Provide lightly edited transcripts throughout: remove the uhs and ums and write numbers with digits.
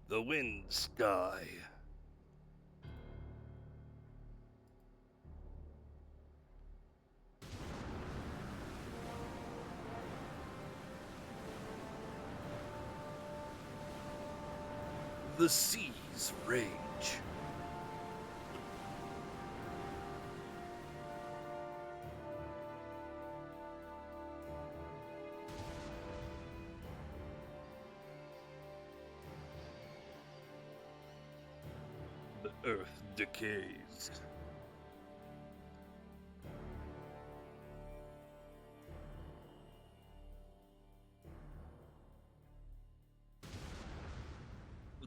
The wind sky. The sea's rage. The earth decays.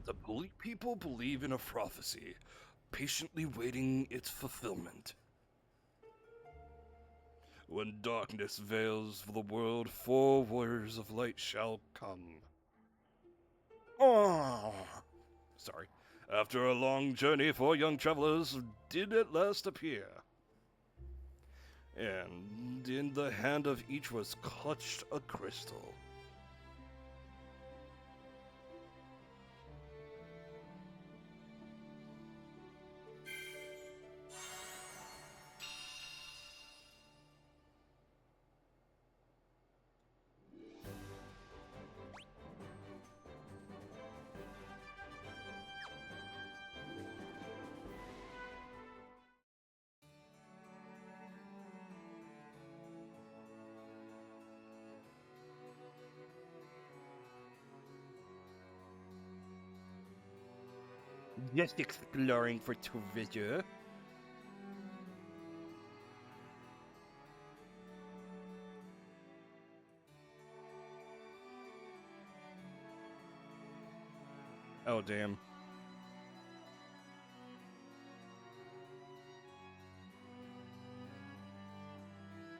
The people believe in a prophecy, patiently waiting its fulfillment. When darkness veils the world, 4 warriors of light shall come. Oh! Sorry. After a long journey, 4 young travelers did at last appear. And in the hand of each was clutched a crystal. Just exploring for treasure. Oh, damn.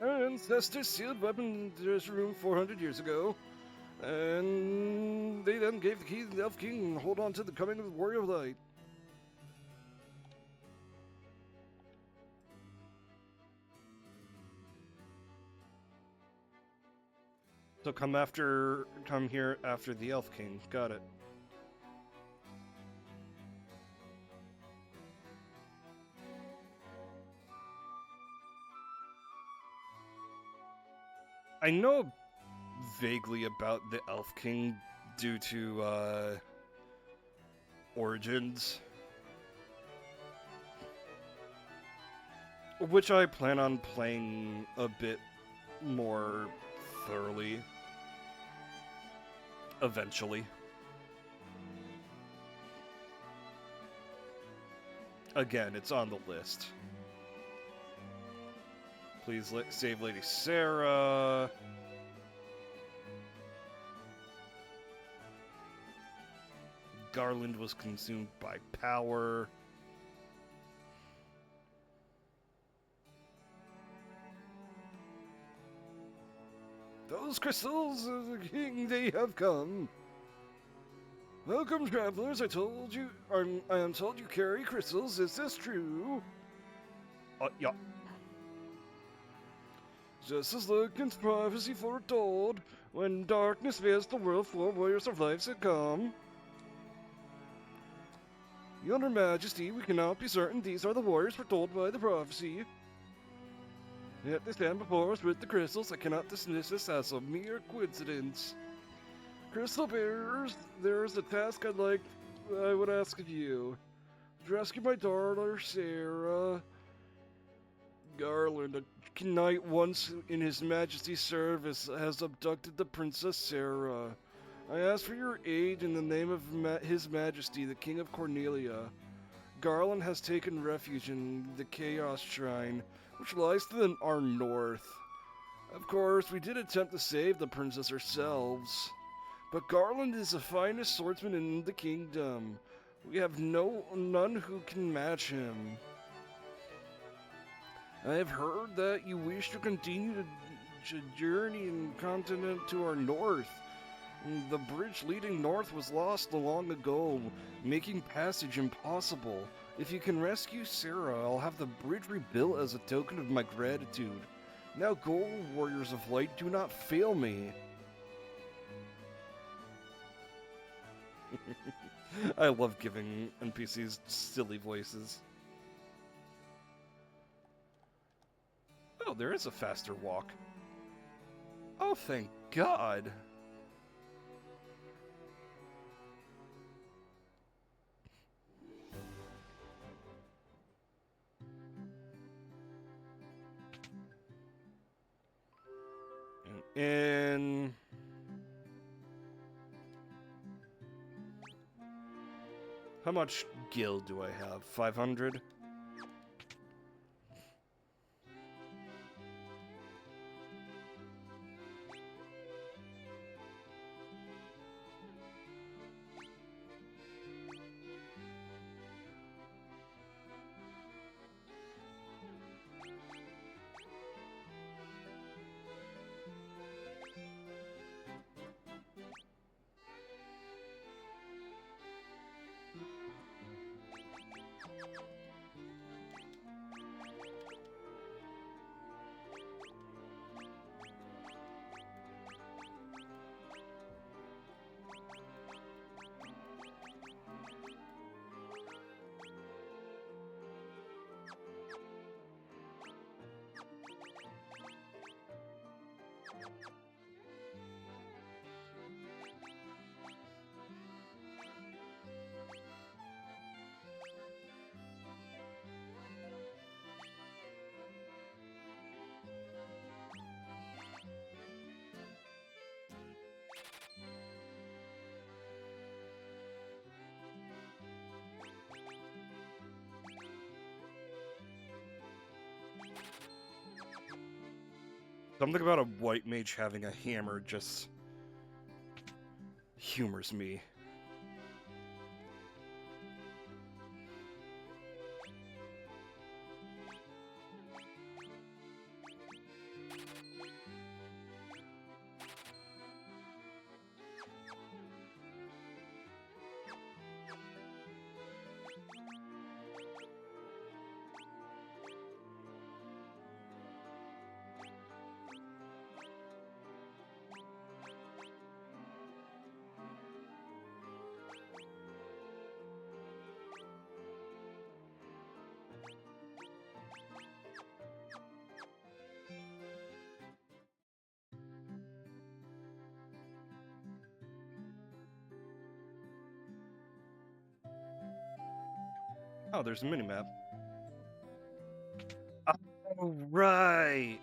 Our ancestors sealed weapon in this room 400 years ago, and they then gave the key to the Elf King and hold on to the coming of the Warrior of Light. So come here after the Elf King. Got it. I know vaguely about the Elf King due to, Origins. Which I plan on playing a bit more thoroughly. Eventually. Again, it's on the list. Please save Lady Sarah. Garland was consumed by power. Those crystals of the king, they have come. Welcome, travelers. I am told you carry crystals. Is this true? Yeah. Just as Lincoln's prophecy foretold, when darkness veils the world, 4 warriors of life had come. Your Majesty, we cannot be certain these are the warriors foretold by the prophecy. Yet they stand before us with the crystals. I cannot dismiss this as a mere coincidence. Crystal bearers, there is a task I would ask of you. To rescue my daughter, Sarah. Garland, a knight once in His Majesty's service, has abducted the Princess Sarah. I ask for your aid in the name of His Majesty, the King of Cornelia. Garland has taken refuge in the Chaos Shrine, which lies to our north. Of course, we did attempt to save the princess ourselves, but Garland is the finest swordsman in the kingdom. We have none who can match him. I have heard that you wish to continue to journey in continent to our north. The bridge leading north was lost long ago, making passage impossible. If you can rescue Sarah, I'll have the bridge rebuilt as a token of my gratitude. Now go, Warriors of Light, do not fail me. I love giving NPCs silly voices. Oh, there is a faster walk. Oh, thank God. And how much gil do I have? 500? Something about a white mage having a hammer just humors me. Oh, there's a minimap. Oh, right.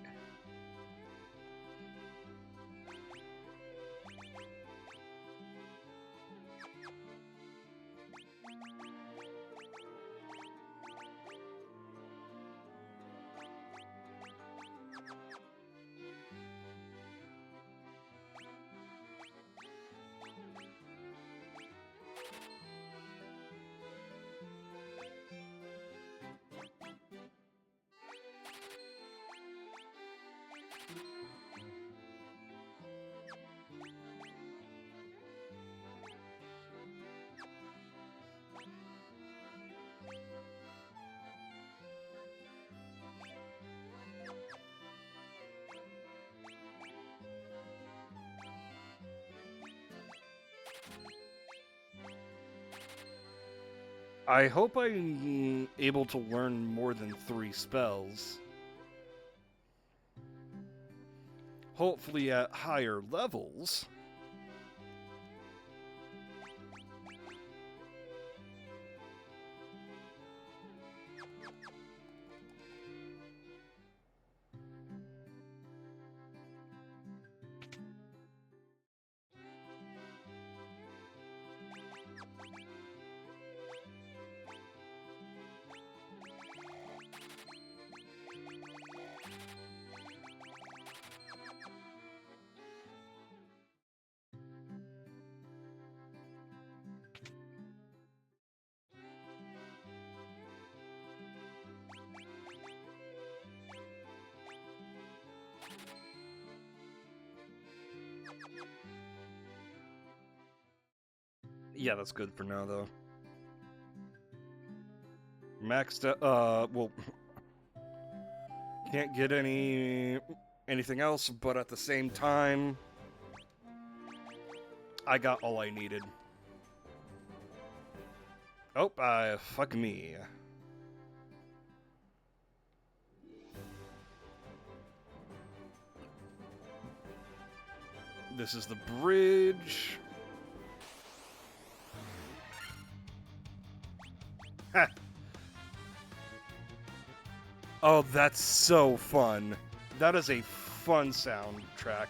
I hope I'm able to learn more than 3 spells. Hopefully at higher levels. Yeah, that's good for now, though. Maxed out, well, can't get anything else, but at the same time, I got all I needed. Oh, fuck me. This is the bridge. Ha! Oh, that's so fun. That is a fun soundtrack.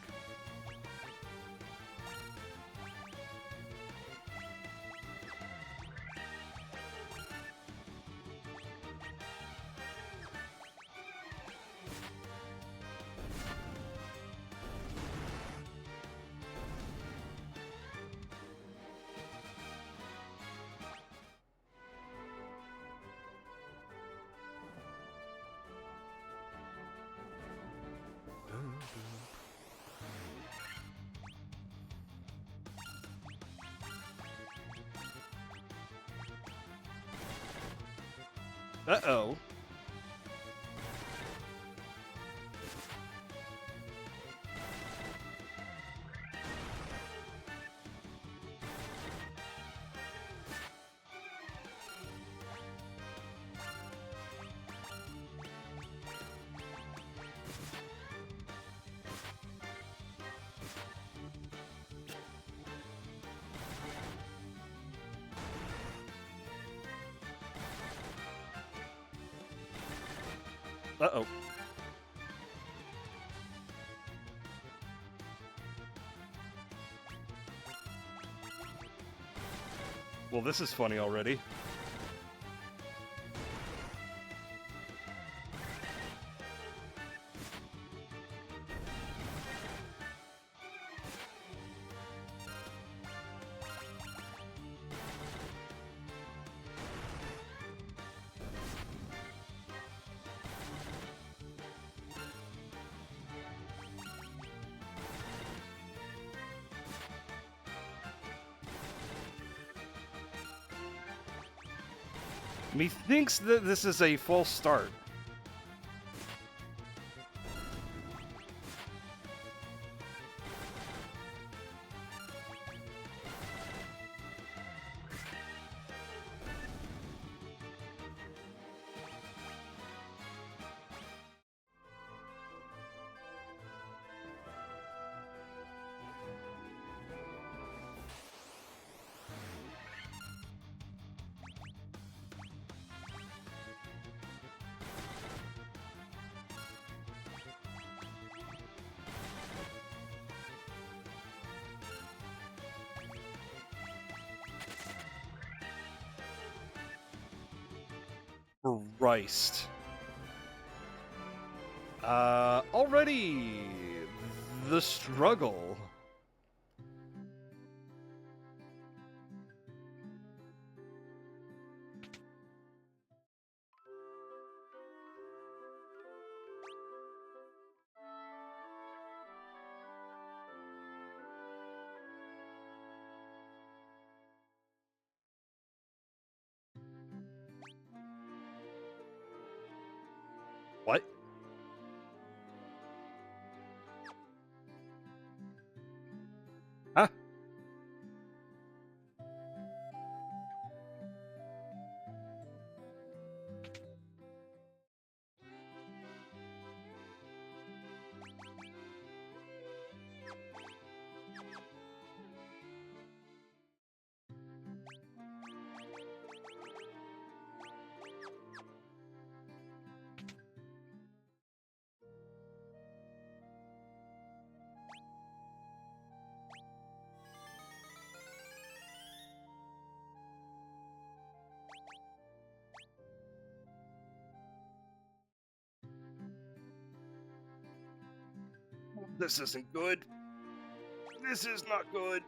Uh-oh. Uh-oh. Well, this is funny already. Methinks that this is a false start. Christ. Already the struggle. What? Huh? This isn't good. This is not good.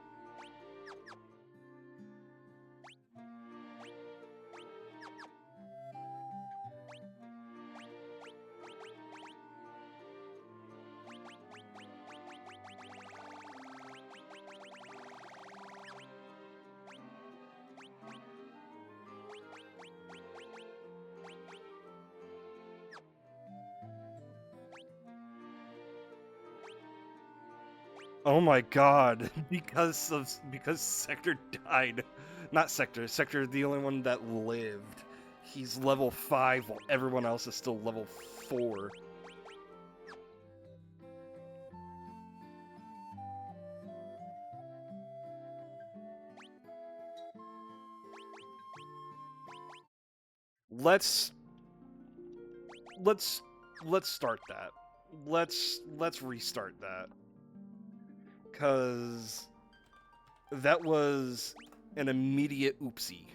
Oh my god, because Sector died. Not Sector. Sector is the only one that lived. He's level 5 while everyone else is still level 4. Let's start that. Let's restart that. Cause that was an immediate oopsie.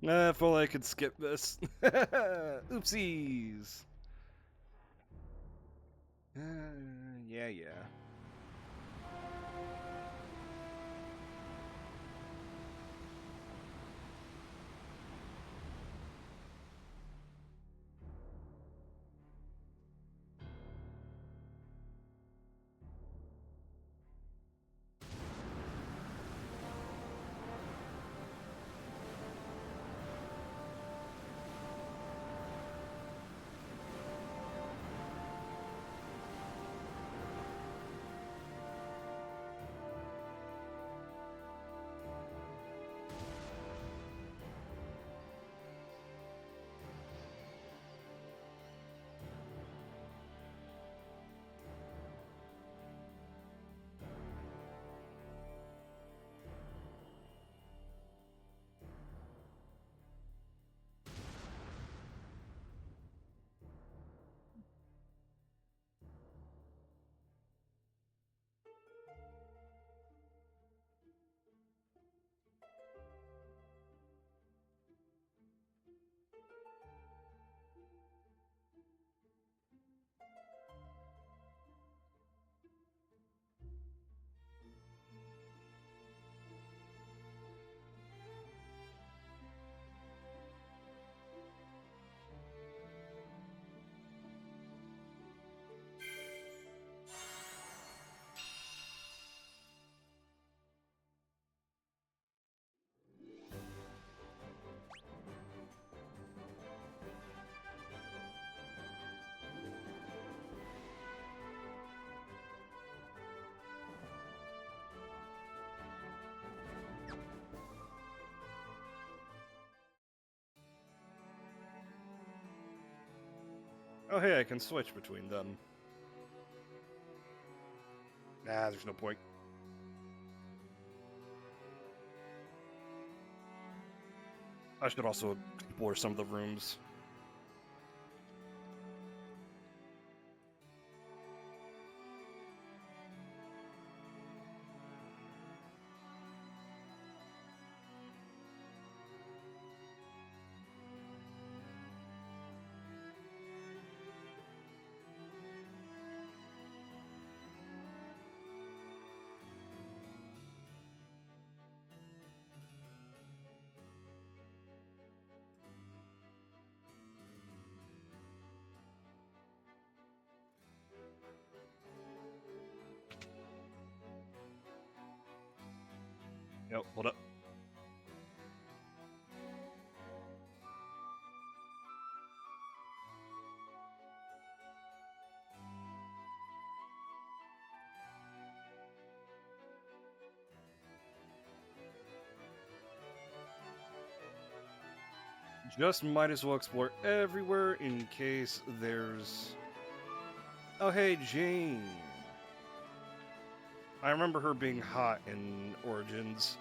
If only I could skip this. Oopsies. Yeah. Oh hey, I can switch between them. Nah, there's no point. I should also explore some of the rooms. Yep, hold up. Just might as well explore everywhere in case there's... Oh hey, Jane. I remember her being hot in Origins.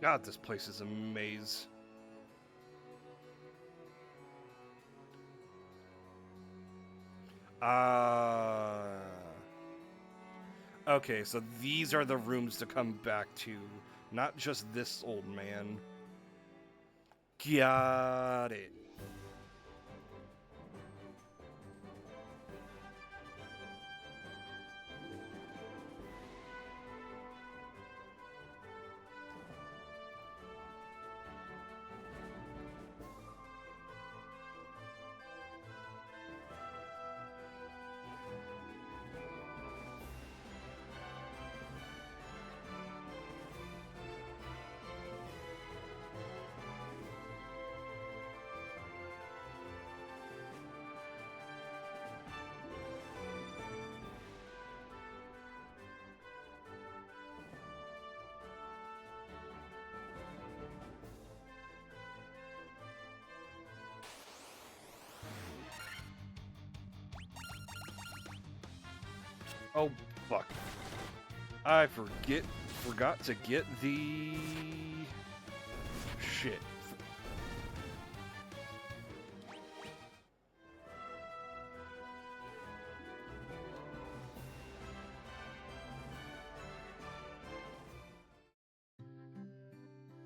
God, this place is a maze. Okay, so these are the rooms to come back to, not just this old man. Got it. Oh, fuck. I forgot to get the... Shit.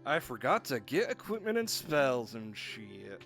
I forgot to get equipment and spells and shit.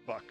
Fuck.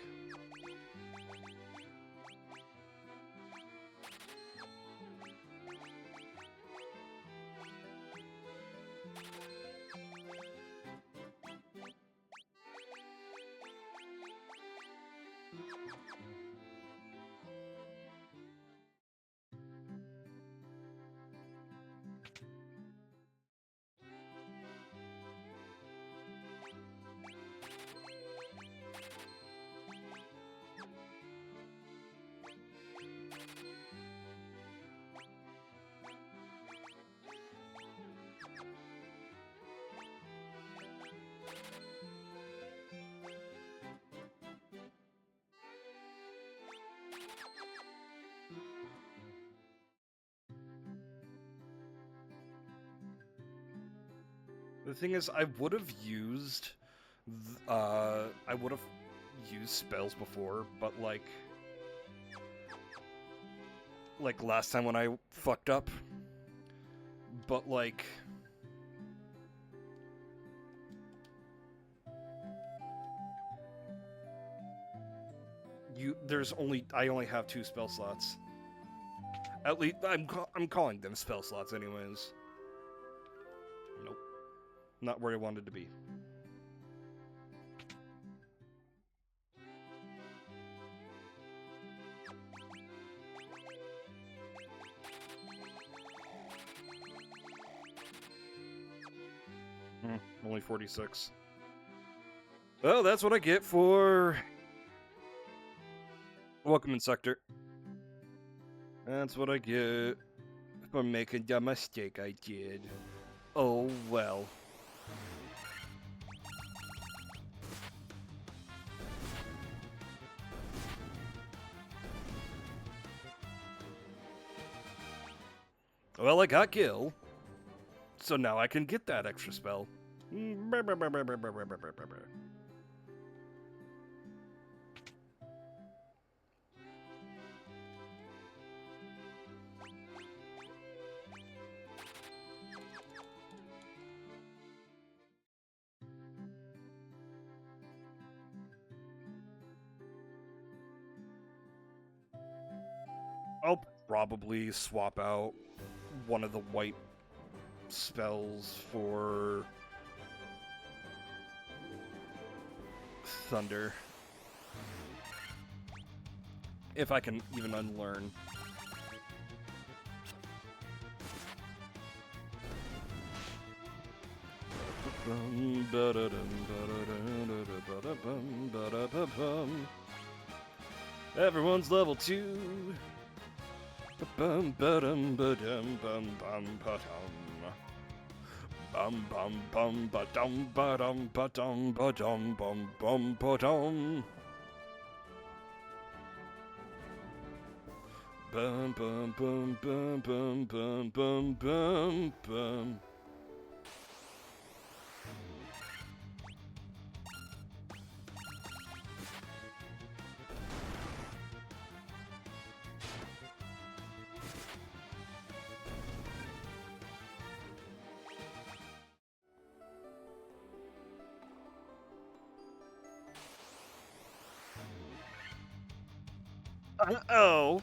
The thing is, I would have used spells before, but like last time when I fucked up. But like I only have 2 spell slots. At least I'm calling them spell slots anyways. Nope. Not where I wanted to be. Only 46. Well, that's what I get for... Welcome in, Sector. That's what I get for making the mistake I did. Oh, well. Well, I got Gil, so now I can get that extra spell. I'll probably swap out one of the white spells for Thunder. If I can even unlearn. Everyone's level 2. Bum ba-dum ba-dum bum bum ba-dum. Bum bum bum ba-dum ba-dum ba-dum ba-dum bum bum ba-dum. Bum bum bum bum bum bum bum bum bum. Uh-oh.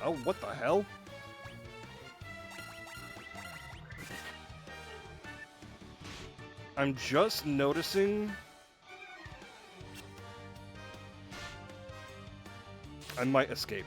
Oh, what the hell? I'm just noticing I might escape.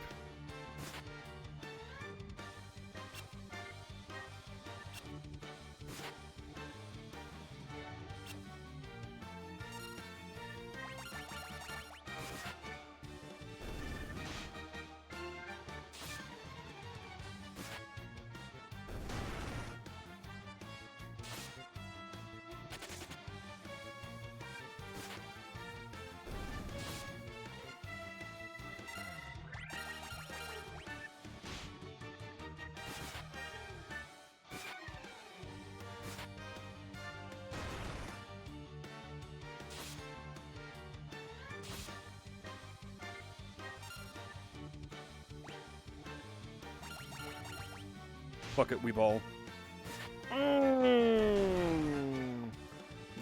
Fuck it, we ball.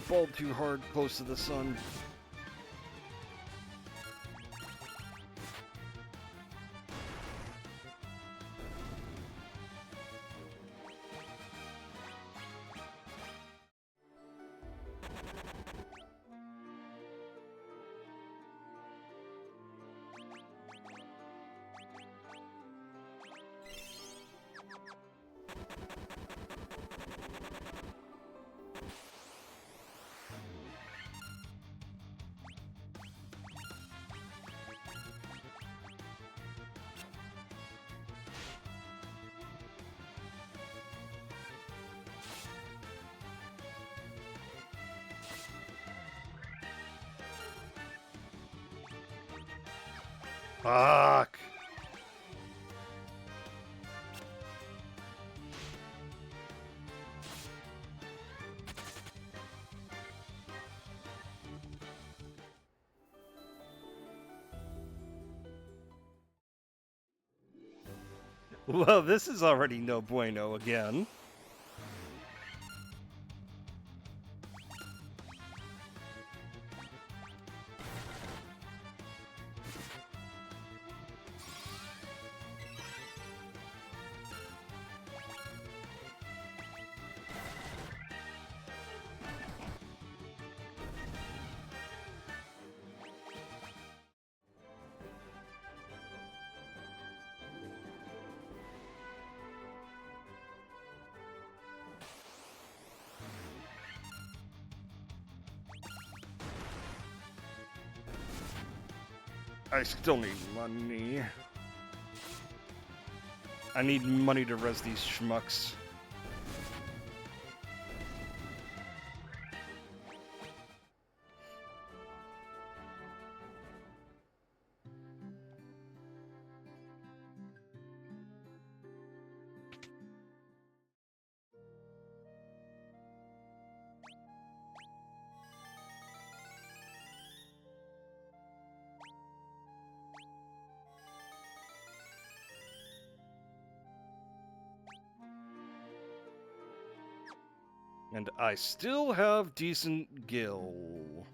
Balled too hard, close to the sun. Fuck! Well, this is already no bueno again. I still need money. I need money to res these schmucks. And I still have decent gil.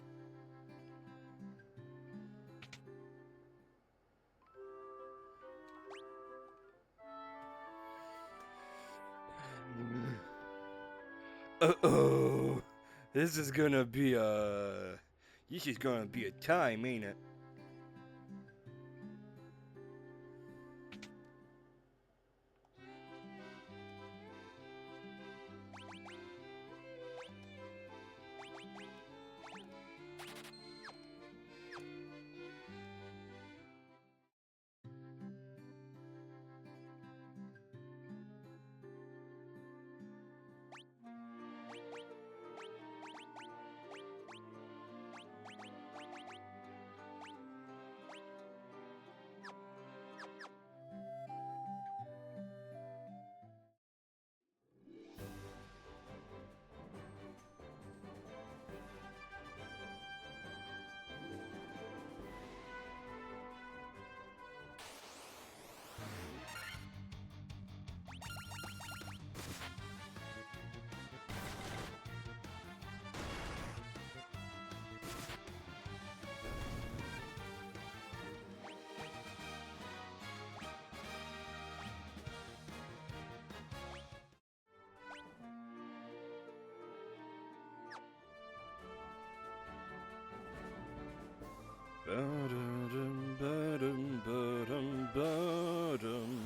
Uh-oh. This is gonna be a time, ain't it? Ba-dum, ba-dum, ba-dum, ba-dum.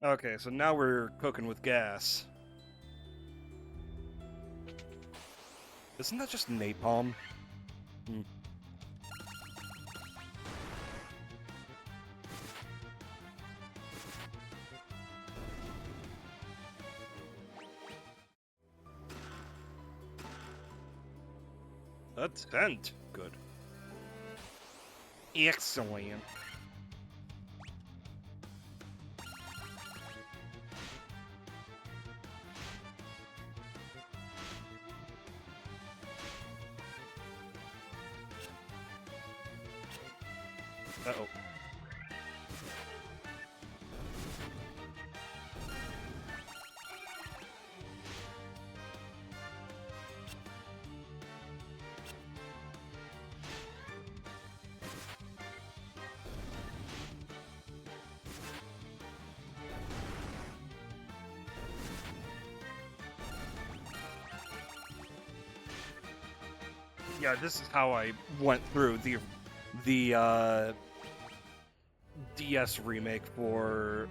Okay, so now we're cooking with gas. Isn't that just napalm? Hmm. A tent. Good. Excellent. Uh-oh. Yeah, this is how I went through the DS remake for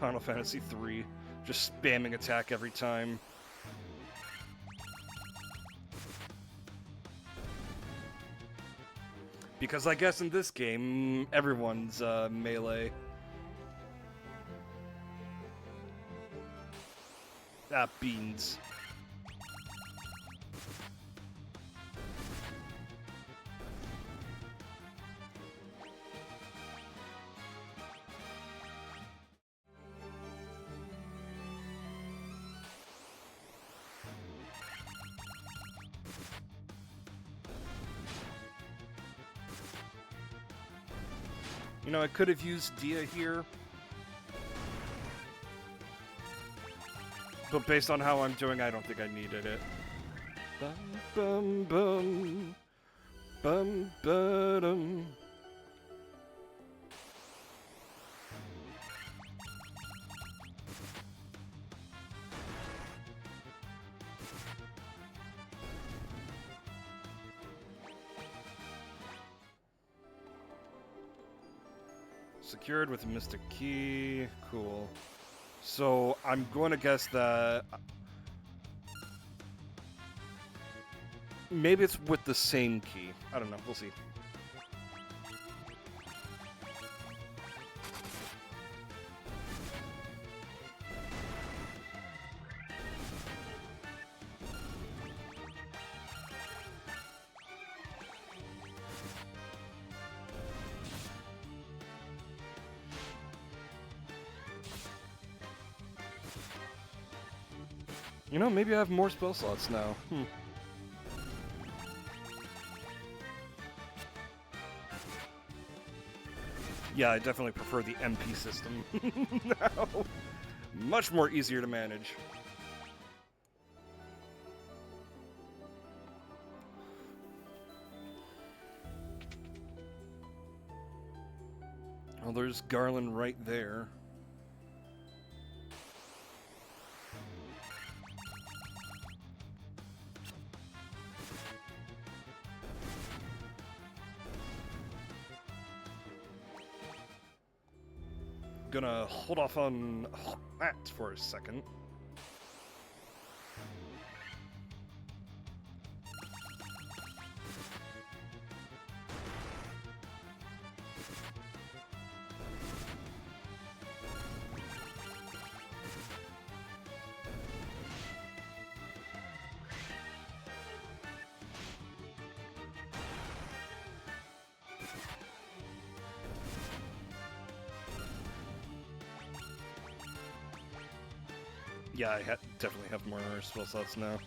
Final Fantasy III. Just spamming attack every time. Because I guess in this game, everyone's melee. Ah, beans. You know, I could have used Dia here. But based on how I'm doing, I don't think I needed it. Bum, bum, bum. Bum, ba-dum. Secured with a mystic key. Cool. So I'm going to guess that maybe it's with the same key. I don't know. We'll see. You know, maybe I have more spell slots now. Yeah, I definitely prefer the MP system now. Much more easier to manage. Oh, there's Garland right there. Gonna hold off on that for a second. Yeah, I definitely have more spell slots now.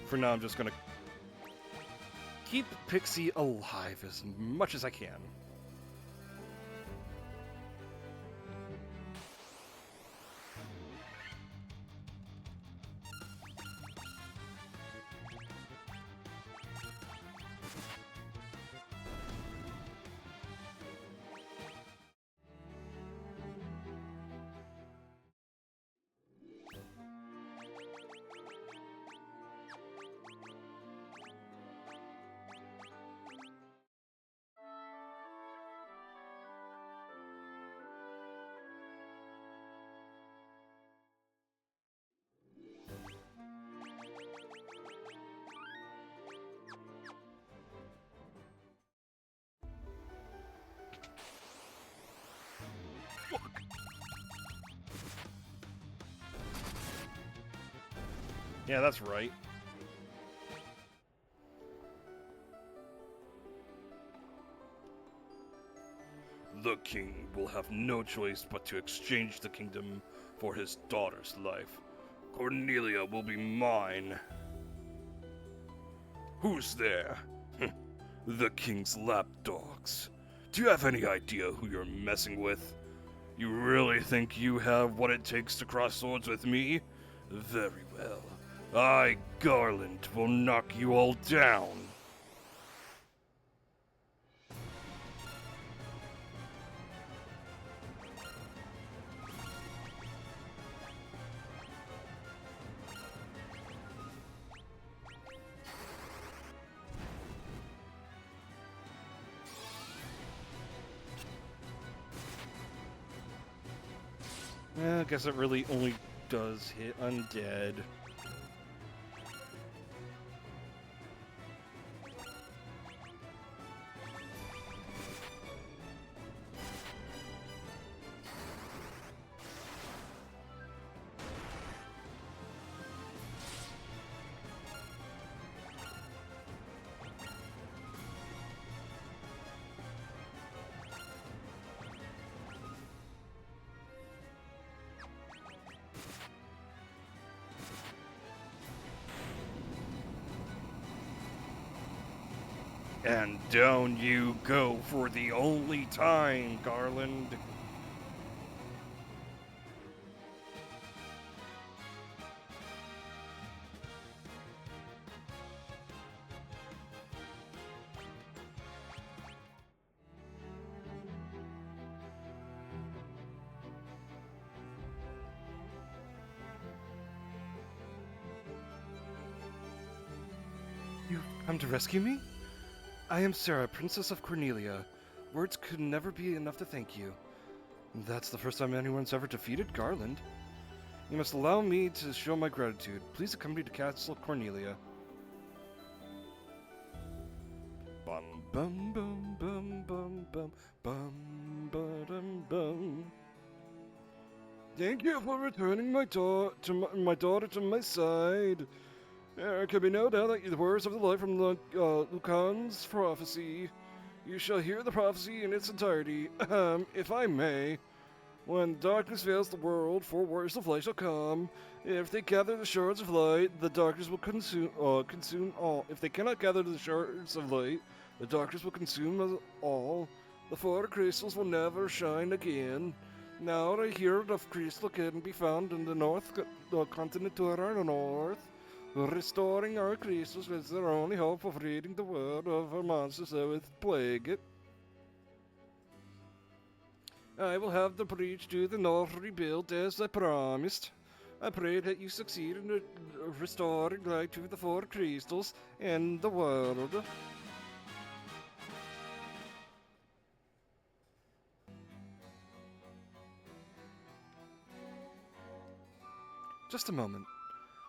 For now, I'm just gonna keep Pixie alive as much as I can. Yeah, that's right. The king will have no choice but to exchange the kingdom for his daughter's life. Cornelia will be mine. Who's there? The king's lapdogs. Do you have any idea who you're messing with? You really think you have what it takes to cross swords with me? Very well. I, Garland, will knock you all down. I guess it really only does hit undead. And down you go for the only time, Garland. You've come to rescue me? I am Sarah, Princess of Cornelia. Words could never be enough to thank you. That's the first time anyone's ever defeated Garland. You must allow me to show my gratitude. Please accompany to Castle Cornelia. Bum bum bum bum bum bum bum bum bum. Thank you for returning my daughter to my side. There can be no doubt that the words of the light from Lucan's prophecy. You shall hear the prophecy in its entirety, if I may. When darkness veils the world, 4 warriors of light shall come. If they gather the shards of light, the darkness will consume all. If they cannot gather the shards of light, the darkness will consume us all. The 4 crystals will never shine again. Now I hear the crystal can be found in the north continent to our north. Restoring our crystals is their only hope of ridding the world of our monsters that would plague it. I will have the breach to the north rebuilt as I promised. I pray that you succeed in restoring light to the four crystals and the world. Just a moment.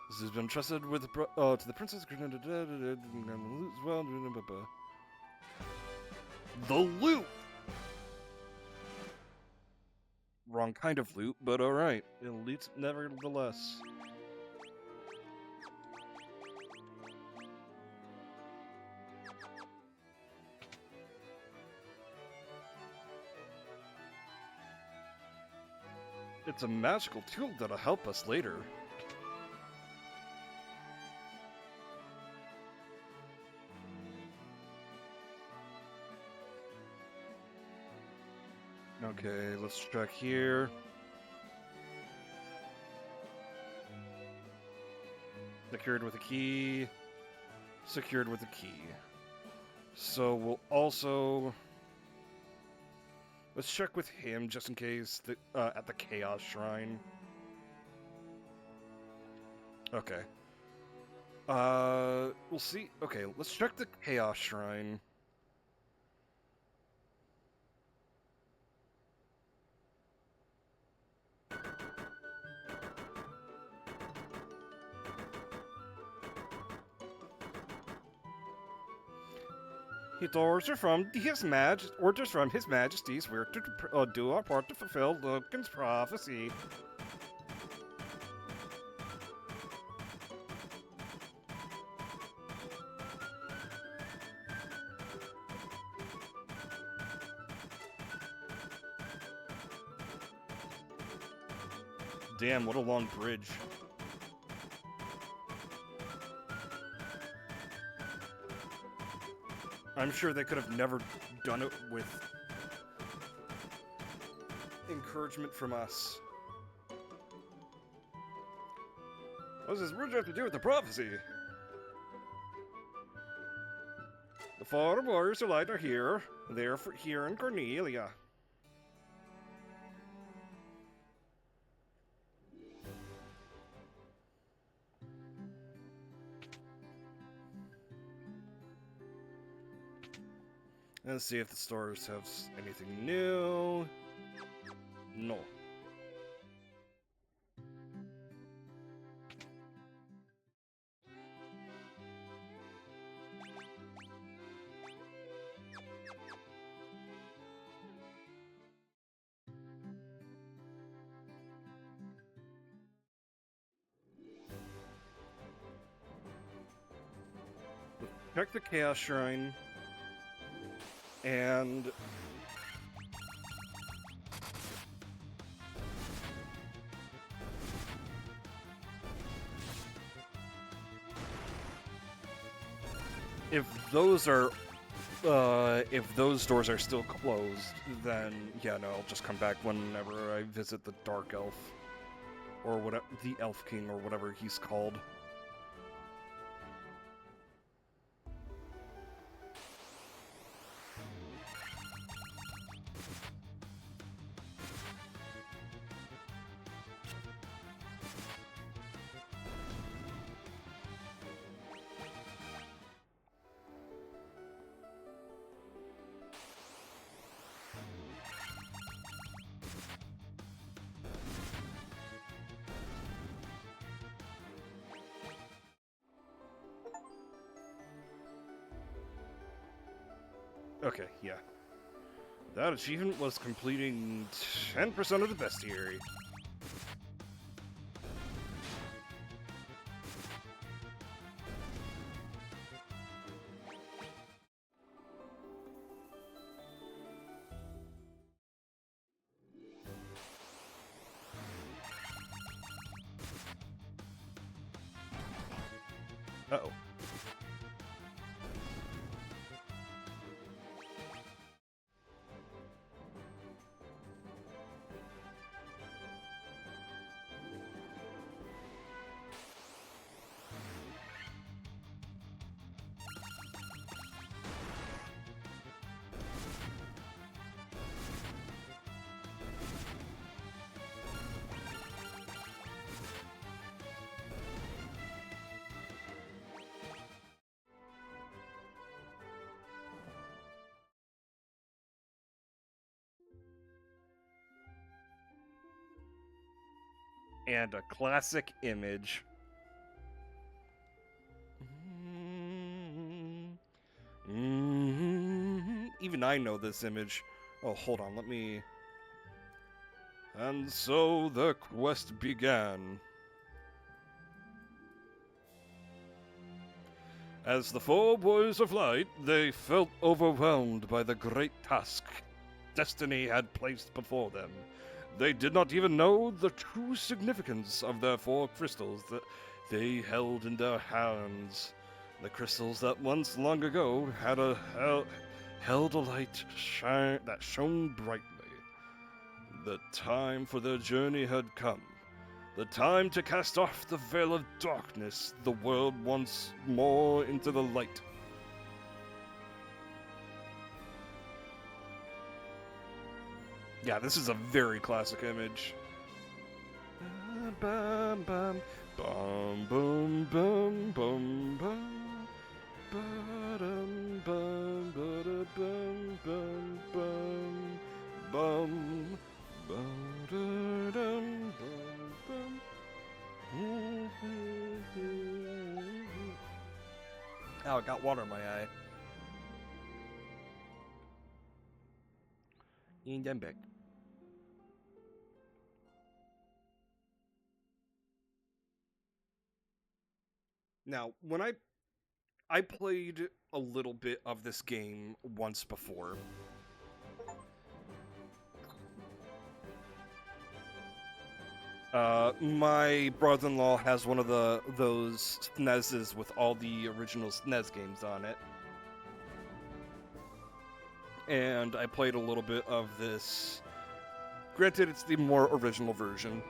This has been entrusted with to the princess. The loot. Wrong kind of loot, but alright. Elite nevertheless. It's a magical tool that'll help us later. Okay, let's check here. Secured with a key. Secured with a key. So we'll also... Let's check with him just in case at the Chaos Shrine. Okay. We'll see. Okay, let's check the Chaos Shrine. Orders from His Majesty's. We're to do our part to fulfill Logan's prophecy. Damn, what a long bridge. I'm sure they could have never done it with encouragement from us. What does this bridge have to do with the prophecy? The four warriors of light are here. They're here in Cornelia. Let's see if the stores have anything new. No. Check the Chaos Shrine. And if those doors are still closed, then yeah, no, I'll just come back whenever I visit the Dark Elf or whatever, the Elf King or whatever he's called. Okay, yeah. That achievement was completing 10% of the bestiary. Uh-oh. And a classic image. Even I know this image. Oh, hold on, let me... And so the quest began. As the four boys of light, they felt overwhelmed by the great task destiny had placed before them. They did not even know the true significance of their four crystals that they held in their hands. The crystals that once long ago had held a light that shone brightly. The time for their journey had come. The time to cast off the veil of darkness, the world once more into the light. Yeah, this is a very classic image. Bum, bum, bum, bum, bum, bum, bum. Ba-dum, bum, ba-da-bum, bum, bum, bum. Ba-da-dum, bum, bum. Oh, I got water in my eye. And I'm back. Now, when I played a little bit of this game once before. My brother-in-law has one of those SNESes with all the original SNES games on it. And I played a little bit of this. Granted, it's the more original version.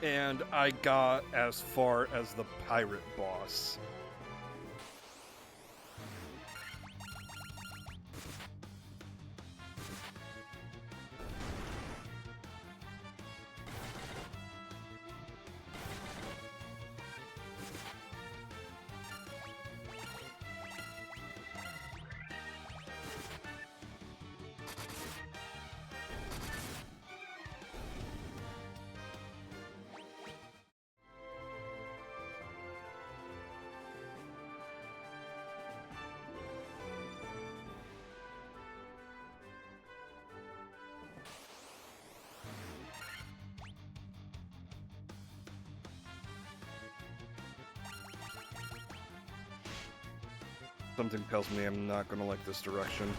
And I got as far as the pirate boss. Something tells me I'm not gonna like this direction.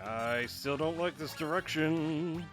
I still don't like this direction.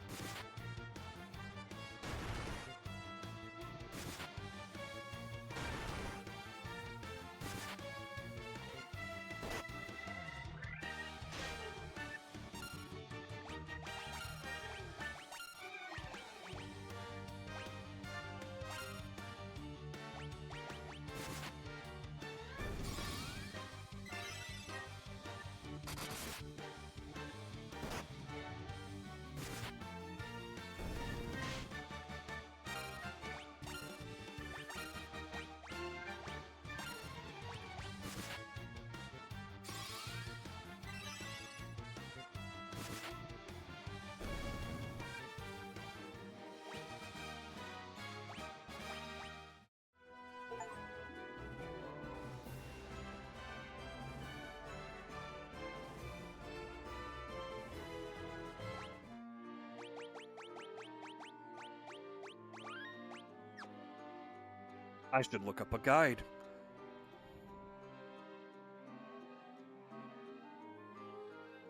I should look up a guide.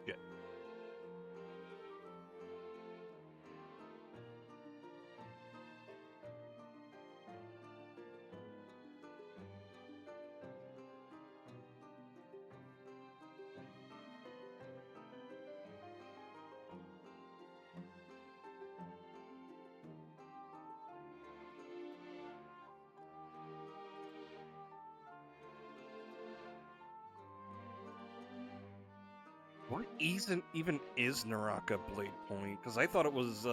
Shit. What even is Naraka Blade Point? Because I thought it was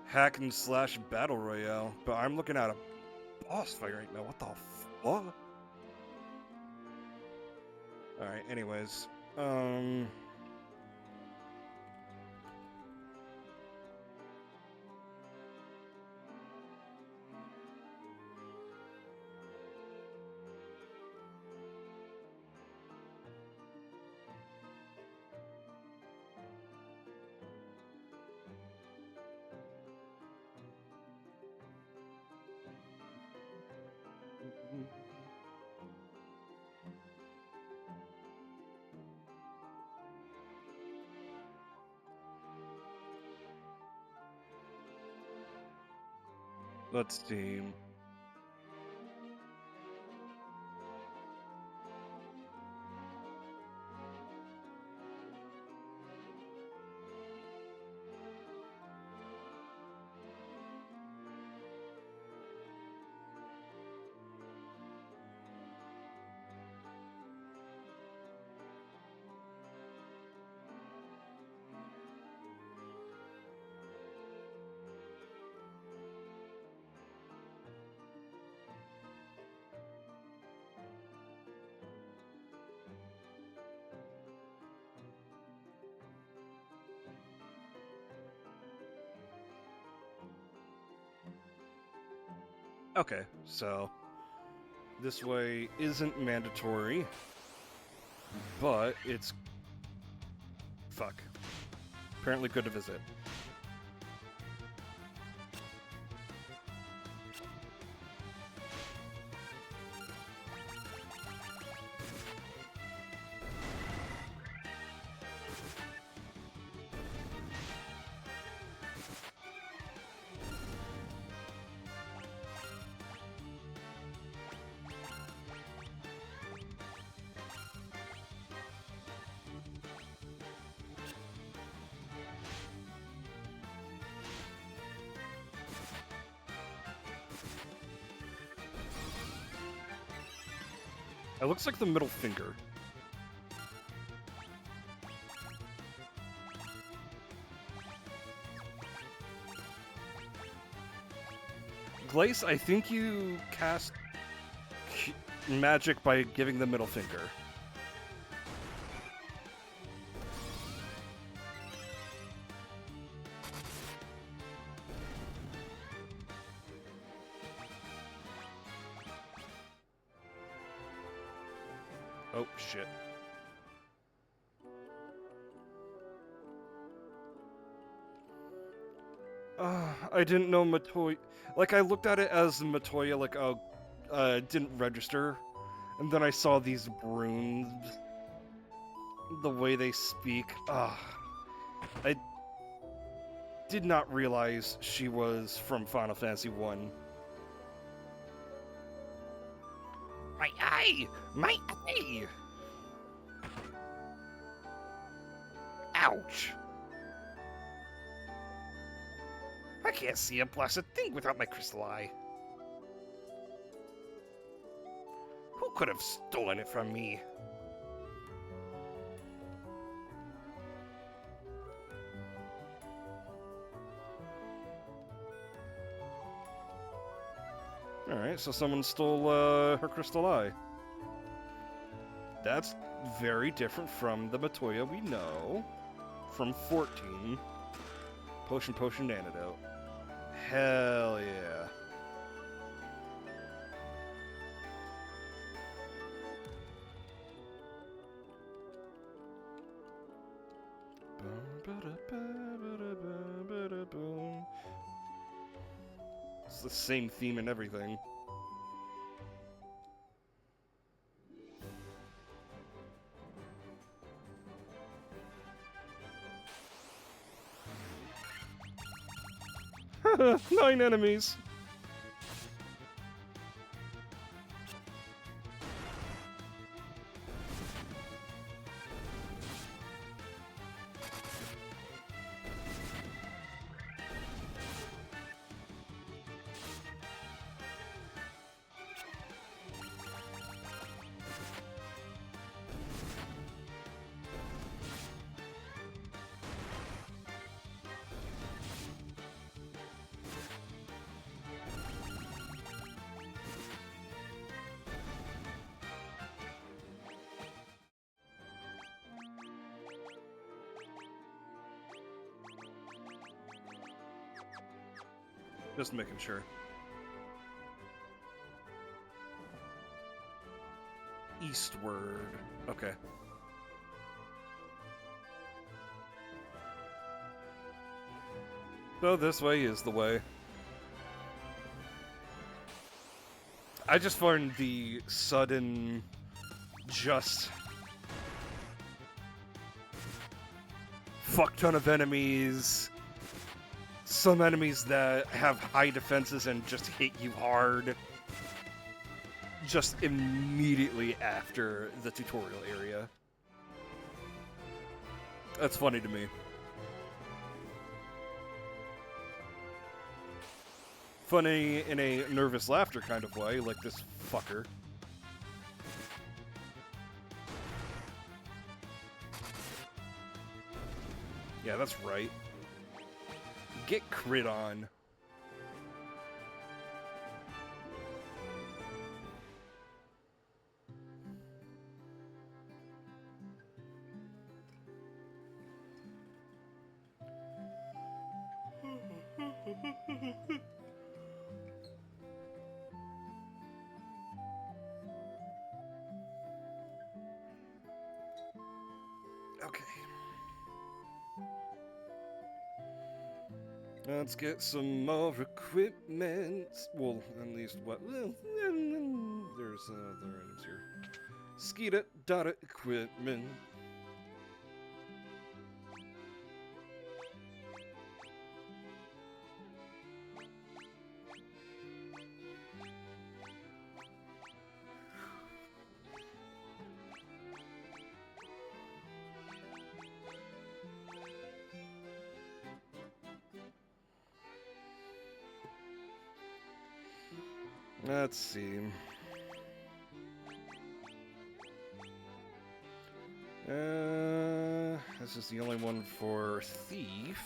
hack and slash battle royale, but I'm looking at a boss fight right now. What the fuck? All right. Anyways, let's see. Okay, so this way isn't mandatory, but it's fuck. Apparently good to visit. It looks like the middle finger. Glace, I think you cast magic by giving the middle finger. Oh, shit. I didn't know Matoya... Like, I looked at it as Matoya, like, oh, didn't register. And then I saw these runes. The way they speak. I did not realize she was from Final Fantasy 1. My eye! My eye! Ouch! I can't see a blessed thing without my crystal eye. Who could have stolen it from me? Alright, so someone stole her crystal eye. That's very different from the Matoya we know from 14. Potion, potion, antidote. Hell yeah. It's the same theme and everything. Nine enemies! Just making sure. Eastward. Okay. So this way is the way. I just find the sudden, just fuck ton of enemies. Some enemies that have high defenses and just hit you hard. Just immediately after the tutorial area. That's funny to me. Funny in a nervous laughter kind of way, like this fucker. Yeah, that's right. Get crit on. Okay. Let's get some more equipment. Well, at least what? Well, there's other items here. Skeeta data equipment. Let's see. This is the only one for Thief.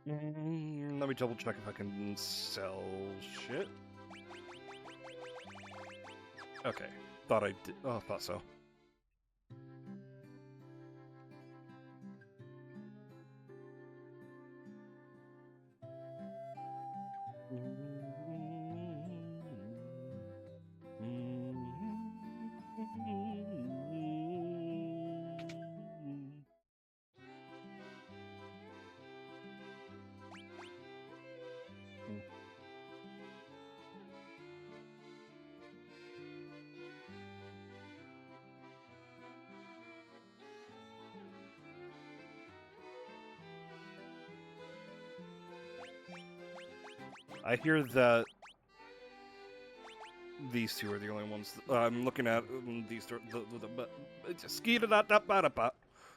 Let me double check if I can sell shit. Okay. Thought I did. Oh, thought so. I hear that these two are the only ones. I'm looking at these two.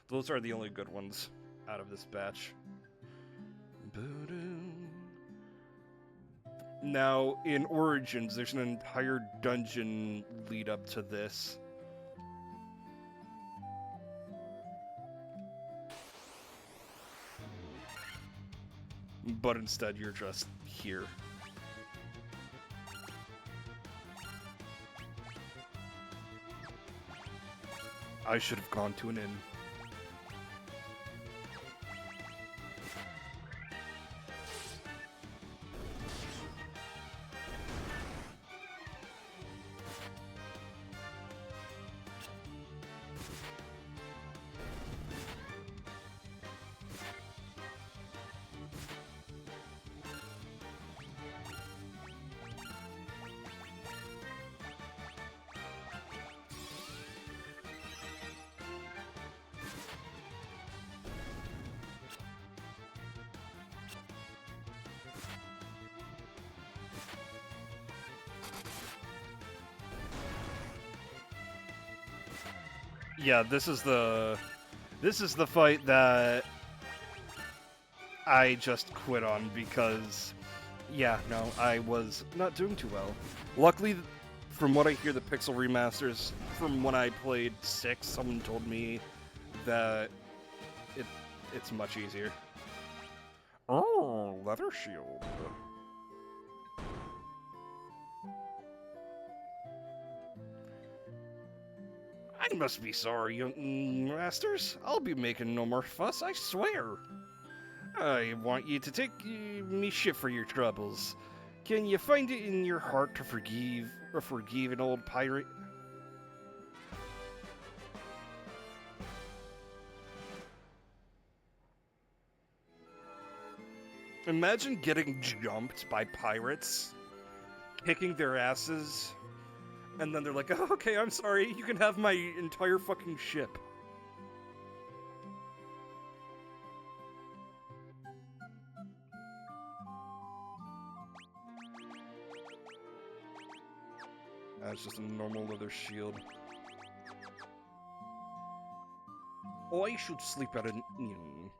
Those are the only good ones out of this batch. Now, in Origins, there's an entire dungeon lead up to this. But instead, you're just here. I should have gone to an inn. Yeah, this is the fight that I just quit on because, yeah, no, I was not doing too well. Luckily, from what I hear, the Pixel remasters, from when I played 6, someone told me that it's much easier. Oh, leather shield. I must be sorry, young masters. I'll be making no more fuss, I swear. I want you to take me shit for your troubles. Can you find it in your heart to forgive an old pirate? Imagine getting jumped by pirates, kicking their asses, and then they're like, oh, okay, I'm sorry, you can have my entire fucking ship. That's just a normal leather shield. Oh, I should sleep at an inn.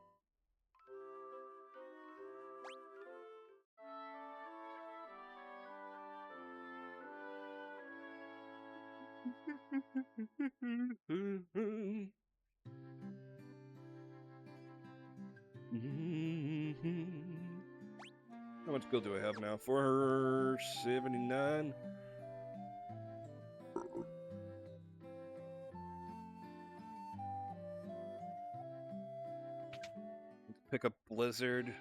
How much gold do I have now? 479. Pick up Blizzard.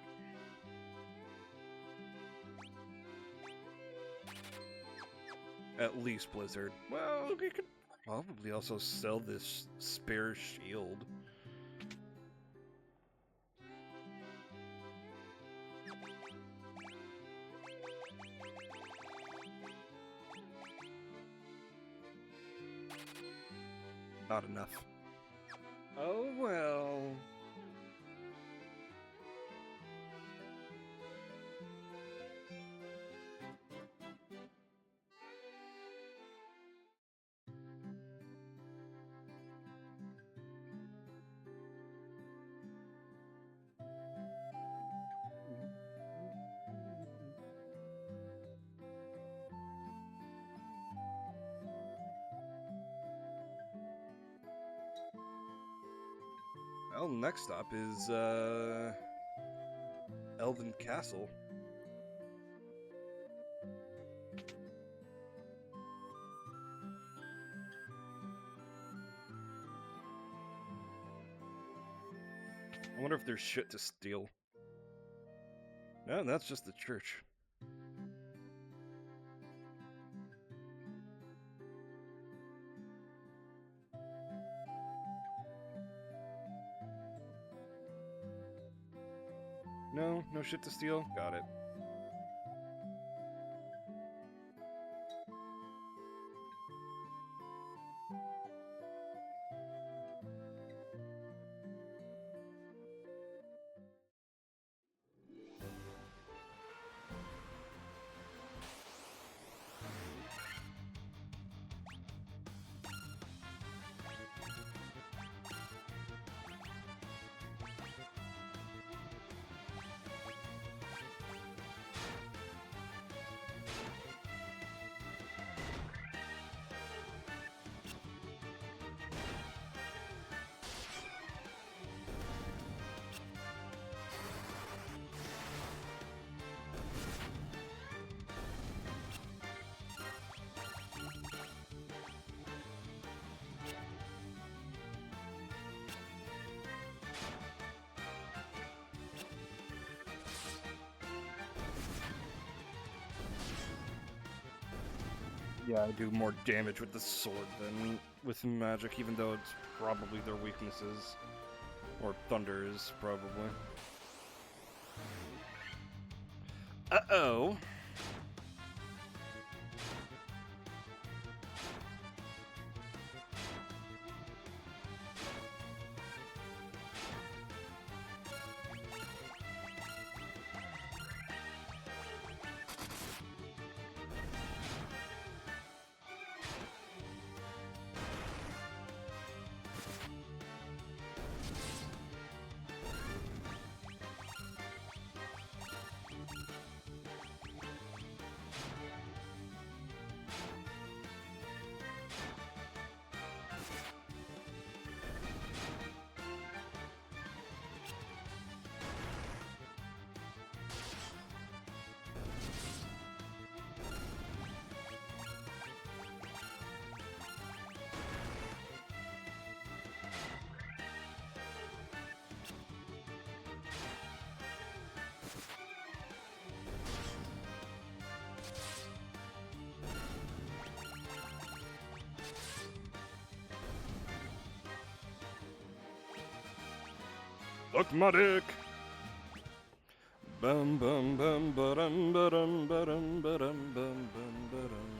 At least Blizzard. Well, we could probably also sell this spare shield. Not enough. Oh well. Well, next stop is Elven Castle. I wonder if there's shit to steal. No, that's just the church. No, no shit to steal? Got it. Yeah, I do more damage with the sword than with magic, even though it's probably their weaknesses. Or thunder is, probably. Uh-oh. Suck my dick! Bum bum bum ba-dum ba-dum ba-dum ba-dum bum bum ba-dum.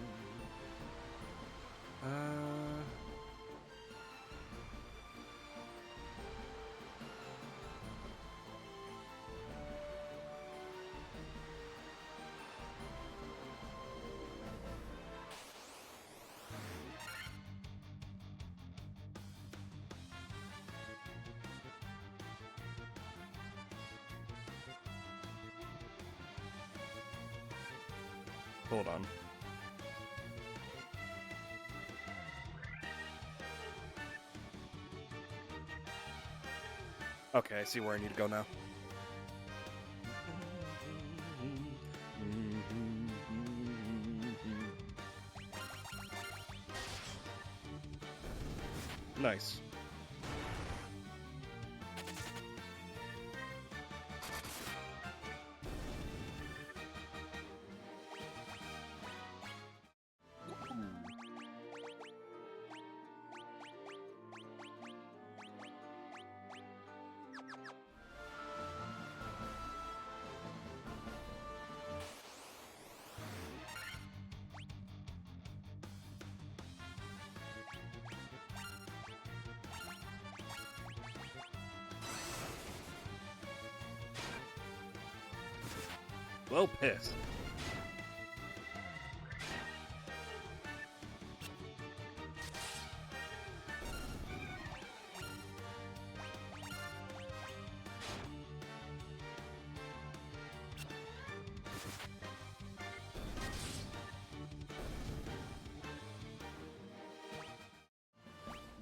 Hold on. Okay, I see where I need to go now. Nice. Well, pissed.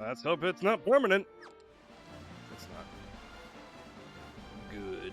Let's hope it's not permanent. It's not. Good.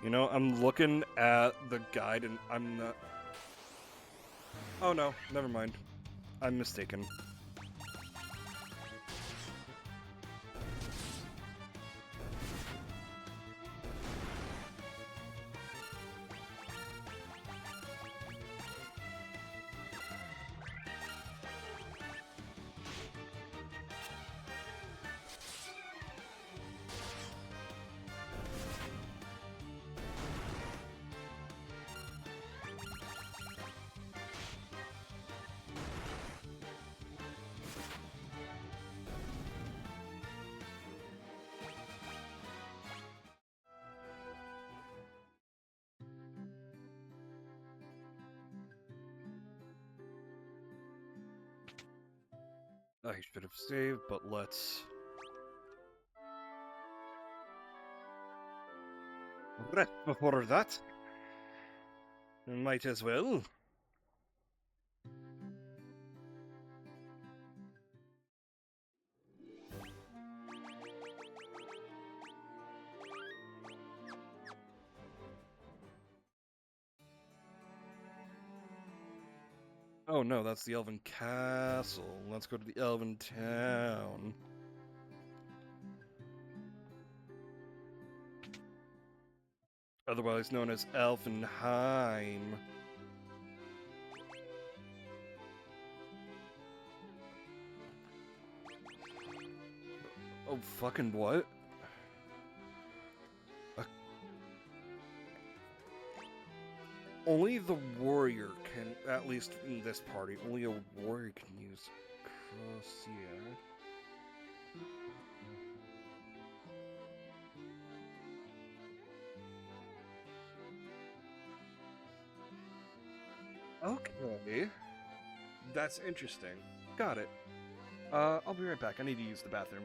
You know, I'm looking at the guide and I'm not... Oh no, never mind. I'm mistaken. I should have saved, but let's... Rest before that. Might as well. Oh no, that's the Elven Castle. Let's go to the Elven Town. Otherwise known as Elfenheim. Oh, fucking what? Only the warrior can, at least in this party, only a warrior can use Crossier. Okay. That's interesting. Got it. I'll be right back. I need to use the bathroom.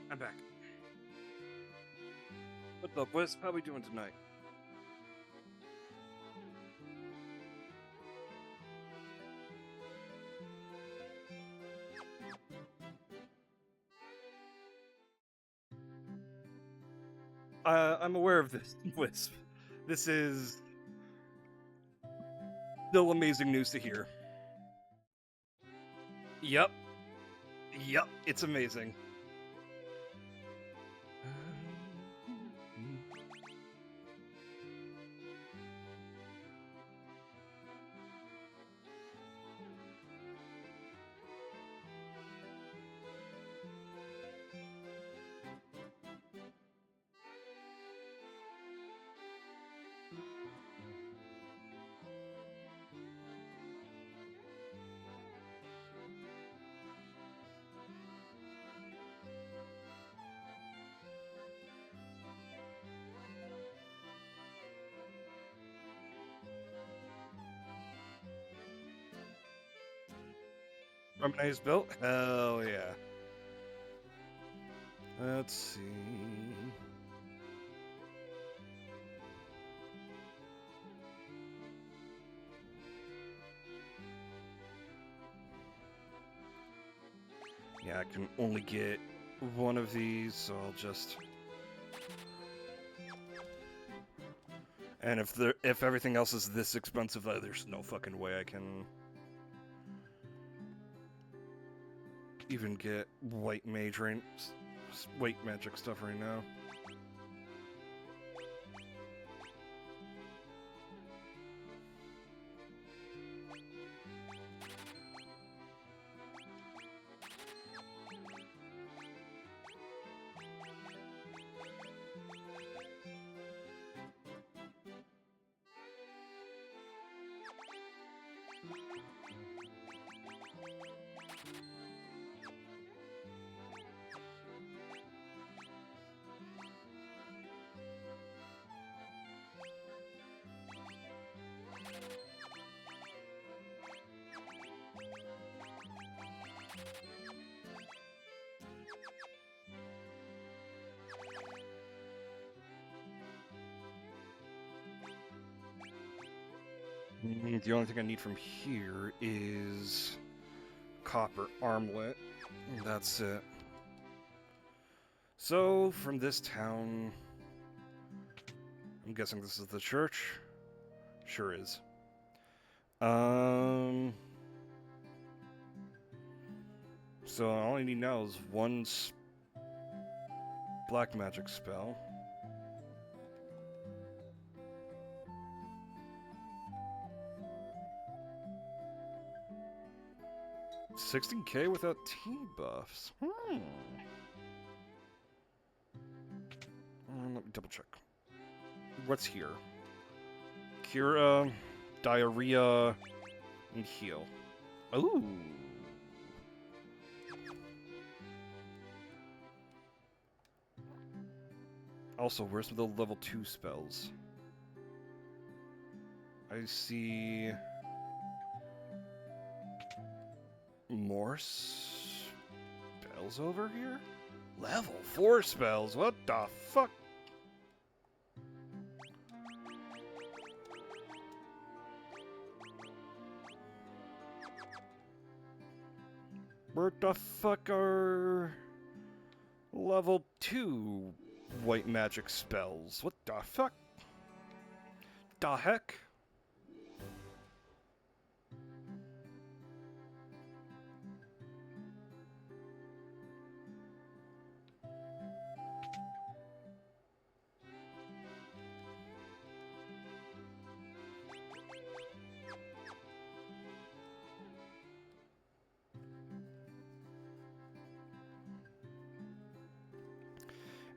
I'm back. What's up, Wiz? How we doing tonight? I'm aware of this, Wisp. This is still amazing news to hear. Yep. Yep, it's amazing. Harmonized built? Hell yeah. Let's see. Yeah, I can only get one of these, so I'll just... And if everything else is this expensive, there's no fucking way I can even get white magic stuff right now. The only thing I need from here is copper armlet. That's it. So, from this town... I'm guessing this is the church? Sure is. So all I need now is one black magic spell. $16K without T-buffs. Let me double check. What's here? Cura, diarrhea, and heal. Ooh. Also, where's the level 2 spells? I see... More spells over here? Level 4 spells, what the fuck? Where the fuck are level 2 white magic spells? What the fuck? The heck?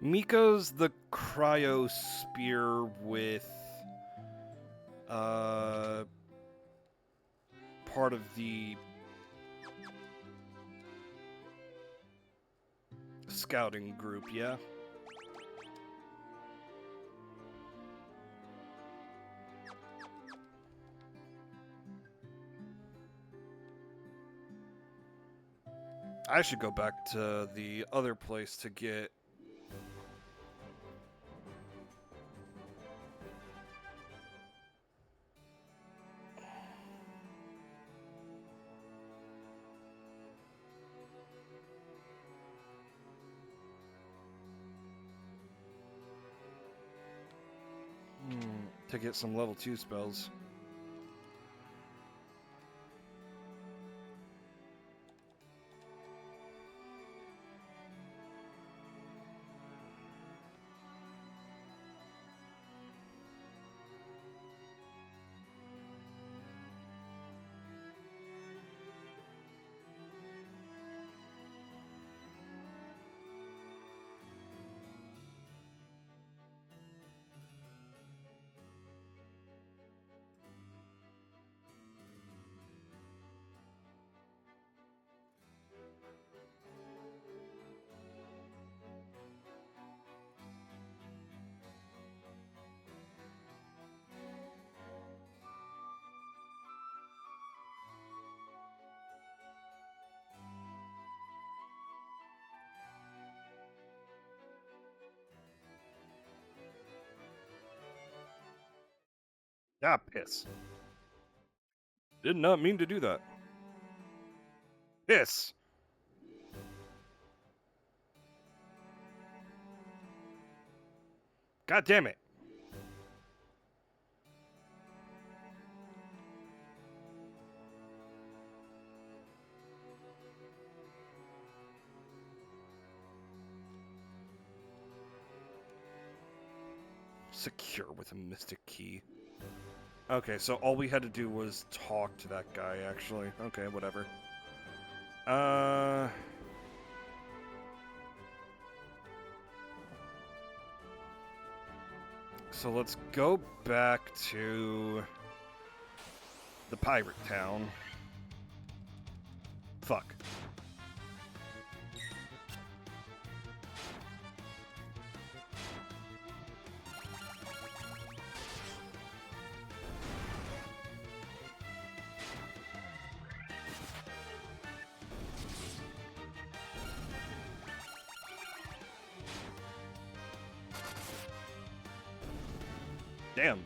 Miko's the cryo spear with part of the scouting group, yeah? I should go back to the other place to get some level 2 spells. Ah, piss. Did not mean to do that. Piss! God damn it! Secure with a mystic key. Okay, so all we had to do was talk to that guy, actually. Okay, whatever. So let's go back to the pirate town. Fuck. Damn.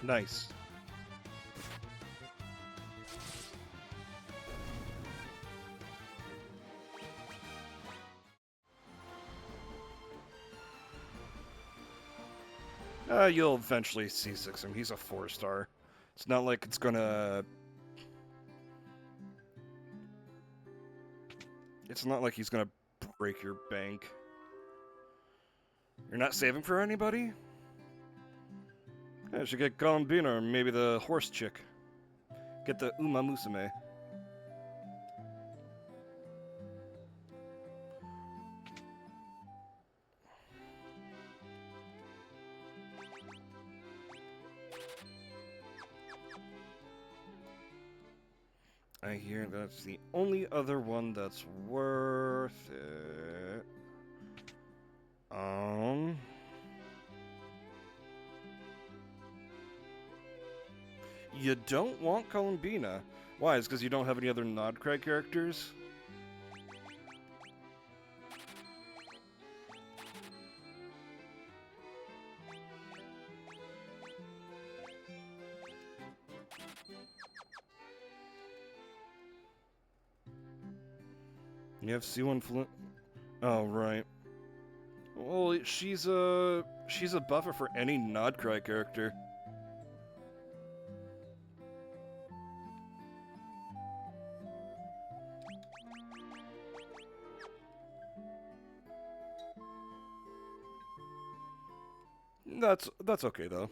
Nice. You'll eventually C6 him. He's a 4-star. It's not like it's gonna... It's not like he's gonna break your bank. You're not saving for anybody? I should get Gambina or maybe the horse chick. Get the Uma Musume. I hear that's the only other one that's worth it. You don't want Columbina. Why? Is because you don't have any other Nodcry characters? You have C1 Flint. Oh, right. Well, she's a buffer for any Nodcry character. That's okay though.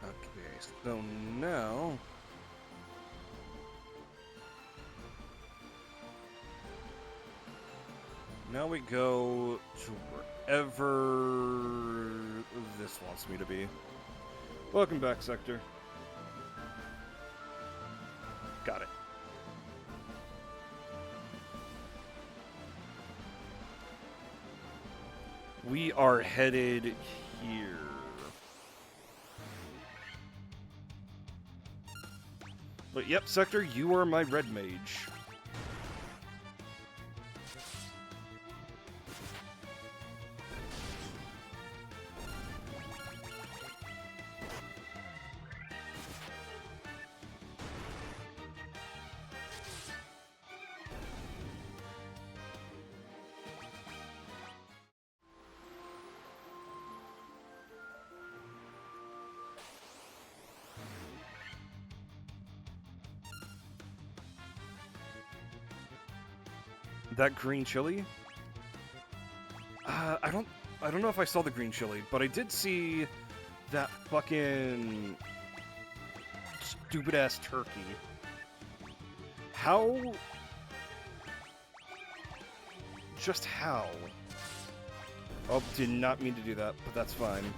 Okay, so now we go to wherever this wants me to be. Welcome back, Sector. Got it. We are headed here. But yep, Sector, you are my red mage. That green chili? I don't know if I saw the green chili, but I did see that fucking stupid ass turkey. How? Just how? Oh, did not mean to do that, but that's fine.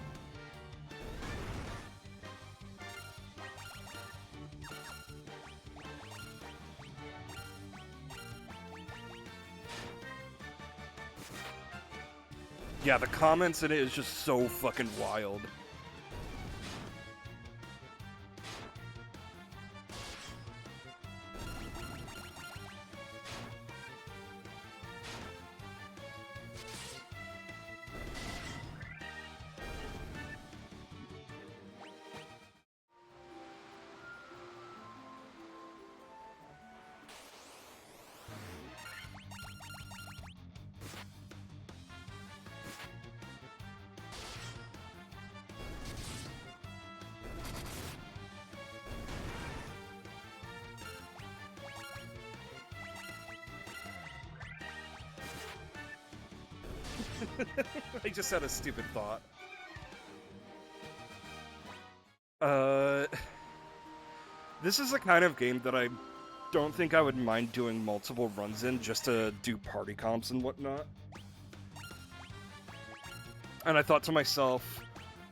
Yeah, the comments in it is just so fucking wild. I just had a stupid thought. Uh, this is the kind of game that I don't think I would mind doing multiple runs in just to do party comps and whatnot. And I thought to myself,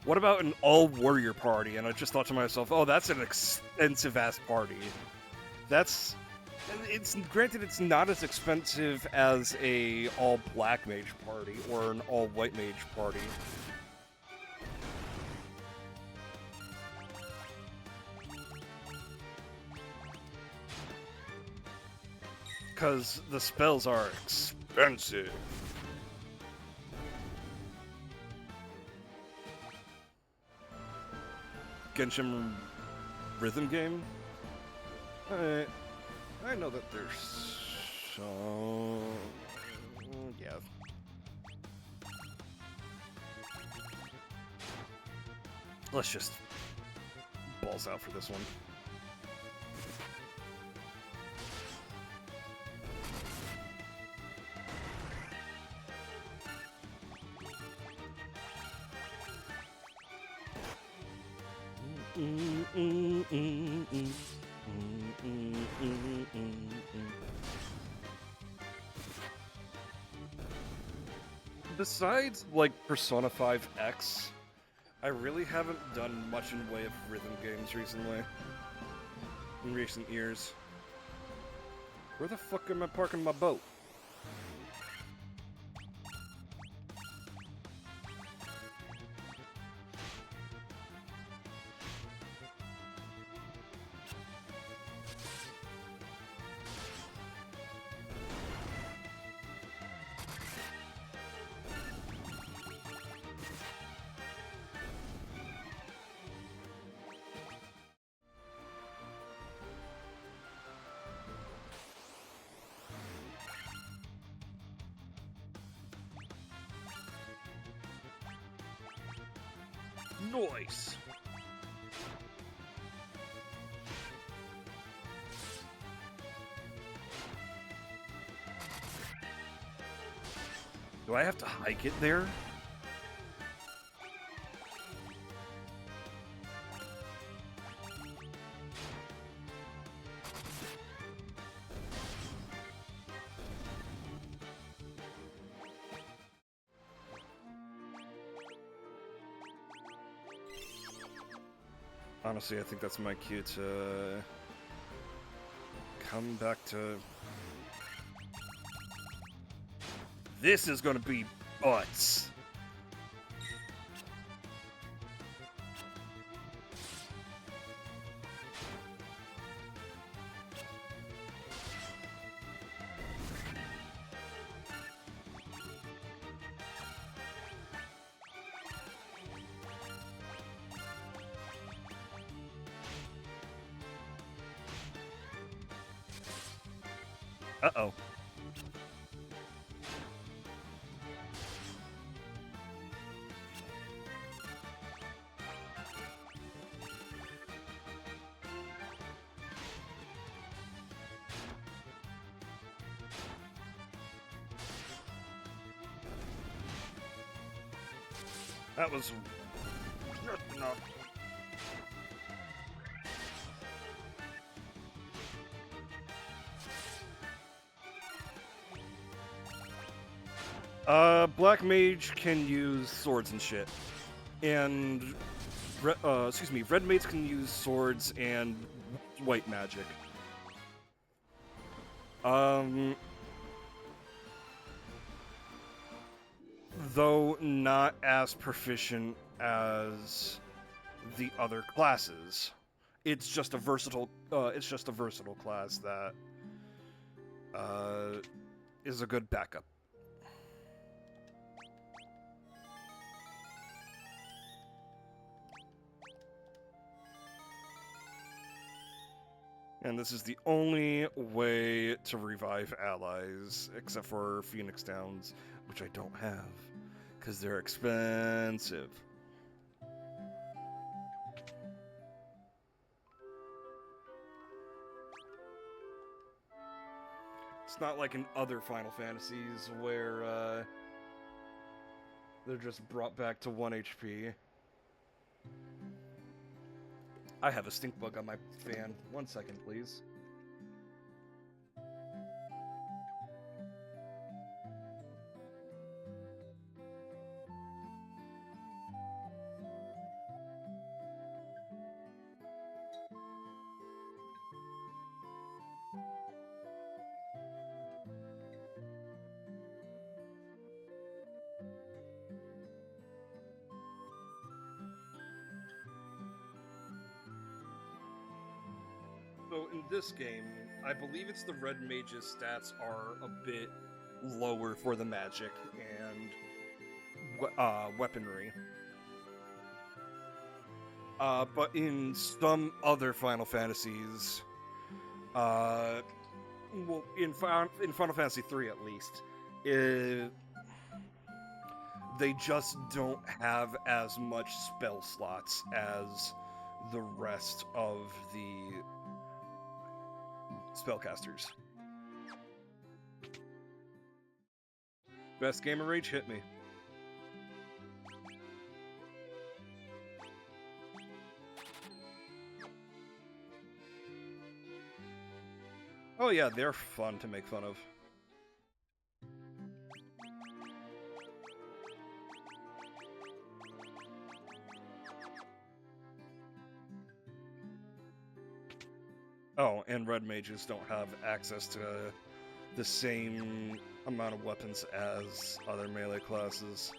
what about an all-warrior party? And I just thought to myself, oh, that's an expensive-ass party. It's granted, it's not as expensive as a all-black mage party or an all-white mage party. Because the spells are expensive. Genshin rhythm game? I know that there's so... yeah. Let's just balls out for this one. Besides, like, Persona 5X, I really haven't done much in way of rhythm games recently. In recent years. Where the fuck am I parking my boat? Nice! Do I have to hike it there? Honestly, I think that's my cue to come back to... This is gonna be butts! Uh-oh. That was just enough. Black Mage can use swords and shit. And, Red Mage can use swords and white magic. Though not as proficient as the other classes. It's just a versatile class that is a good backup. And this is the only way to revive allies, except for Phoenix Downs, which I don't have, because they're expensive. It's not like in other Final Fantasies where They're just brought back to 1 HP. I have a stink bug on my fan. 1 second, please. So in this game, I believe it's the red mage's stats are a bit lower for the magic and weaponry. But in some other Final Fantasies, well, in Final Fantasy III at least, they just don't have as much spell slots as the rest of the spellcasters. Best Gamer Rage hit me. Oh yeah, they're fun to make fun of. Oh, and red mages don't have access to the same amount of weapons as other melee classes.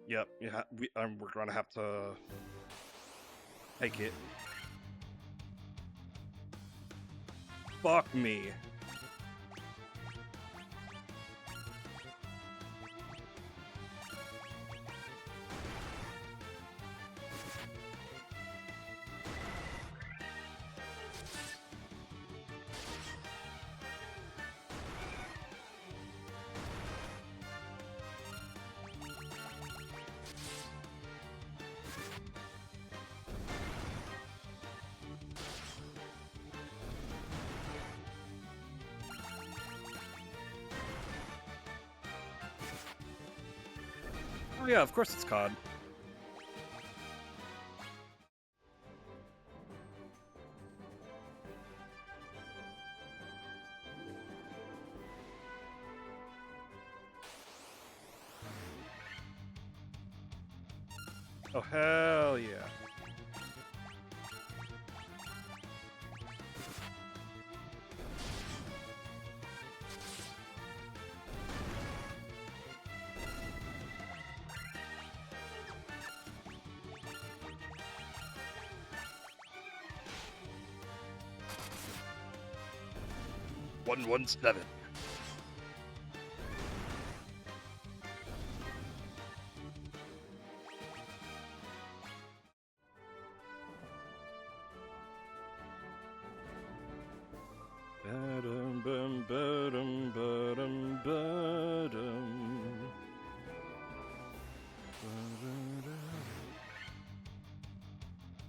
Yep, yeah, we're gonna have to take it. Fuck me. Oh yeah, of course it's COD. Oh hell yeah. One seven.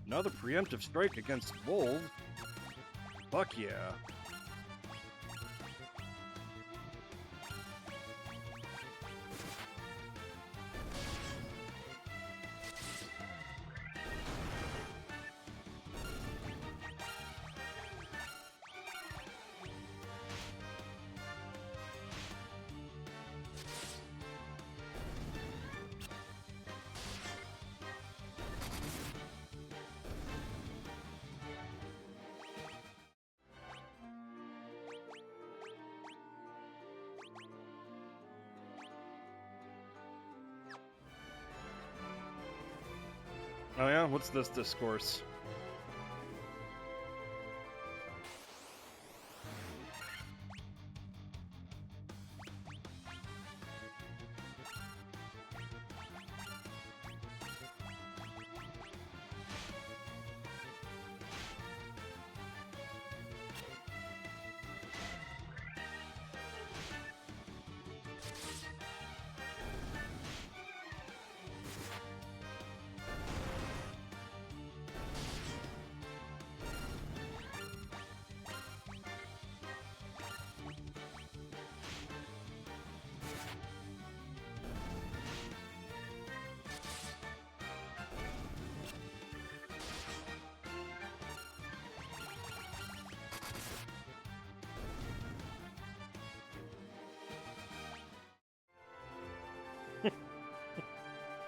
Another preemptive strike against wolves. Fuck yeah. Oh yeah? What's this discourse?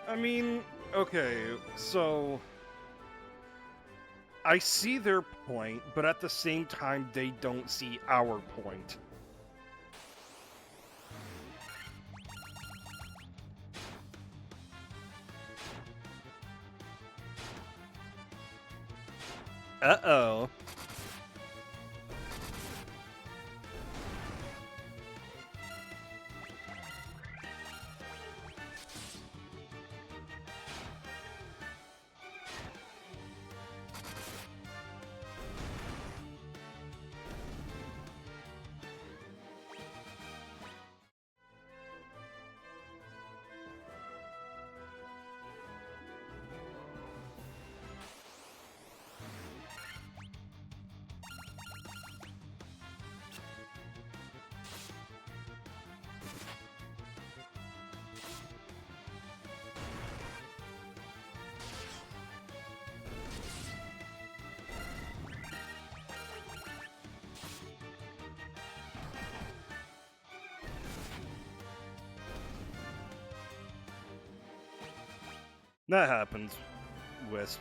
I mean, okay, so I see their point, but at the same time, they don't see our point. Uh-oh. That happens, Wisp.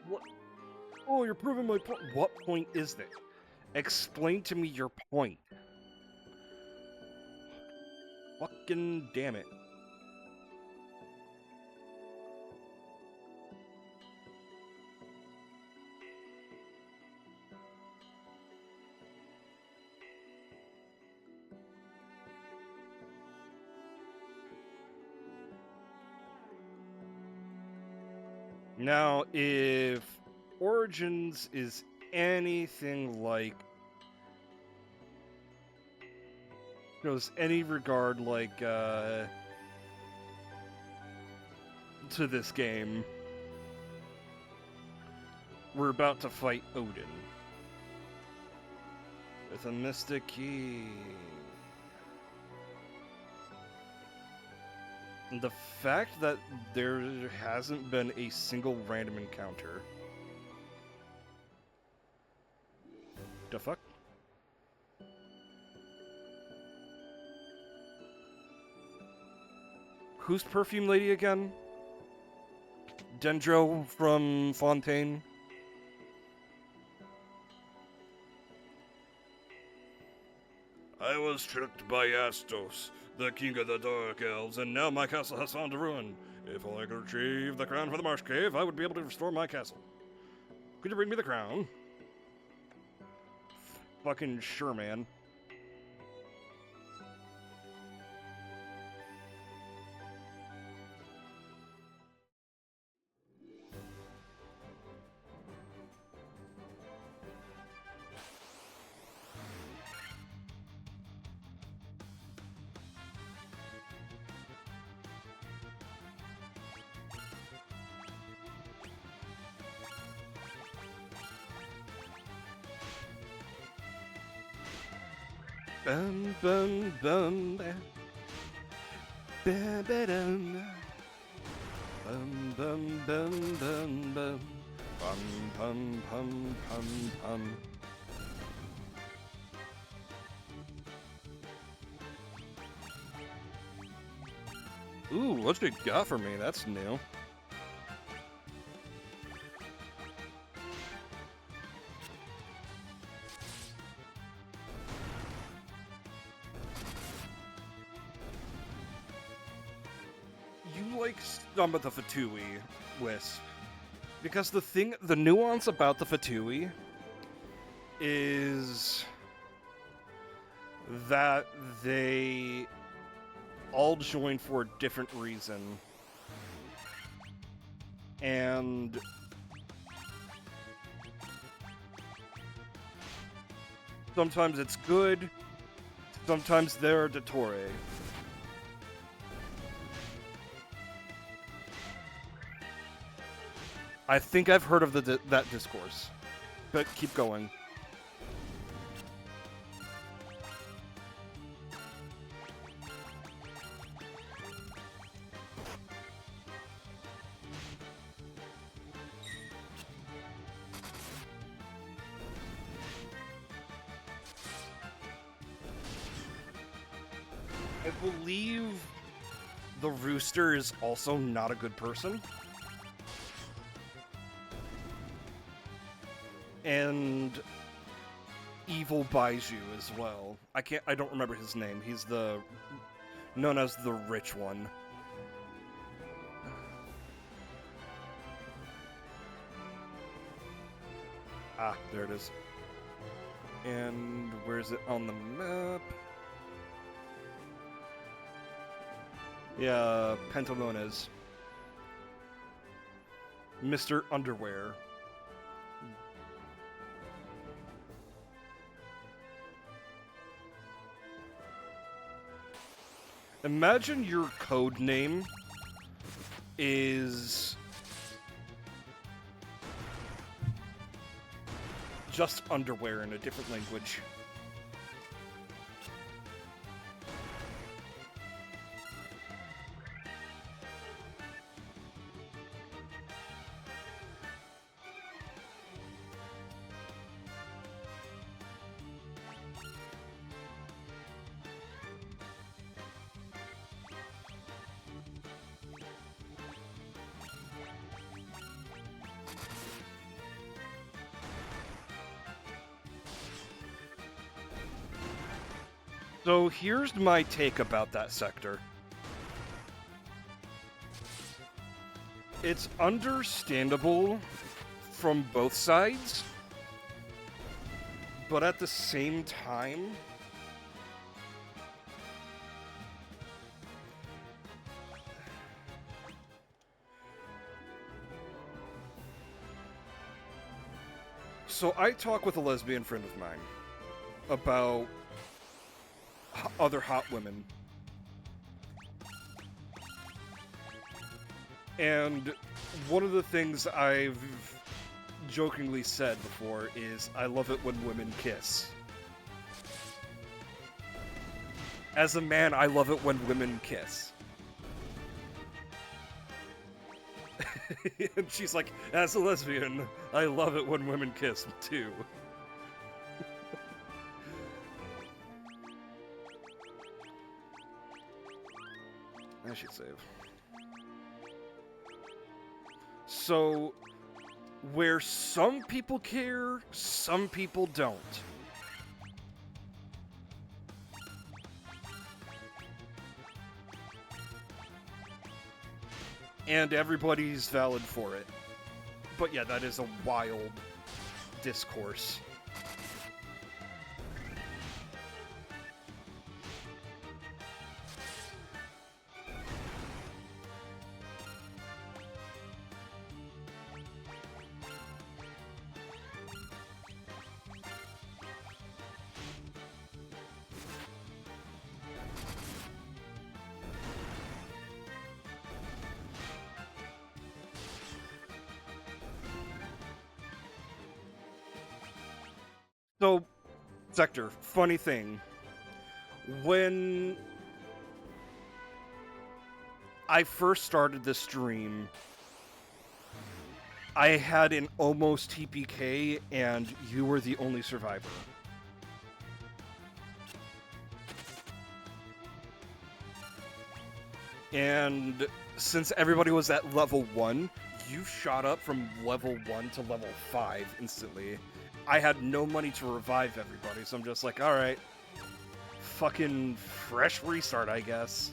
What? Oh, you're proving my point. What point is that? Explain to me your point. Fucking damn it. Now, if Origins is anything like, shows any regard like, to this game, we're about to fight Odin. With a Mystic Key. The fact that there hasn't been a single random encounter. The fuck? Who's Perfume Lady again? Dendro from Fontaine? I was tricked by Astos, the king of the Dark Elves, and now my castle has fallen to ruin. If only I could retrieve the crown from the Marsh Cave, I would be able to restore my castle. Could you bring me the crown? Fucking sure, man. Bum bum bum ba. Ba ba dum. Bum bum bum bum bum. Bum pum pum pum pum. Ooh, what's it got for me? That's new. like some of the Fatui Wisp. Because the nuance about the Fatui is that they all join for a different reason. And sometimes it's good, sometimes they're Dottore. I think I've heard of that discourse, but keep going. I believe the rooster is also not a good person. And evil Baiju as well. I don't remember his name. He's known as the rich one. Ah, there it is. And where is it on the map? Yeah, Pantalones. Mr. Underwear. Imagine your code name is just underwear in a different language. So here's my take about that sector. It's understandable from both sides, but at the same time, so I talk with a lesbian friend of mine about other hot women. And one of the things I've jokingly said before is, I love it when women kiss. As a man, I love it when women kiss. And she's like, as a lesbian, I love it when women kiss, too. I should save. So, where some people care, some people don't. And everybody's valid for it. But yeah, that is a wild discourse. So, Sector, funny thing. When I first started this stream, I had an almost TPK, and you were the only survivor. And since everybody was at level 1, you shot up from level 1 to level 5 instantly. I had no money to revive everybody, so I'm just like, alright. Fucking fresh restart, I guess.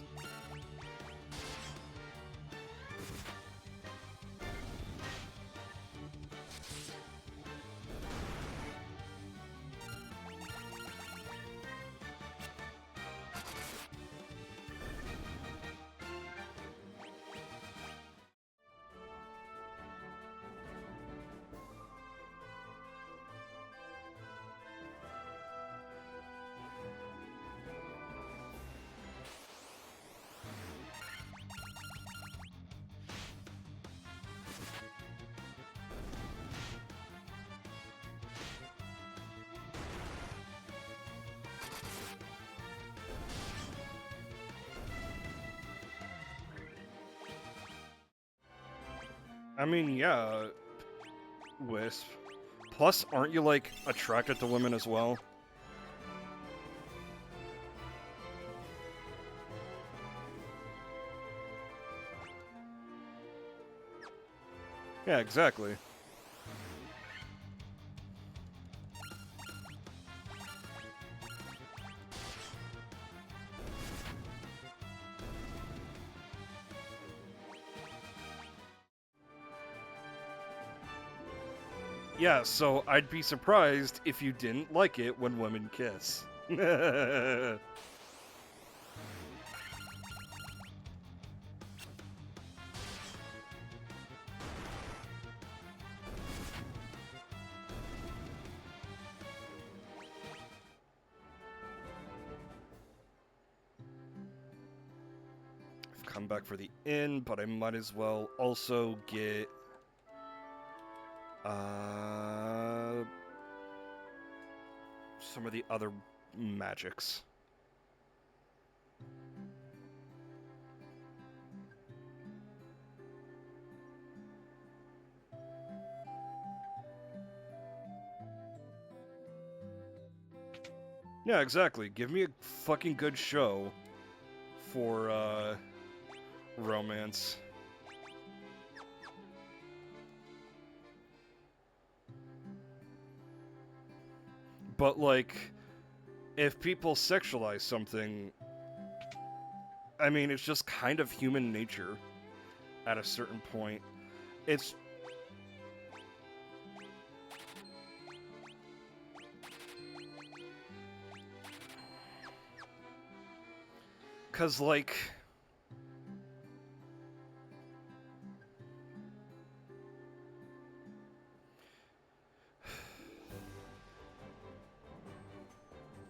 I mean, yeah, Wisp. Plus, aren't you, like, attracted to women as well? Yeah, exactly. Yeah, so I'd be surprised if you didn't like it when women kiss. I've come back for the inn, but I might as well also get some of the other magics. Yeah, exactly. Give me a fucking good show for romance. But like, if people sexualize something, I mean, it's just kind of human nature at a certain point. It's because, like,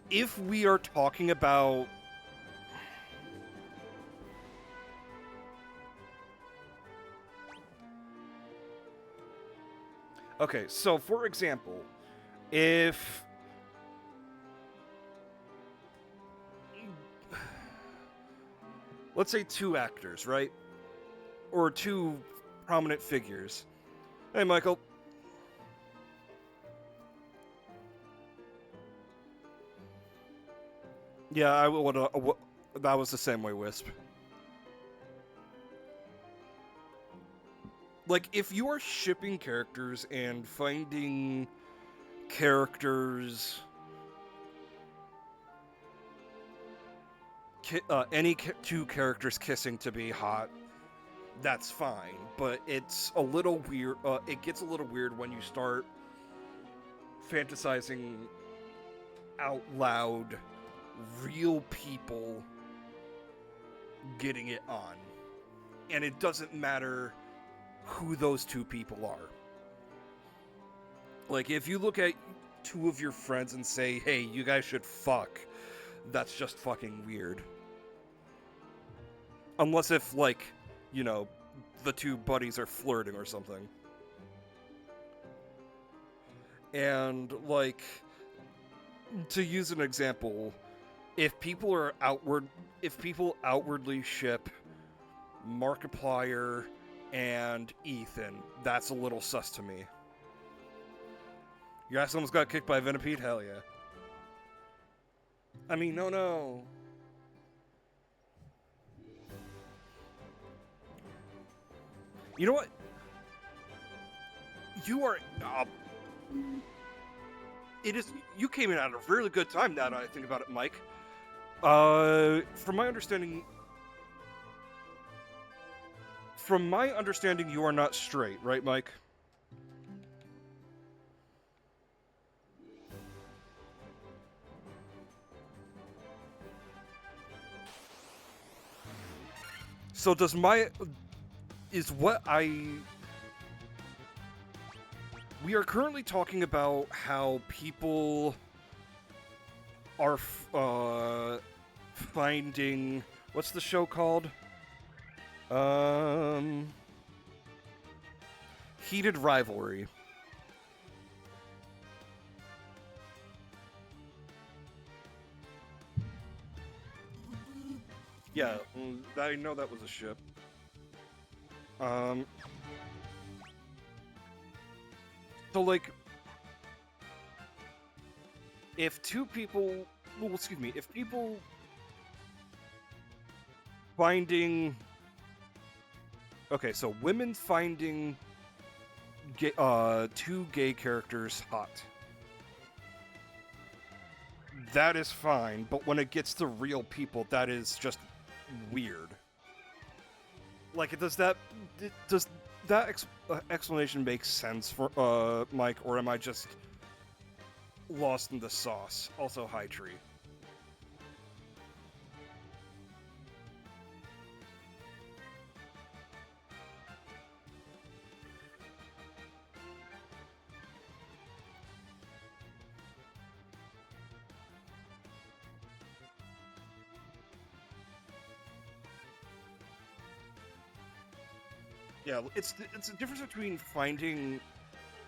if we are talking about okay, so for example, if let's say two actors, right? Or two prominent figures. Hey, Michael. Yeah, I would. That was the same way, Wisp. Like, if you are shipping characters and finding characters, two characters kissing to be hot, that's fine. But it's a little weird. It gets a little weird when you start fantasizing out loud real people getting it on. And it doesn't matter who those two people are. Like, if you look at two of your friends and say, hey, you guys should fuck, that's just fucking weird. Unless if, like, you know, the two buddies are flirting or something. And, like, to use an example, if people outwardly ship Markiplier and Ethan, that's a little sus to me. Your ass almost got kicked by Venipede? Hell yeah. I mean, no. You know what? You are. It is. You came in at a really good time now that I think about it, Mike. From my understanding, you are not straight, right, Mike? So does we are currently talking about how people are finding, what's the show called? Heated Rivalry. Yeah, I know that was a ship. So, like, if two people, well, excuse me, if people finding, okay, so women finding two gay characters hot, that is fine, but when it gets to real people, that is just weird. Like, does that explanation make sense for Mike, or am I just lost in the sauce? Also, hi Tree. Yeah, it's a difference between finding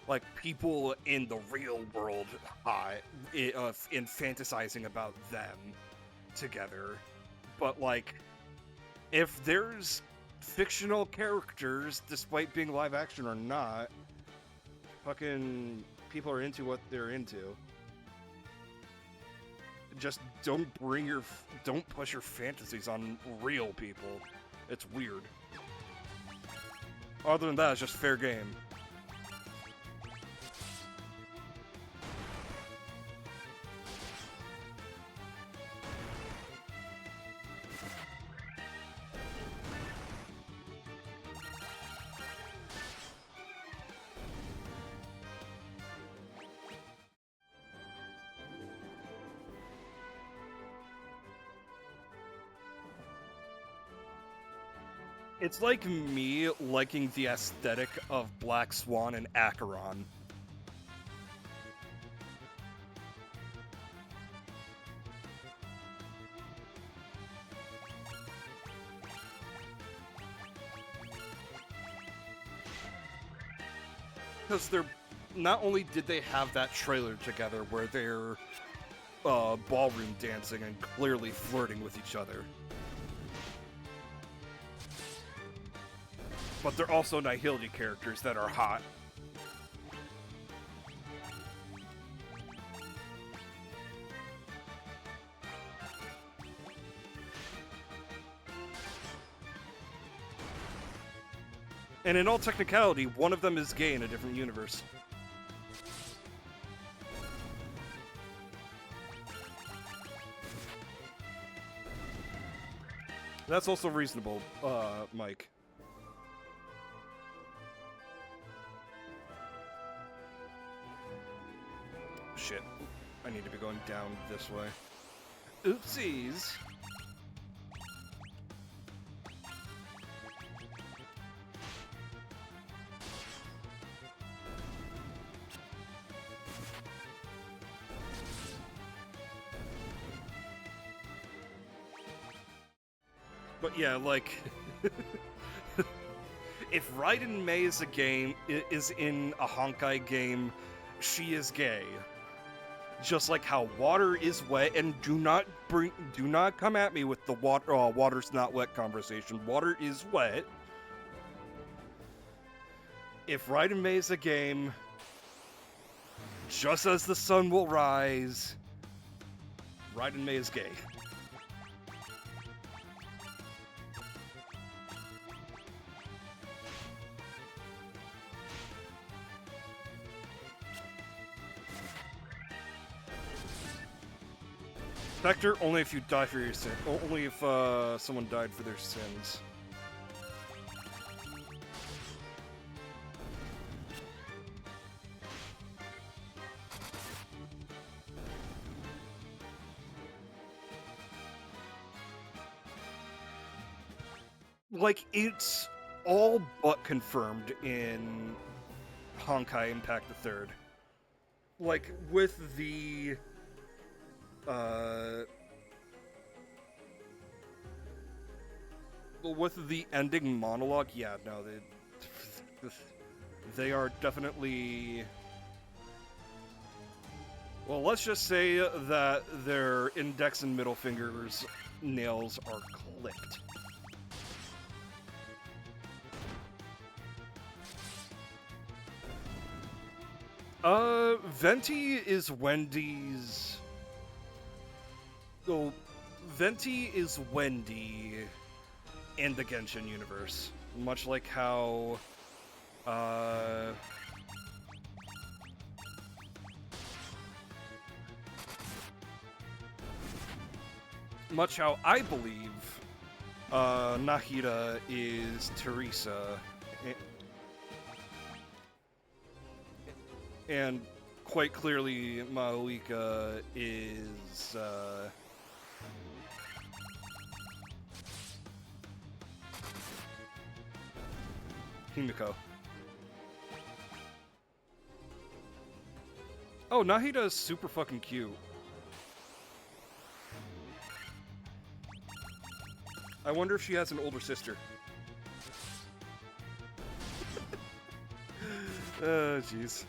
like people in the real world hot and fantasizing about them together, but like if there's fictional characters, despite being live action or not, fucking people are into what they're into. Just don't push your fantasies on real people. It's weird. Other than that, it's just fair game. It's like me liking the aesthetic of Black Swan and Acheron. Because they're... Not only did they have that trailer together where they're ballroom dancing and clearly flirting with each other, but they're also Nihility characters that are hot. And in all technicality, one of them is gay in a different universe. That's also reasonable, Mike. Shit. I need to be going down this way. Oopsies! But yeah, like... if Raiden Mei is in a Honkai game, she is gay. Just like how water is wet, and do not come at me with the water's not wet conversation. Water is wet. If Raiden Mei is a game, just as the sun will rise, Raiden Mei is gay. Spectre, only if you die for your sin. Only if someone died for their sins. Like, it's all but confirmed in Honkai Impact the Third. Like, with the... with the ending monologue, yeah, no, they are definitely... Well, let's just say that their index and middle fingers nails are clipped. Venti is Wendy's. Oh, Venti is Wendy in the Genshin universe. Much like how, much how I believe, Nahida is Teresa. And quite clearly, Maoika is, Himiko. Oh, Nahida is super fucking cute. I wonder if she has an older sister. Jeez.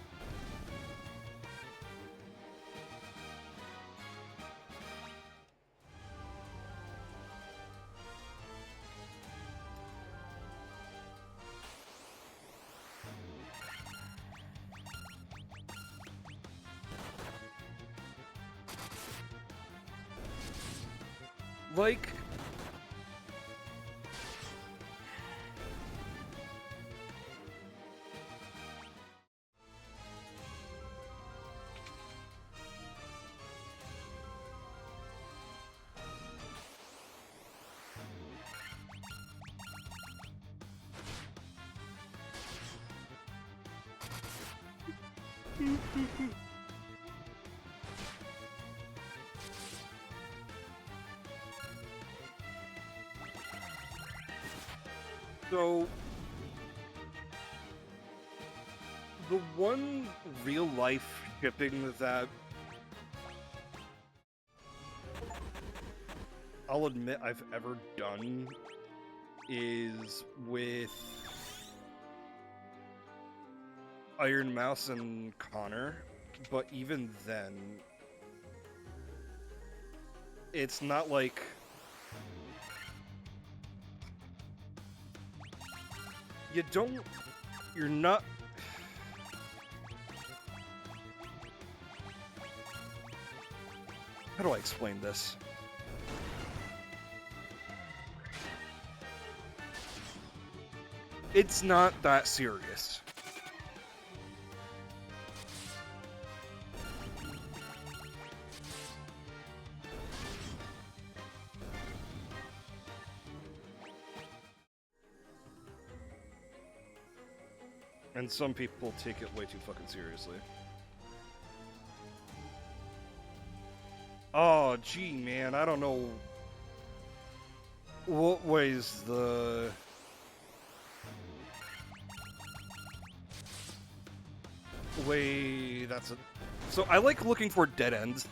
Like... So, the one real-life shipping that I'll admit I've ever done is with Iron Mouse and Connor, but even then, it's not like... You're not... How do I explain this? It's not that serious. And some people take it way too fucking seriously. Oh, gee, man, I don't know what way's the... way that's a... So I like looking for dead ends.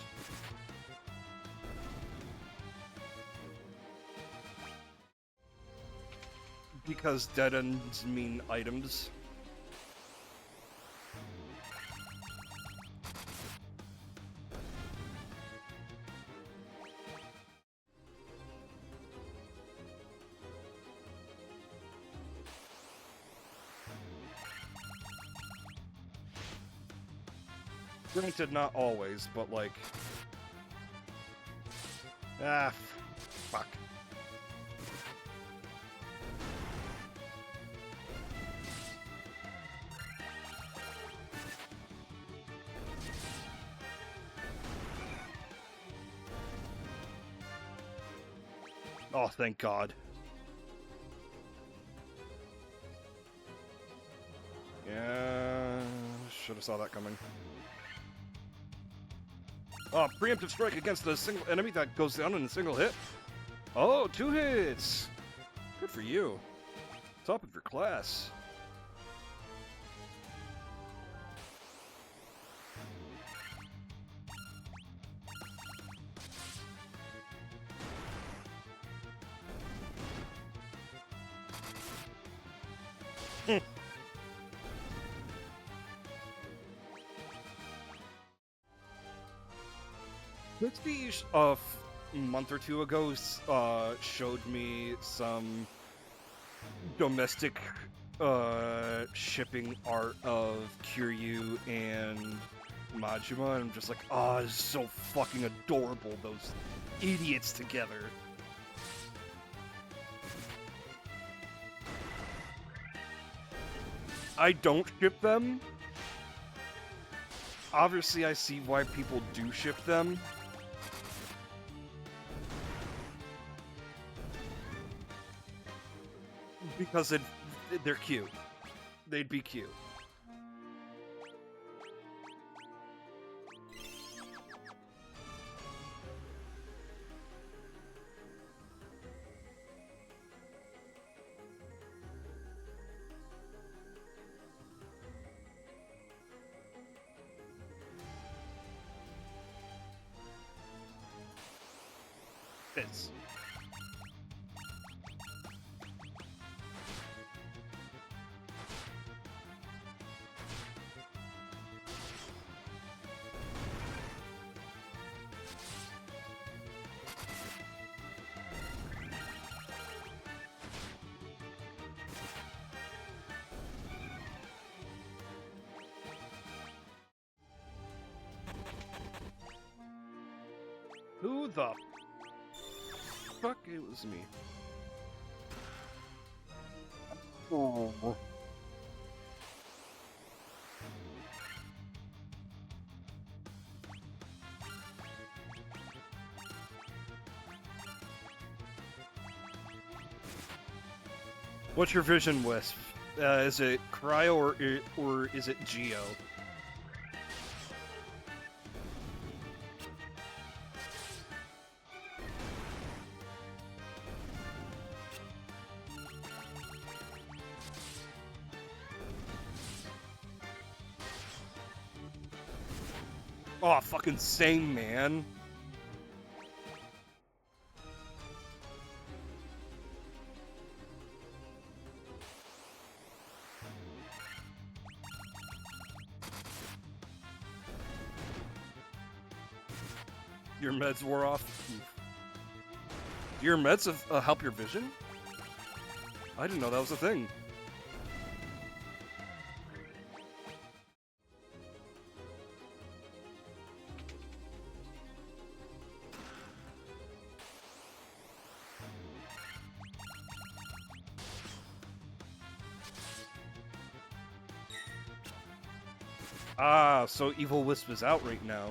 Because dead ends mean items. Granted, not always, but like... fuck. Oh, thank God. Yeah, should have saw that coming. Oh, preemptive strike against a single enemy that goes down in a single hit. Oh, 2 hits! Good for you. Top of your class. Christy, a month or two ago, showed me some domestic shipping art of Kiryu and Majima, and I'm just like, oh, it's so fucking adorable, those idiots together. I don't ship them. Obviously, I see why people do ship them. Because they're cute. They'd be cute. Fits. Who the fuck? It was me. Oh. What's your vision, Wisp? Is it Cryo or is it Geo? Oh, fucking same, man. Your meds wore off. Do your meds help your vision? I didn't know that was a thing. Ah, so Evil Wisp is out right now.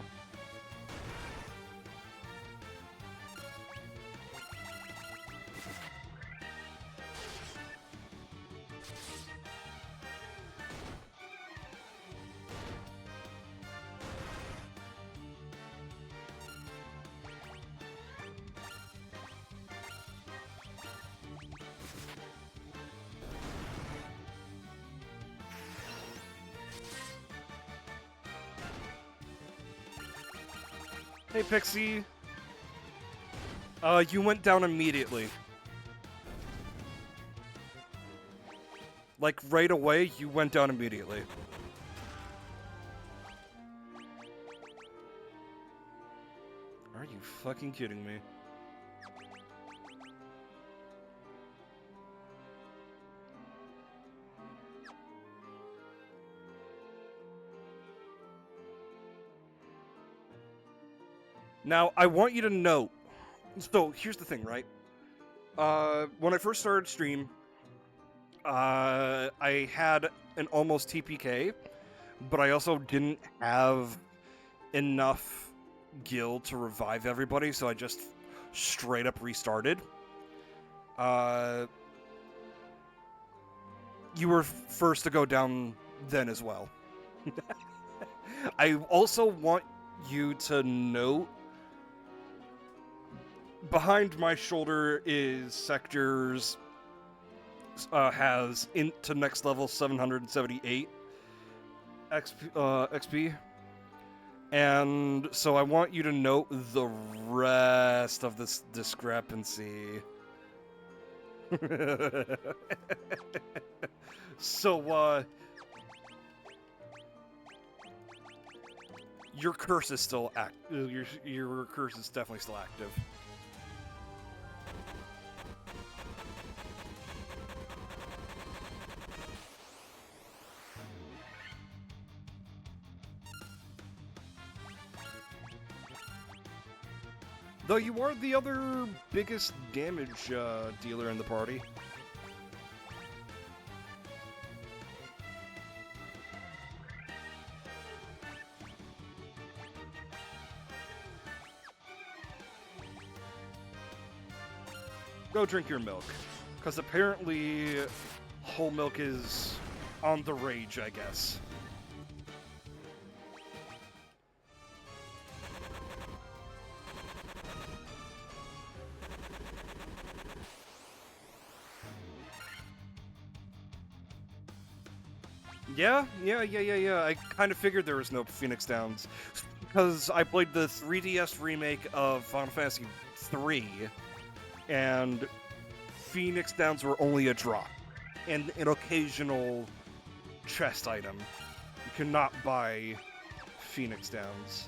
Hey, Pixie. You went down immediately. Like, right away, you went down immediately. Are you fucking kidding me? Now, I want you to note, so here's the thing, right? When I first started stream, I had an almost TPK, but I also didn't have enough gil to revive everybody, so I just straight up restarted. You were first to go down then as well. I also want you to note behind my shoulder is Sectors has into next level 778 XP. And so I want you to note the rest of this discrepancy. So, your curse is still your curse is definitely still active. Though you are the other biggest damage dealer in the party. Go drink your milk. Because apparently whole milk is on the rage, I guess. Yeah. I kind of figured there was no Phoenix Downs. Because I played the 3DS remake of Final Fantasy III, and Phoenix Downs were only a drop, and an occasional chest item. You cannot buy Phoenix Downs.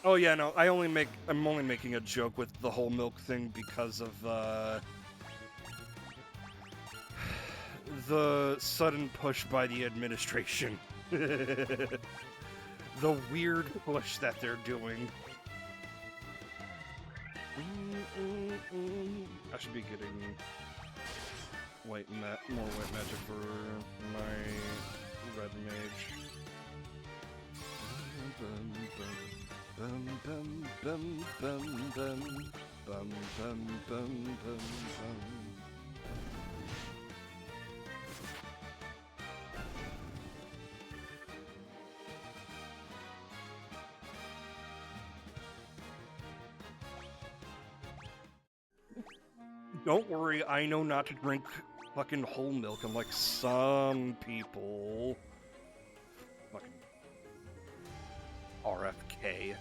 Oh yeah, no, I'm only making a joke with the whole milk thing because of the sudden push by the administration. The weird push that they're doing. I should be getting more white magic for my red mage. Bum bum bum bum bum bum bum bum bum bum. Don't worry, I know not to drink fucking whole milk unlike some people. Fucking RFK.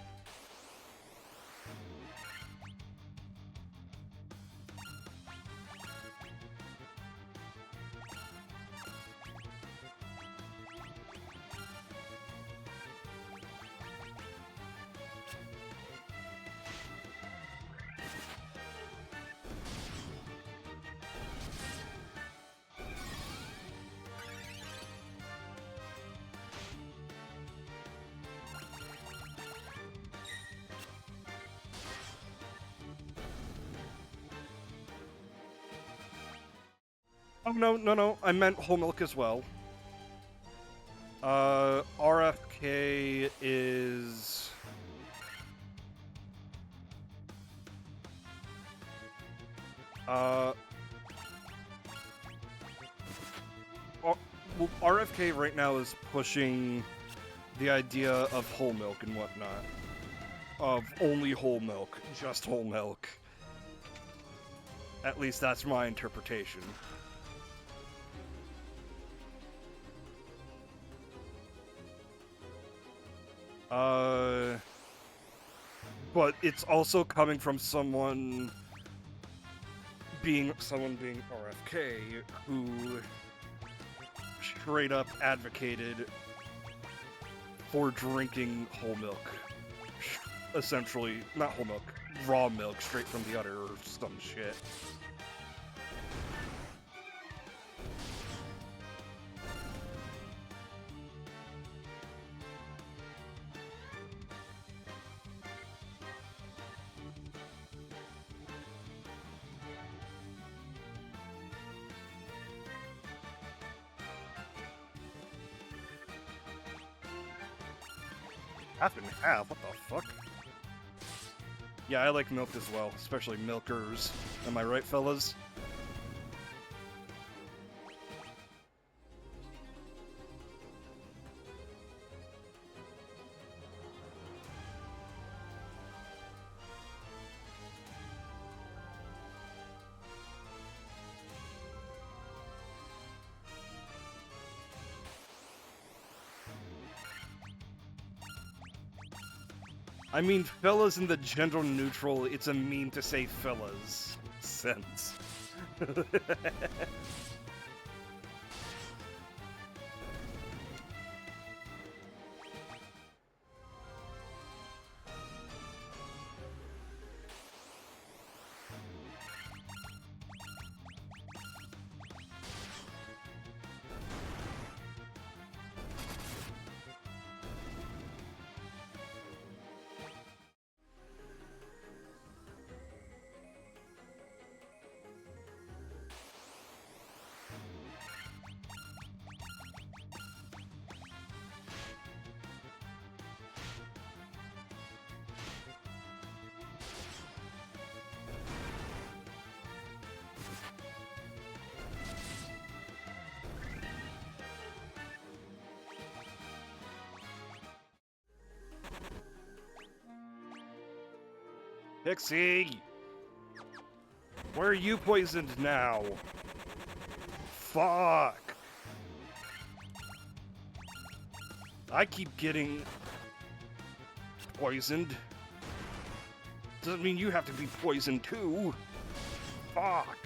Oh, no, I meant whole milk as well. RFK is... well, RFK right now is pushing the idea of whole milk and whatnot. Of only whole milk, just whole milk. At least that's my interpretation. But it's also coming from someone being RFK who straight up advocated for drinking whole milk. Essentially, not whole milk, raw milk straight from the udder or some shit. Half and half, what the fuck? Yeah, I like milk as well, especially milkers. Am I right, fellas? I mean fellas in the gender neutral, it's a meme to say fellas sense. Pixie! Where are you poisoned now? Fuck! I keep getting poisoned. Doesn't mean you have to be poisoned too. Fuck!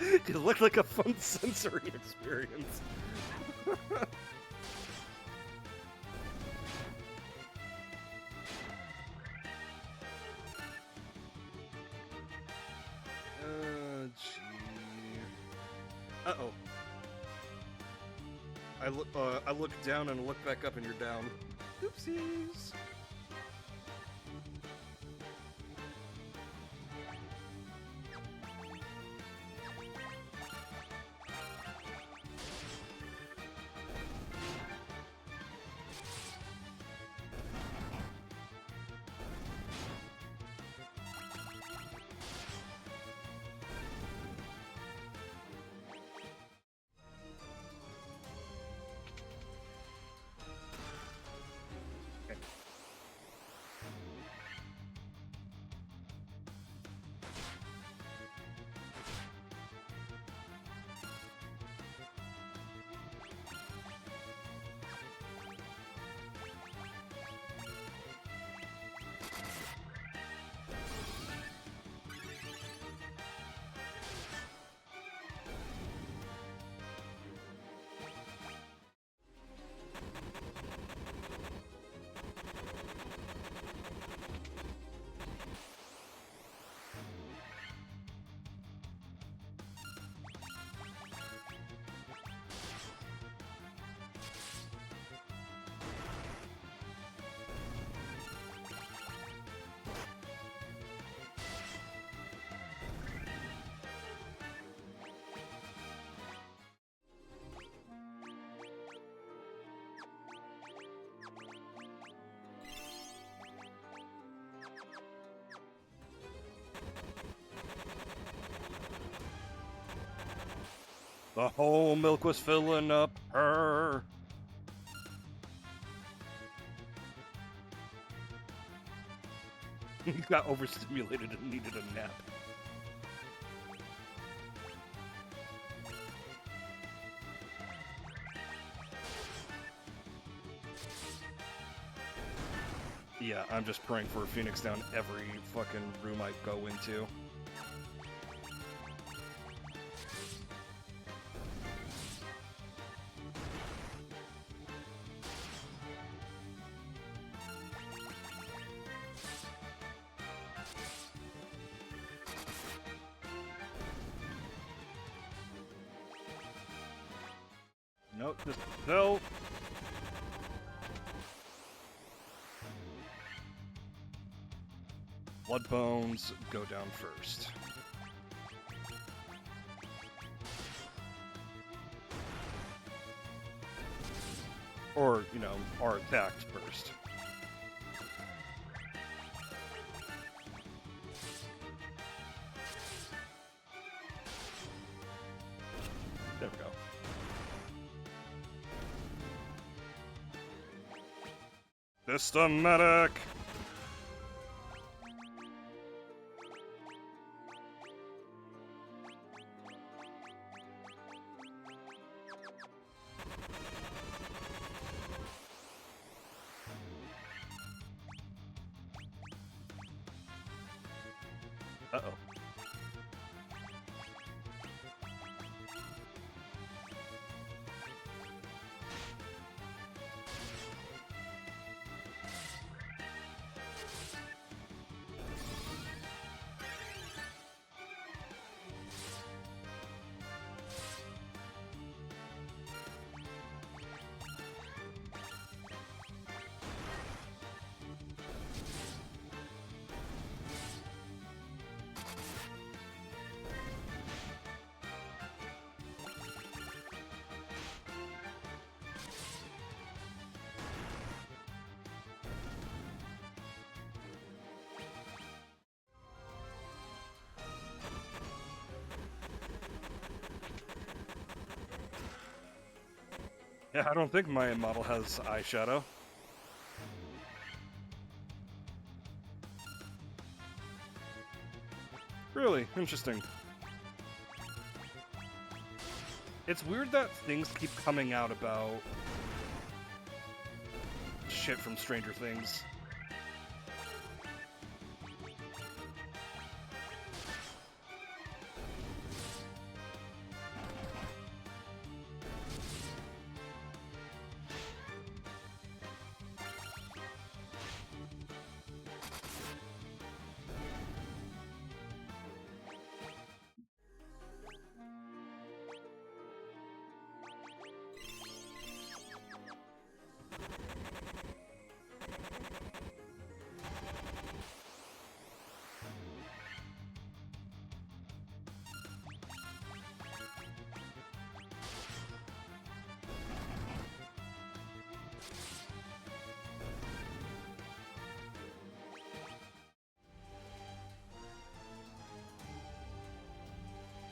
It looked like a fun sensory experience. Gee. Uh-oh. I look down and look back up and you're down. Oopsies. The whole milk was filling up her. He got overstimulated and needed a nap. Yeah, I'm just praying for a Phoenix down every fucking room I go into. Nope, just no. Blood bones go down first. Or, you know, are attacked first. There we go. Systematic! Uh-oh. Yeah, I don't think my model has eyeshadow. Really? Interesting. It's weird that things keep coming out about shit from Stranger Things.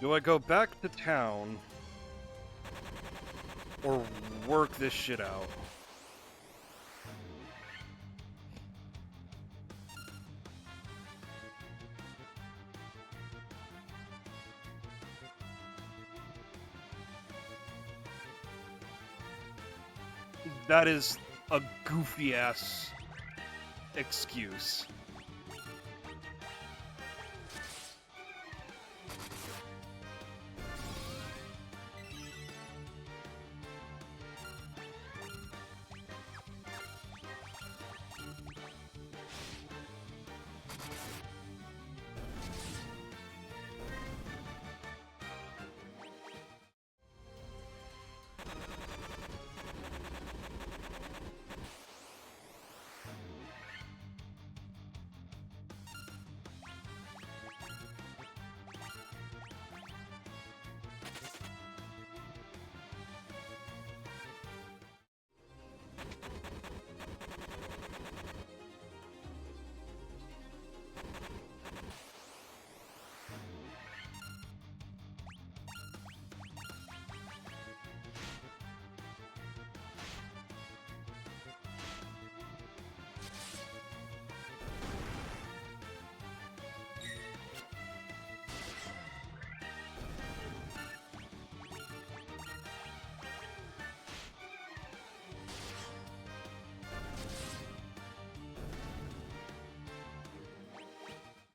Do I go back to town or work this shit out? That is a goofy-ass excuse.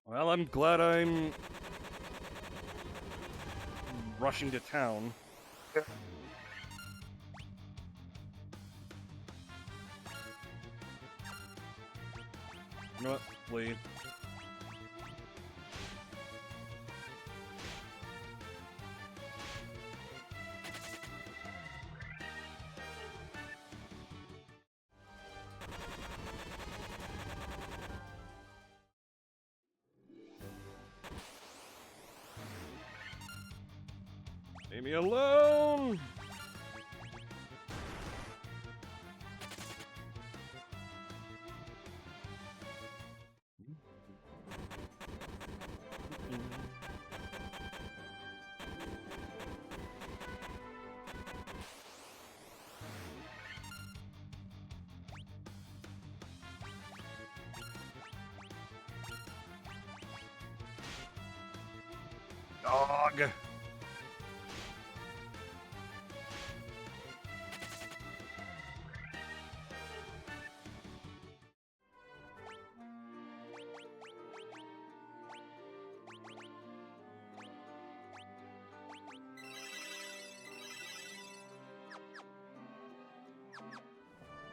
Well, I'm glad I'm rushing to town. Yeah. You know what? Wait. Leave me alone! dog!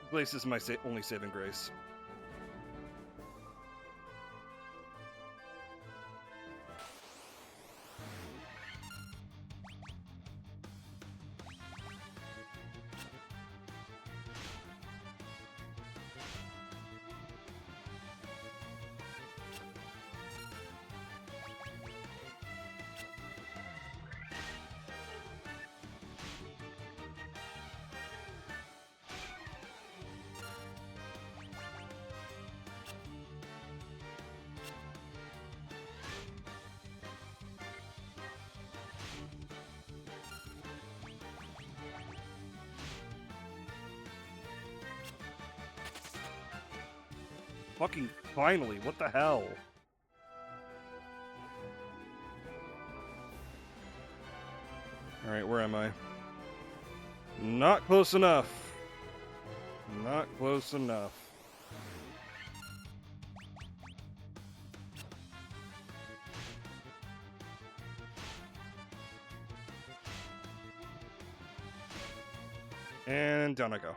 Blaze is my only saving grace. Fucking finally, what the hell? Alright, where am I? Not close enough. Not close enough. And down I go.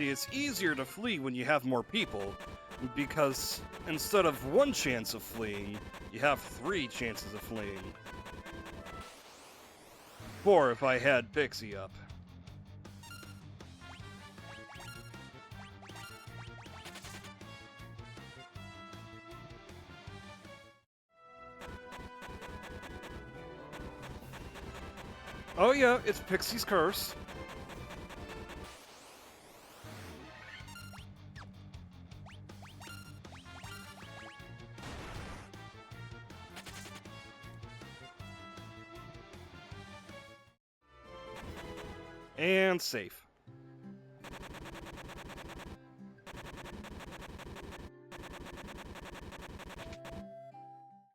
It's easier to flee when you have more people, because instead of one chance of fleeing, you have 3 chances of fleeing. 4 if I had Pixie up. Oh yeah, it's Pixie's curse. And safe.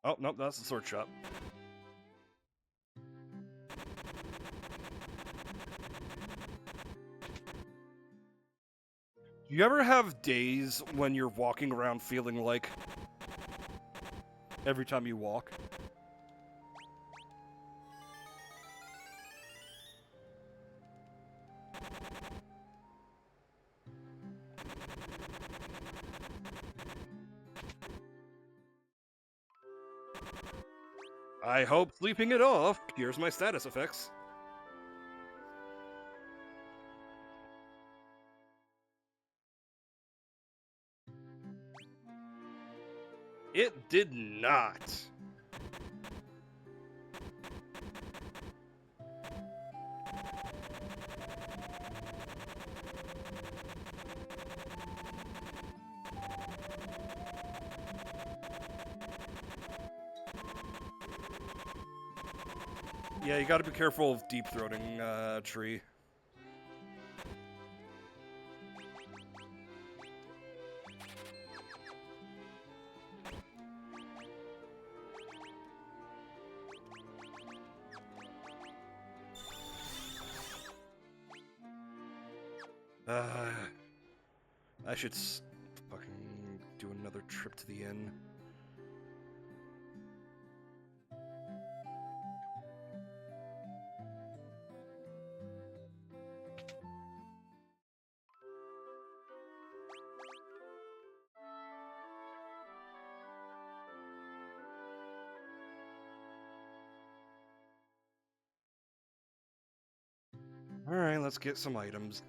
Oh, nope, that's the sword shop. Do you ever have days when you're walking around feeling like every time you walk? I hope sleeping it off cures my status effects. It did not. Yeah, you gotta be careful of deep-throating tree. I should fucking do another trip to the inn. Alright, let's get some items.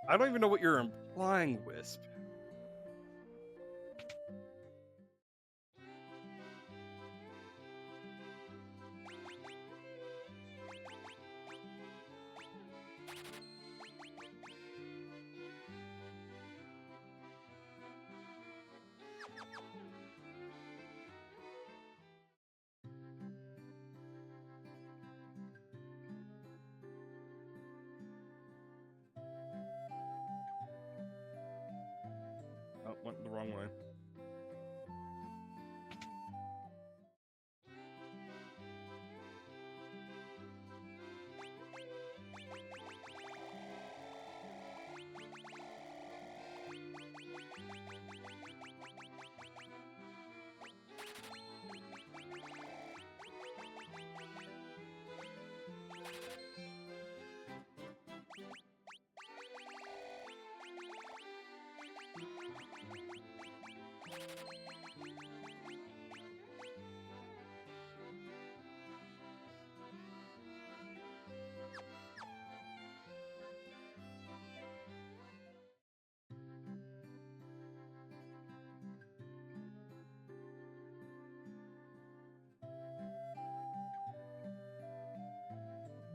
I don't even know what you're implying, Wisp. Oh, went the wrong way.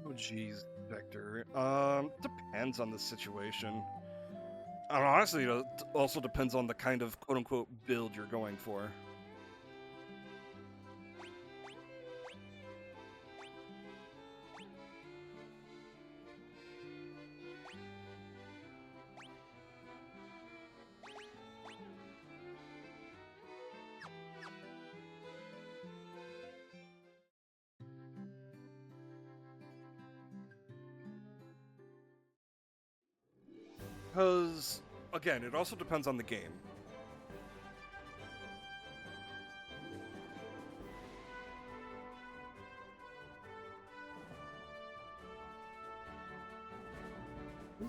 Oh, jeez, Vector. Depends on the situation. And honestly, it also depends on the kind of quote-unquote build you're going for. Because, again, it also depends on the game.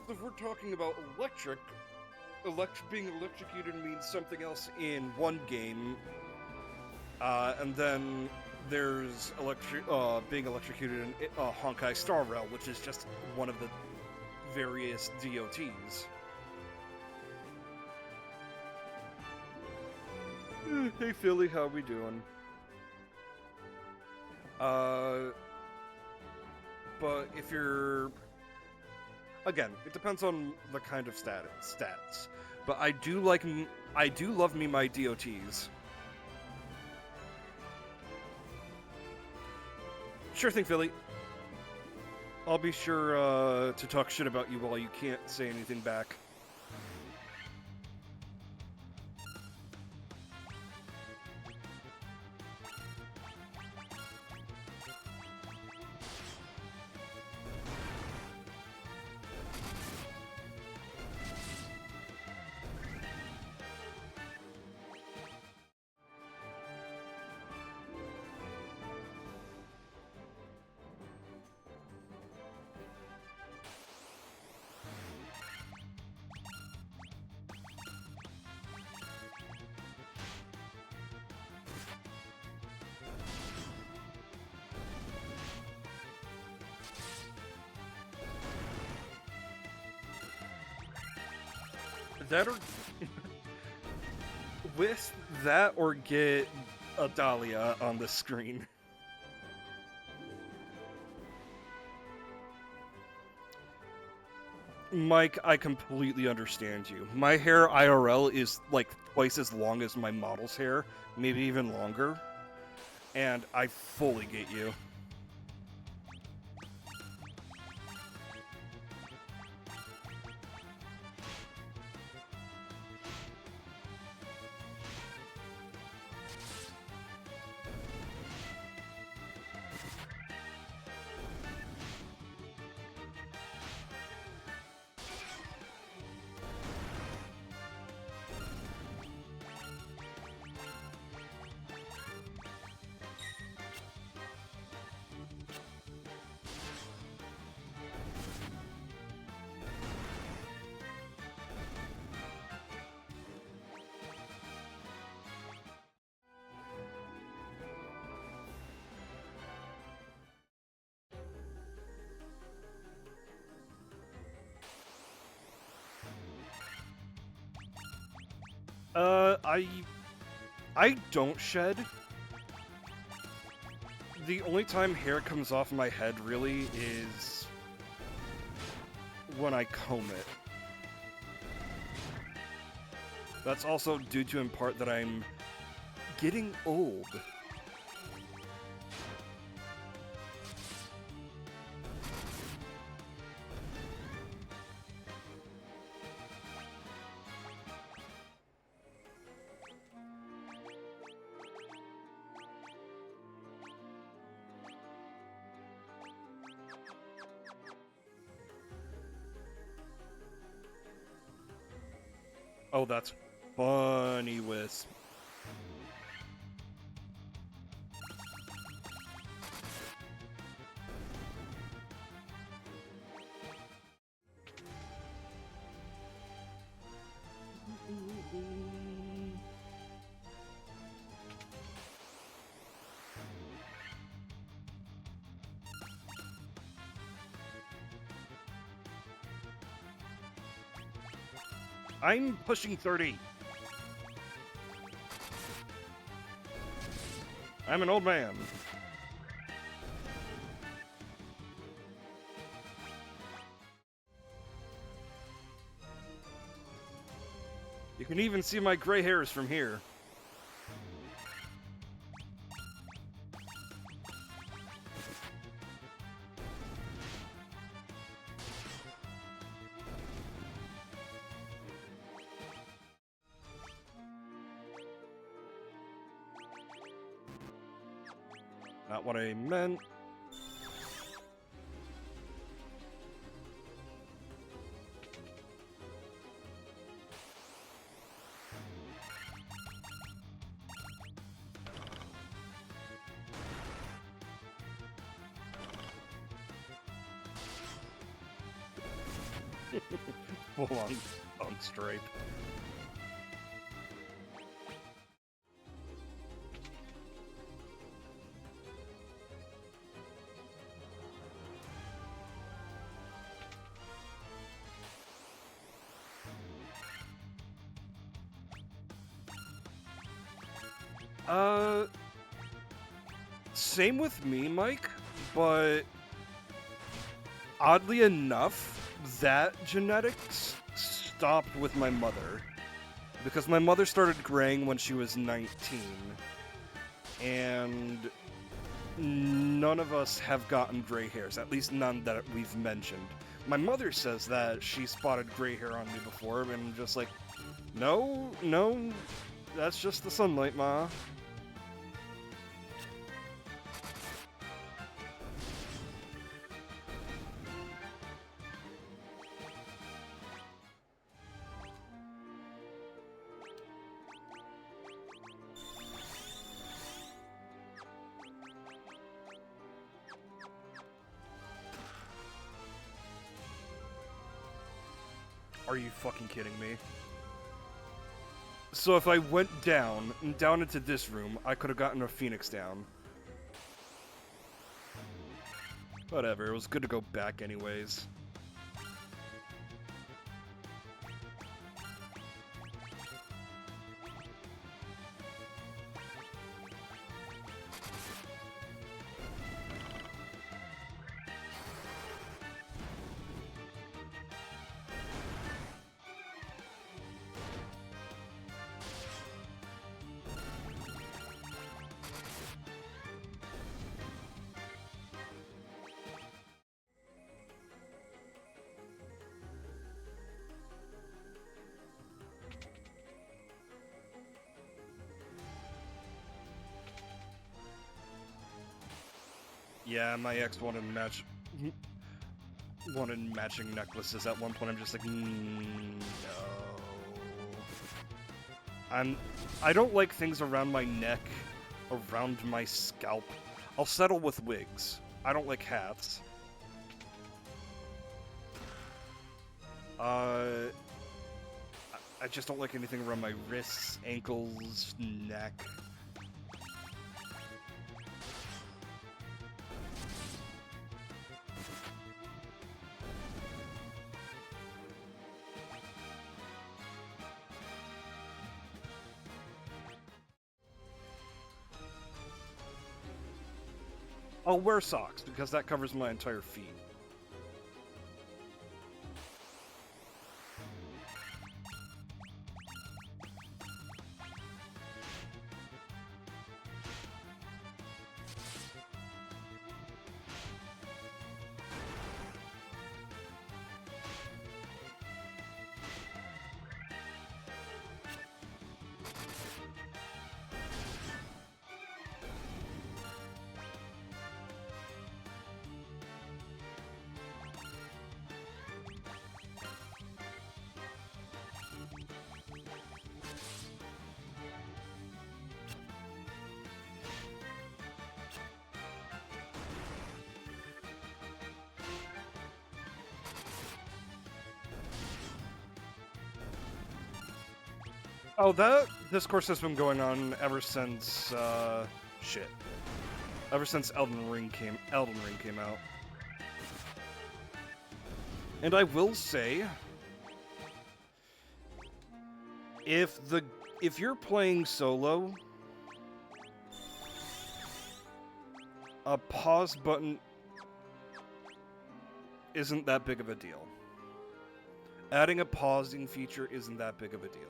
If we're talking about being electrocuted means something else in one game, and then there's being electrocuted in Honkai Star Rail, which is just one of the various DOTs. Hey Philly, how we doing? But if you're... Again, it depends on the kind of stats. But I do love me my DOTs. Sure thing, Philly. I'll be sure to talk shit about you while you can't say anything back. That or with that or get a Dahlia on the screen. Mike, I completely understand you. My hair IRL is like twice as long as my model's hair, maybe even longer, and I fully get you. Uh, I I don't shed. The only time hair comes off my head really is when I comb it. That's also due to in part that I'm getting old. Oh, that's funny, Wisp. I'm pushing 30. I'm an old man. You can even see my gray hairs from here. Not what I meant. Full on bunk stripe. Same with me, Mike, but oddly enough, that genetics stopped with my mother. Because my mother started graying when she was 19. And none of us have gotten gray hairs, at least none that we've mentioned. My mother says that she spotted gray hair on me before, and I'm just like, no, that's just the sunlight, Ma. Are you fucking kidding me? So if I went down into this room, I could have gotten a Phoenix down. Whatever, it was good to go back anyways. Yeah, my ex wanted matching necklaces at one point. I'm just like, no. I don't like things around my neck, around my scalp. I'll settle with wigs. I don't like hats. I just don't like anything around my wrists, ankles, neck. I'll wear socks, because that covers my entire feet. Oh, that discourse has been going on ever since, shit. Ever since Elden Ring came out. And I will say, if you're playing solo, a pause button isn't that big of a deal. Adding a pausing feature isn't that big of a deal.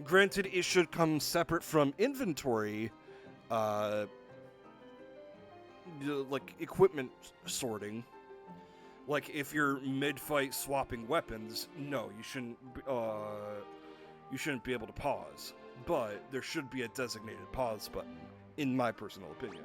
Granted, it should come separate from inventory, like equipment sorting. Like if you're mid-fight swapping weapons, no, you shouldn't be able to pause. But there should be a designated pause button, in my personal opinion.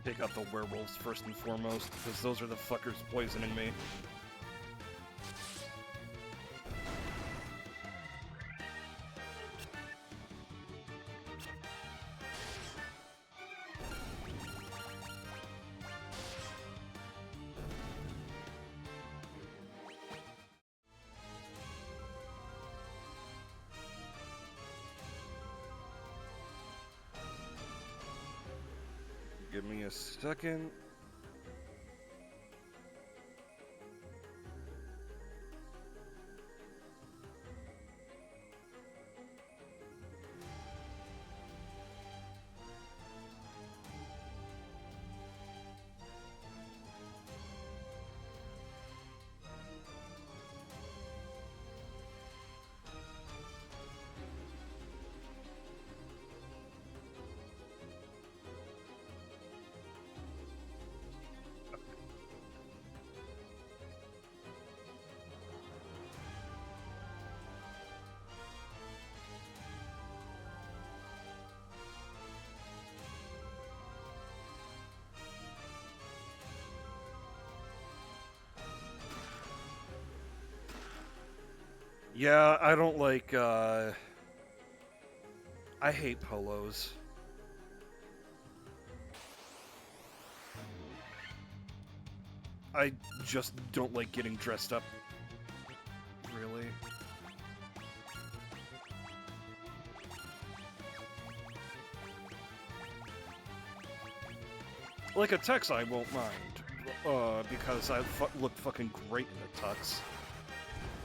Take out the werewolves first and foremost, because those are the fuckers poisoning me. Give me a second. Yeah, I don't like, I hate polos. I just don't like getting dressed up. Really? Like a tux, I won't mind, because I look fucking great in a tux.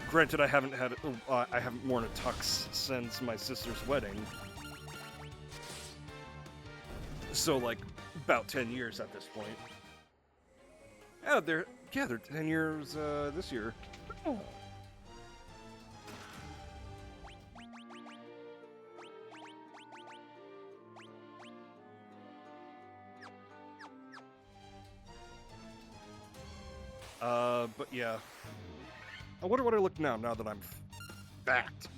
Granted, I haven't worn a tux since my sister's wedding. So, like, about 10 years at this point. Oh, they're 10 years this year. Oh. But yeah. I wonder what I look now that I'm backed.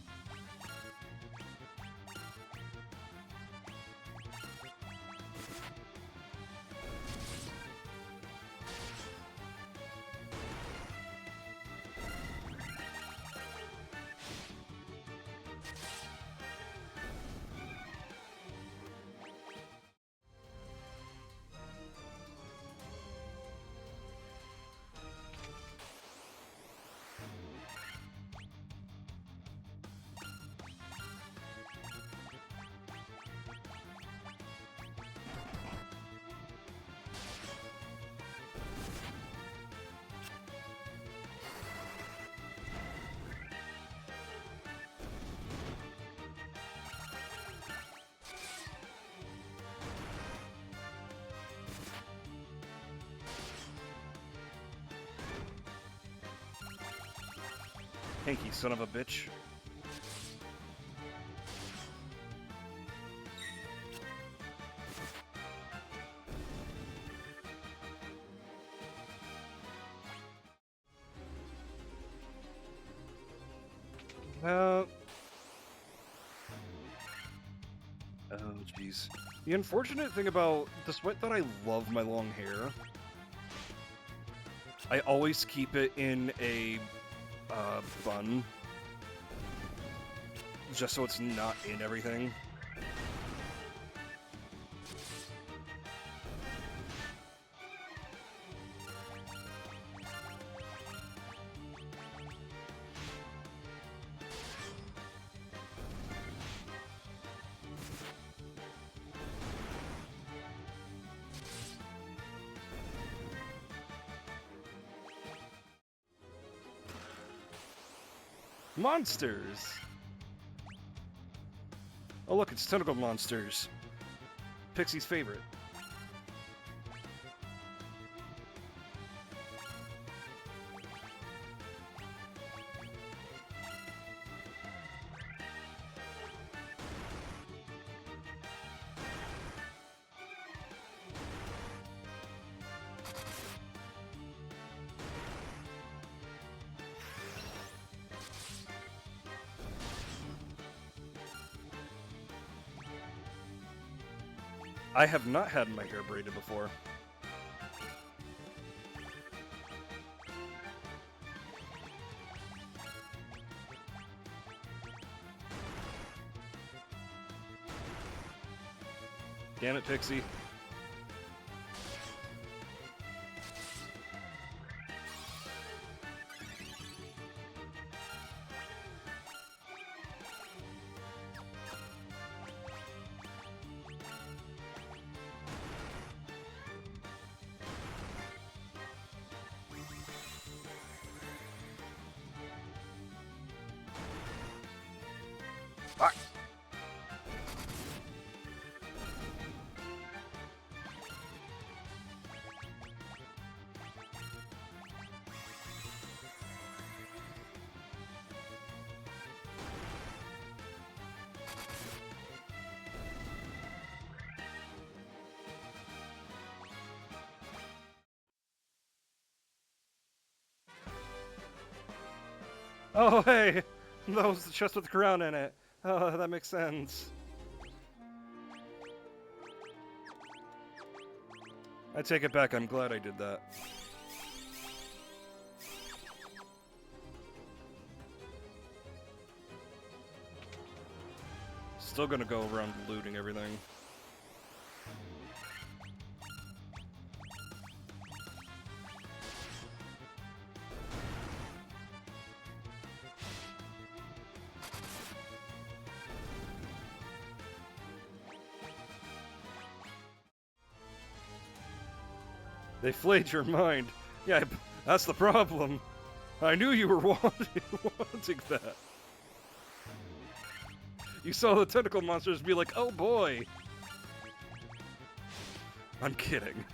Hanky, son of a bitch. Oh, jeez. The unfortunate thing about, despite that I love my long hair, I always keep it in a bun, just so it's not in everything. Monsters! Oh look, it's tentacle monsters. Pixie's favorite. I have not had my hair braided before. Damn it, Pixie. Fuck. Oh, hey! That was the chest with the crown in it. Oh, that makes sense. I take it back, I'm glad I did that. Still gonna go around looting everything. They flayed your mind. Yeah, that's the problem. I knew you were wanting that. You saw the tentacle monsters be like, oh boy. I'm kidding.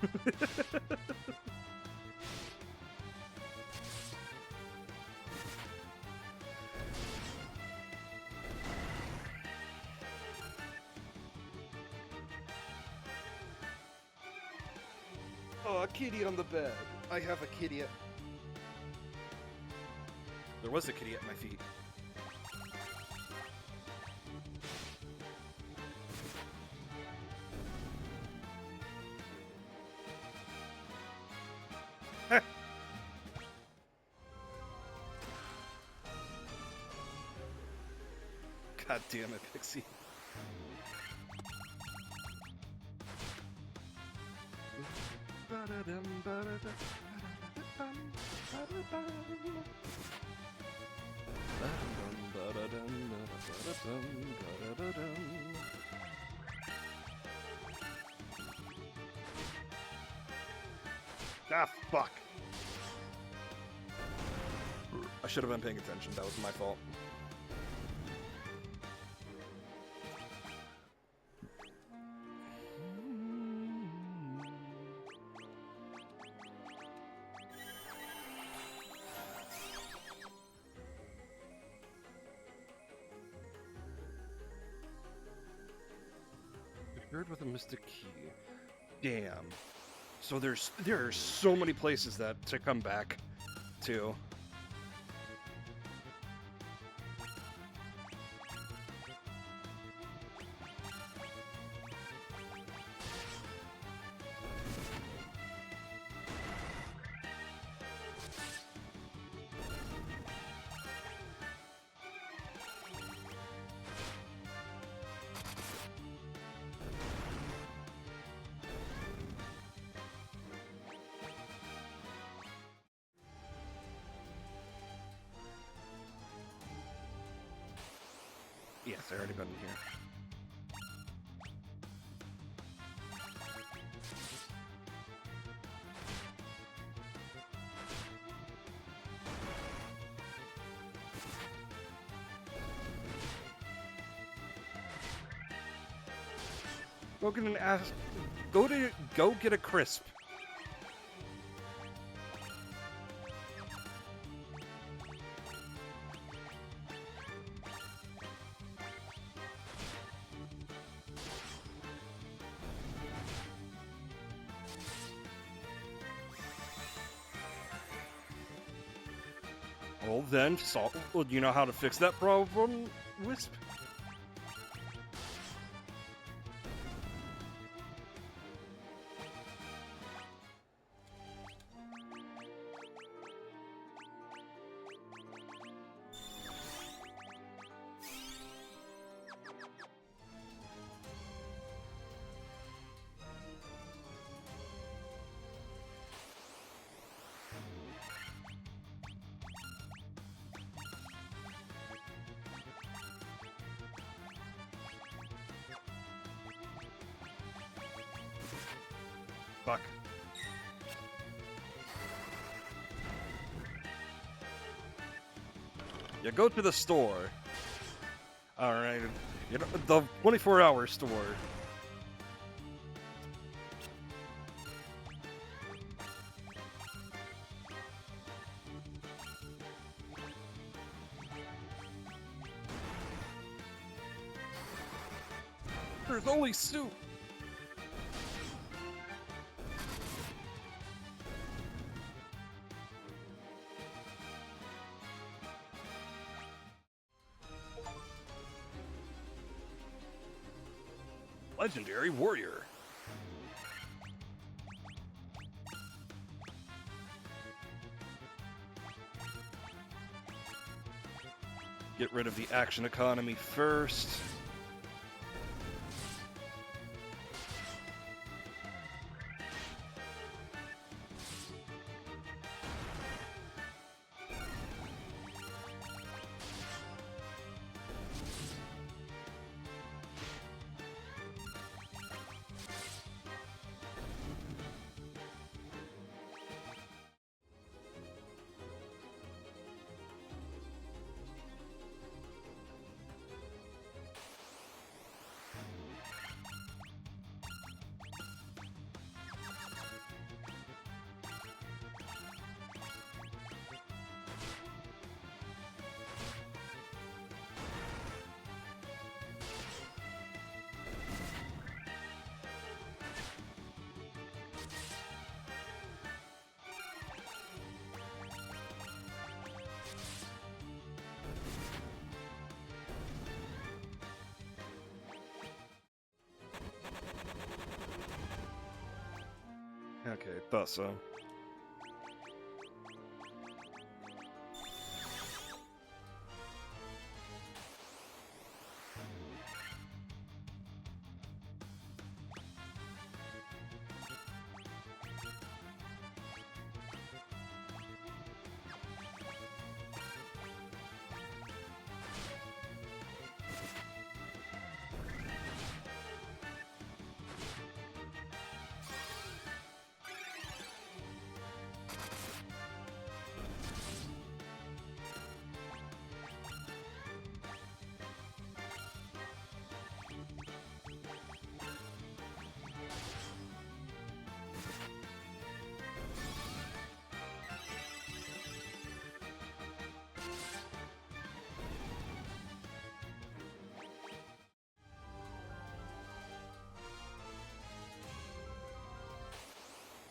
Oh, a kitty on the bed. I have a kitty at... There was a kitty at my feet. God damn it, Pixie. Ah, fuck. I should have been paying attention. That was my fault. Secured with a mystic key. Damn. So there are so many places that to come back to. Yes, I already been here. Go get an ass. Go get a crisp. Well then, well, you know how to fix that problem, Wisp? Fuck. You go to the store. Alright. You know, the 24-hour store. There's only soup. Legendary warrior. Get rid of the action economy first. Okay, thought so.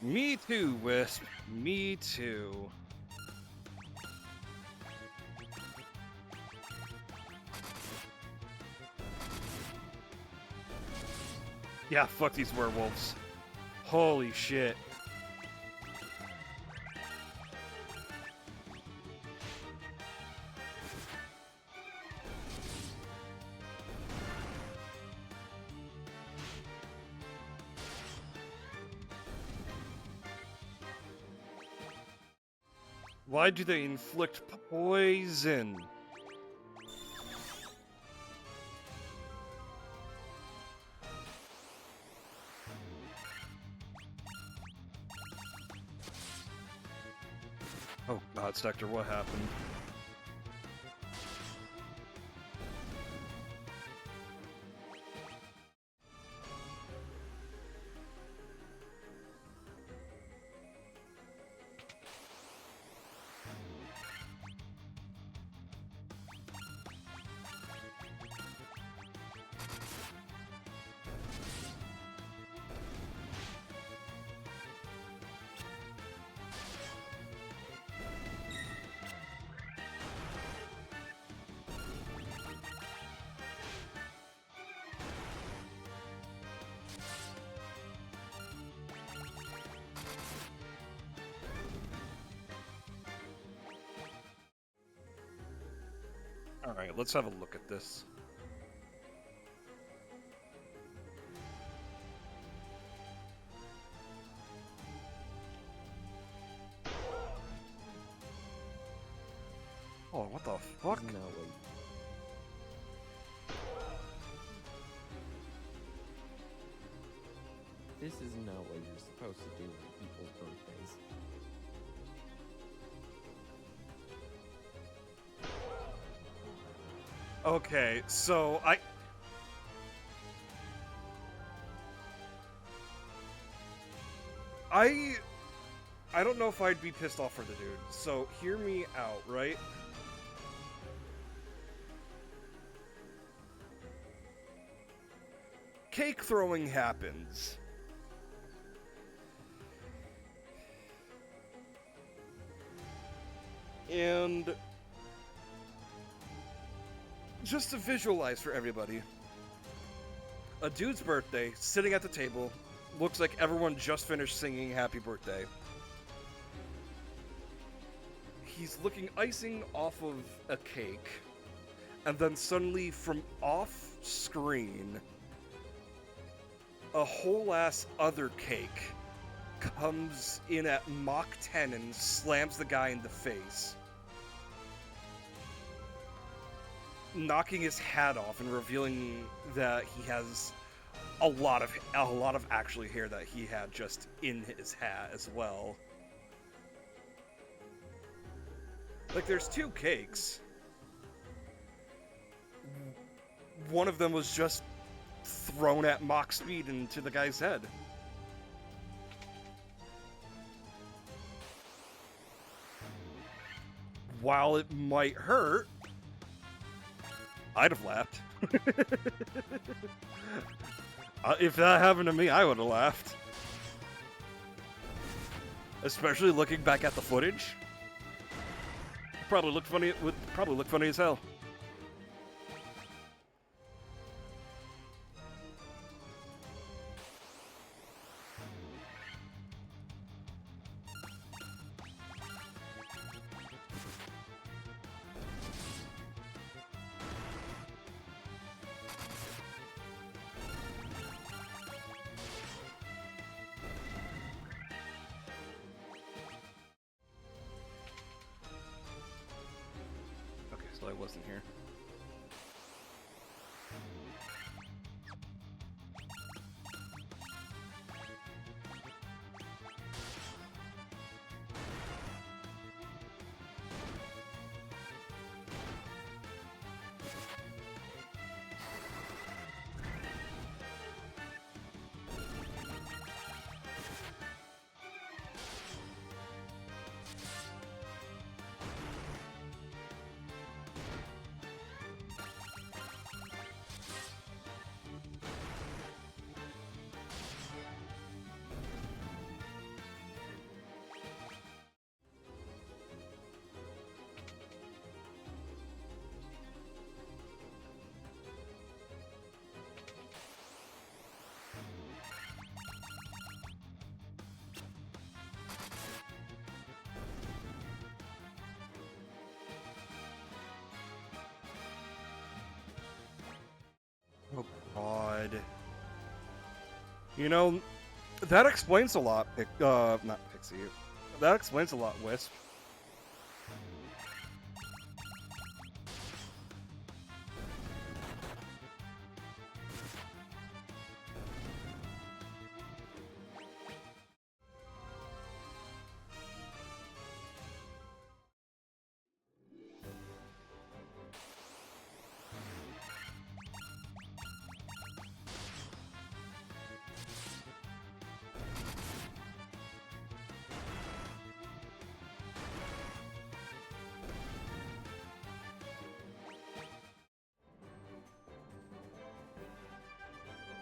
Me too, Wisp. Me too. Yeah, fuck these werewolves. Holy shit. Why do they inflict poison? Oh god, Sector, what happened? Alright, let's have a look at this. Oh, what the fuck? No way. This is not what you're supposed to do on people's birthdays. Okay, so I don't know if I'd be pissed off for the dude. So hear me out, right? Cake throwing happens. And just to visualize for everybody, a dude's birthday, sitting at the table, looks like everyone just finished singing happy birthday. He's licking icing off of a cake, and then suddenly from off screen, a whole ass other cake comes in at Mach 10 and slams the guy in the face, knocking his hat off and revealing that he has a lot of actually hair that he had just in his hat as well. Like, there's two cakes. One of them was just thrown at Mach speed into the guy's head. While it might hurt, I'd have laughed. If that happened to me, I would have laughed. Especially looking back at the footage. Probably looked funny. It would probably look funny as hell. but I wasn't here. Oh god. You know, that explains a lot, not Pixie. That explains a lot, Wisp.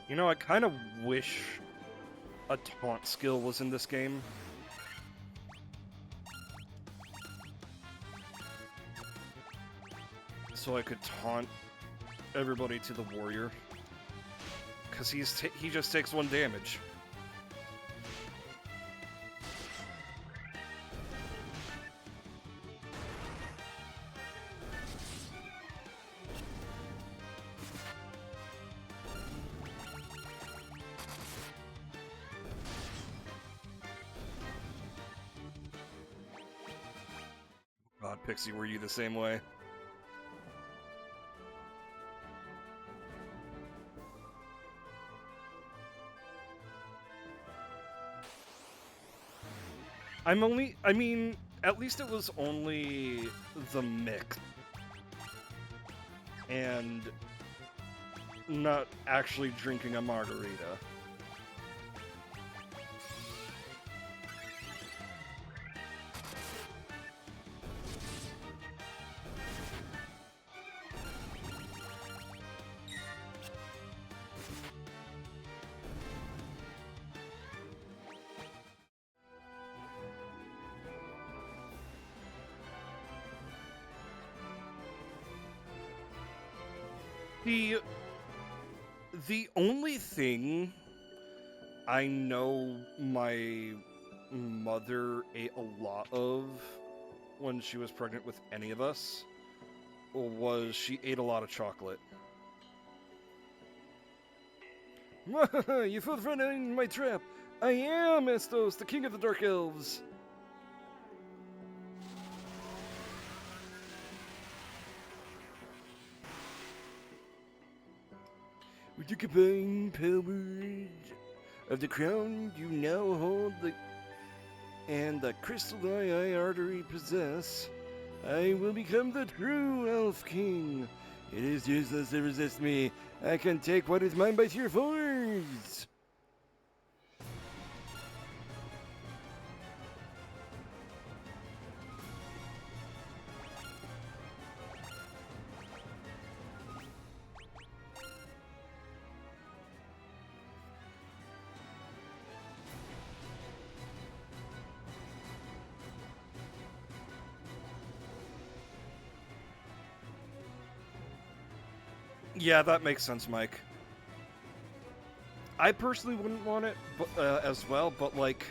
You know, I kind of wish a taunt skill was in this game. So I could taunt everybody to the warrior. Because he just takes 1 damage. God, Pixie, were you the same way? I mean, at least it was only the mix. And not actually drinking a margarita. The only thing I know my mother ate a lot of when she was pregnant with any of us was she ate a lot of chocolate. You fell right in my trap. I am Estos, the king of the Dark Elves. With your combined powers of the crown you now hold and the crystal eye artery possess, I will become the true Elf King. It is useless to resist me. I can take what is mine by sheer force. Yeah, that makes sense, Mike. I personally wouldn't want it as well, but like...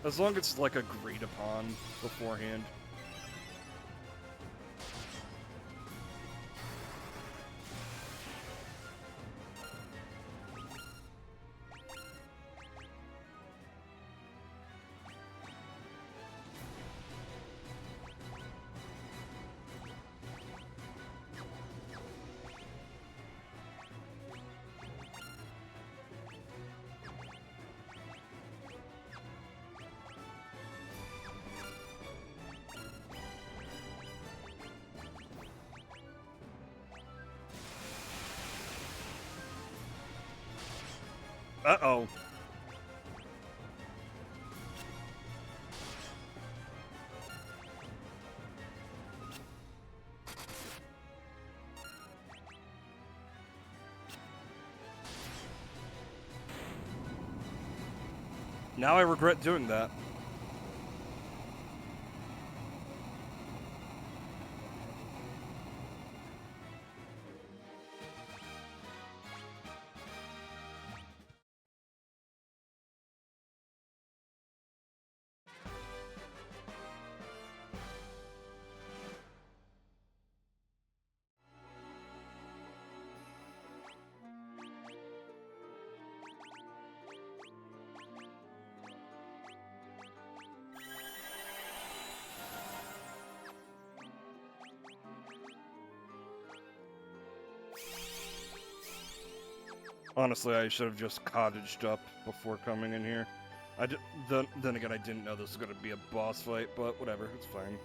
as long as it's like agreed upon beforehand. Uh-oh. Now I regret doing that. Honestly, I should have just cottaged up before coming in here. Then again, I didn't know this was going to be a boss fight, but whatever, it's fine.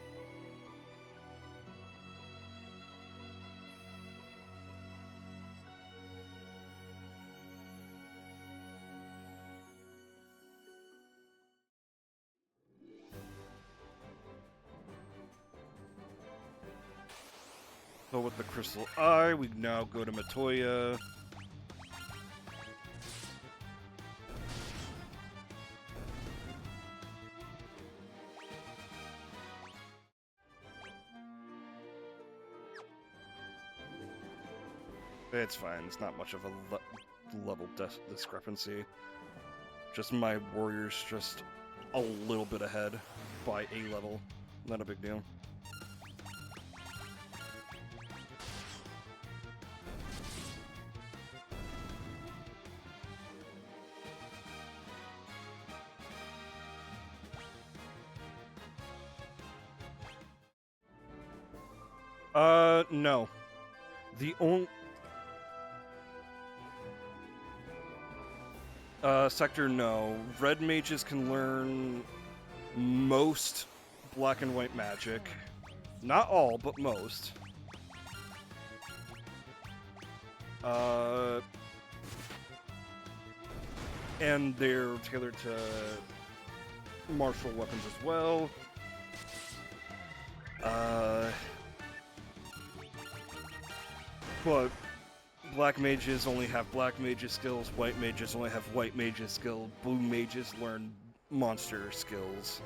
So with the Crystal Eye, we now go to Matoya. It's fine. It's not much of a level discrepancy. Just my warrior's just a little bit ahead by a level. Not a big deal. No. The only... Sector, no. Red mages can learn most black and white magic. Not all, but most. And they're tailored to martial weapons as well. But black mages only have black mages skills, white mages only have white mages skills, blue mages learn monster skills.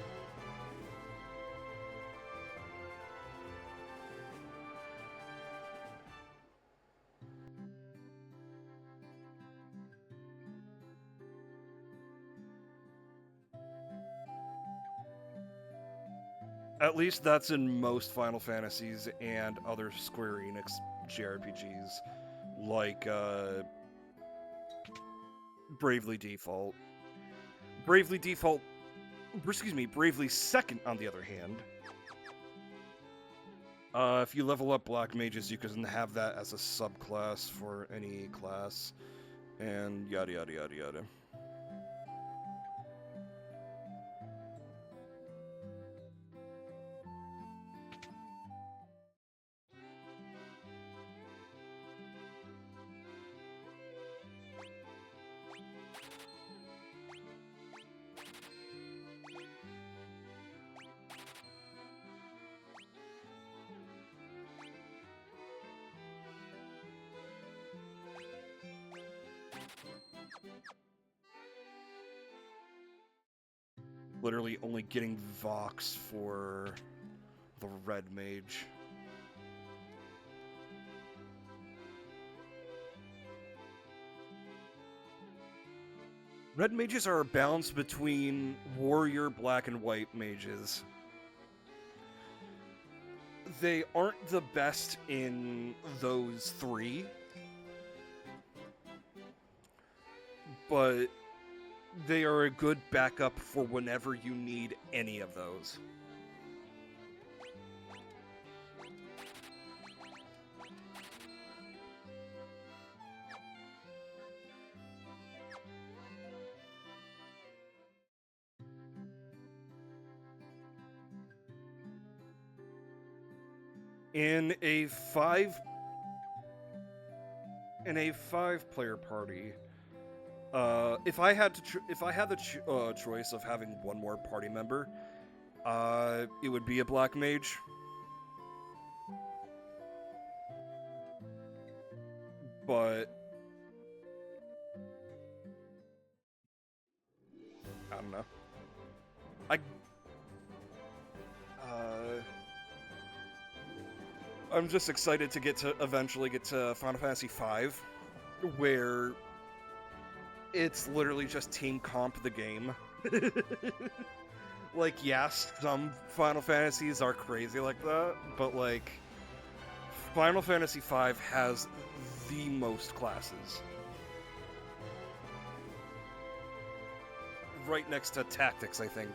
At least that's in most Final Fantasies and other Square Enix JRPGs, like Bravely Default. Bravely Second, on the other hand. If you level up Black Mages, you can have that as a subclass for any class, and yada yada yada yada. Literally only getting Vox for the Red Mage. Red mages are a balance between warrior, black, and white mages. They aren't the best in those three, but they are a good backup for whenever you need any of those. In a five-player party, If I had the choice of having one more party member, it would be a black mage. But I don't know. I'm just excited to eventually get to Final Fantasy V, where it's literally just team comp the game. Like, yes, some Final Fantasies are crazy like that, but like, Final Fantasy V has the most classes. Right next to Tactics, I think.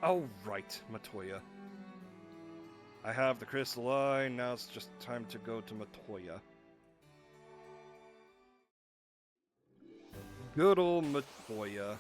Oh, right, Matoya. I have the Crystal Eye, now it's just time to go to Matoya. Good old Matoya.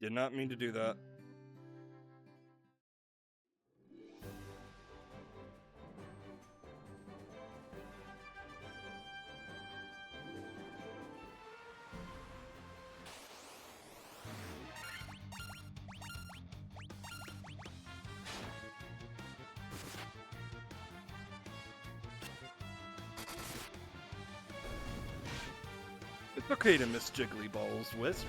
Did not mean to do that. It's okay to miss Jiggly Balls, Wisp.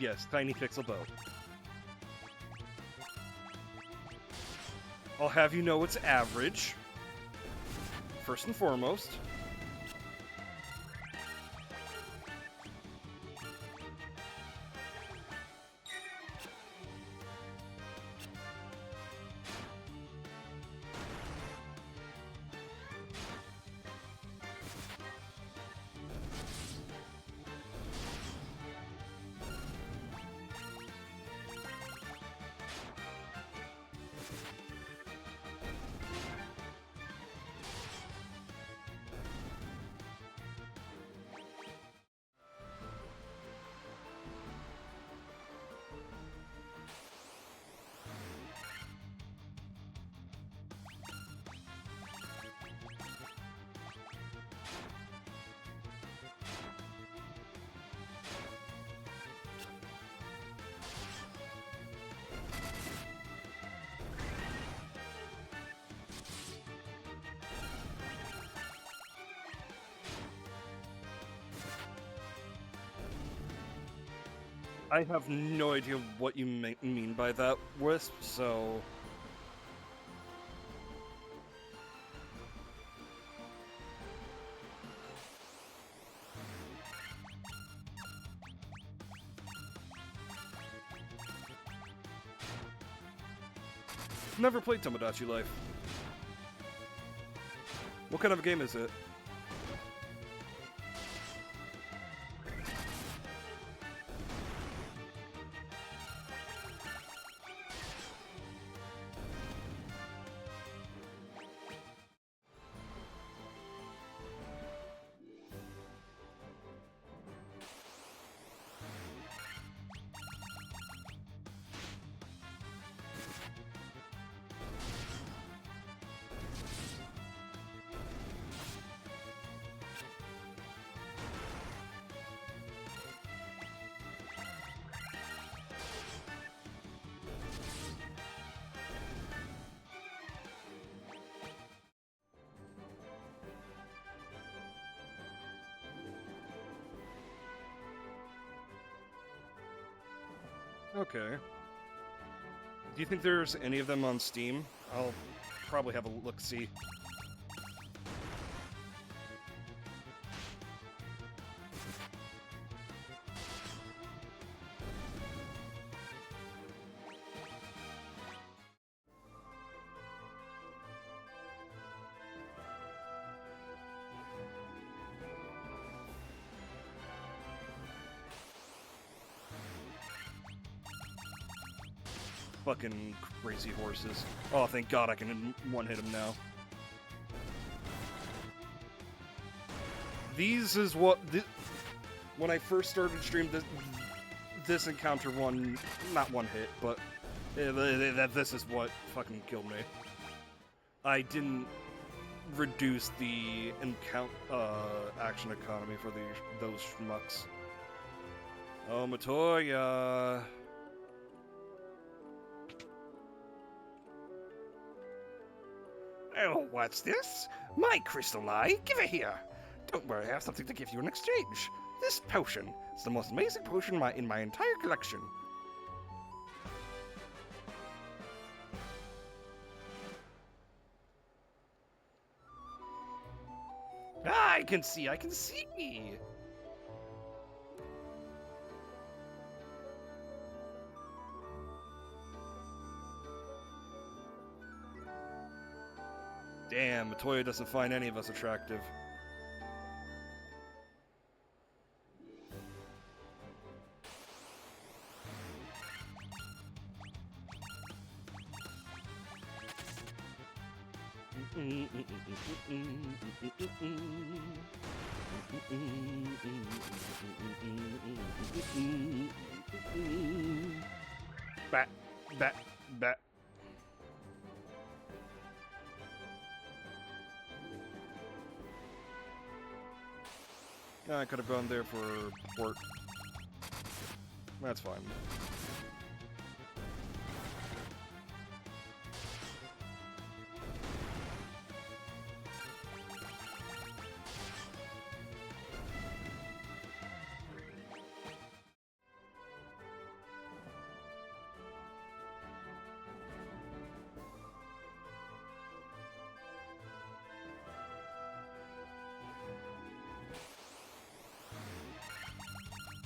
Yes, Tiny Pixel Bow. I'll have you know it's average. First and foremost. I have no idea what you mean by that, Wisp, so... Never played Tomodachi Life. What kind of a game is it? Okay. Do you think there's any of them on Steam? I'll probably have a look-see. Fucking crazy horses. Oh, thank God I can one-hit them now. These is what... when I first started stream, this encounter not one hit, but this is what fucking killed me. I didn't reduce the action economy for those schmucks. Oh, Matoya... Oh, what's this? My crystal eye? Give it here. Don't worry, I have something to give you in exchange. This potion. It's the most amazing potion in my entire collection. Ah, I can see. Damn, Matoya doesn't find any of us attractive. Bat, bat, bat. I could have gone there for port. That's fine.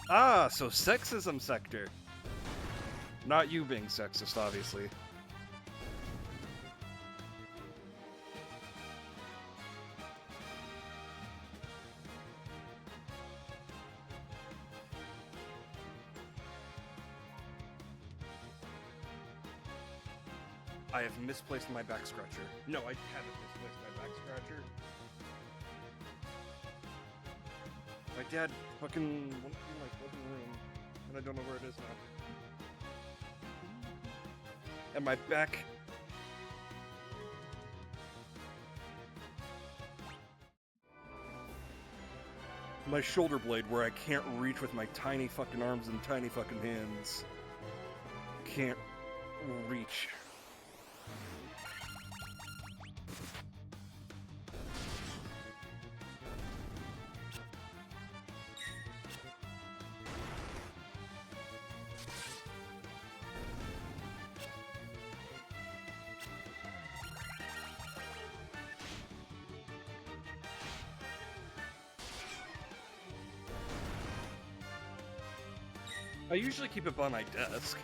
Ah, so sexism sector. Not you being sexist, obviously. I have misplaced my back scratcher. No, I haven't misplaced my back scratcher. My dad fucking went through my fucking room, and I don't know where it is now. And my back... my shoulder blade, where I can't reach with my tiny fucking arms and tiny fucking hands. Can't reach. I usually keep it by my desk.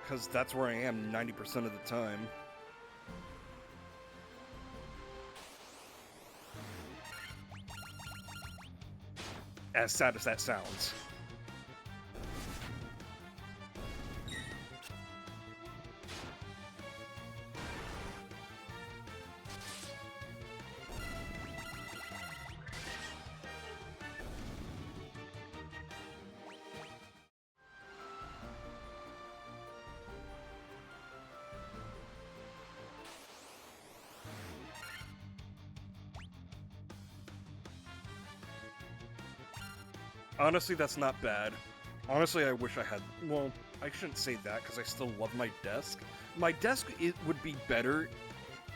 Because that's where I am 90% of the time. As sad as that sounds. Honestly, that's not bad. Honestly, I wish I had... well, I shouldn't say that, because I still love my desk. My desk, it would be better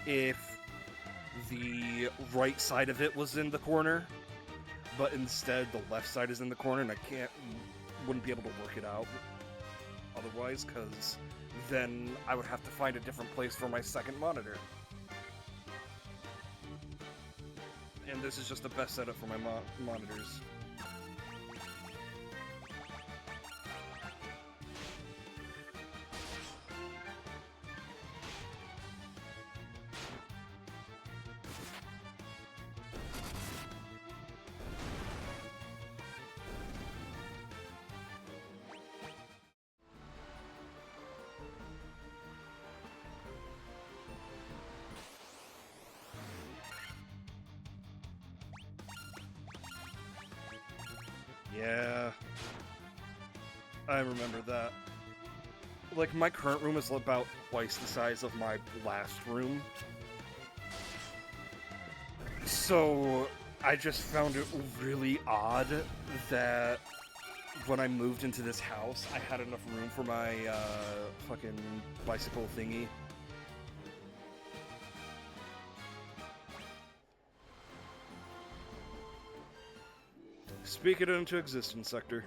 if the right side of it was in the corner. but instead the left side is in the corner, and wouldn't be able to work it out otherwise, because then I would have to find a different place for my second monitor. And this is just the best setup for my monitors. Yeah, I remember that. Like, my current room is about twice the size of my last room. So, I just found it really odd that when I moved into this house, I had enough room for my, fucking bicycle thingy. Speak it into existence, Sector.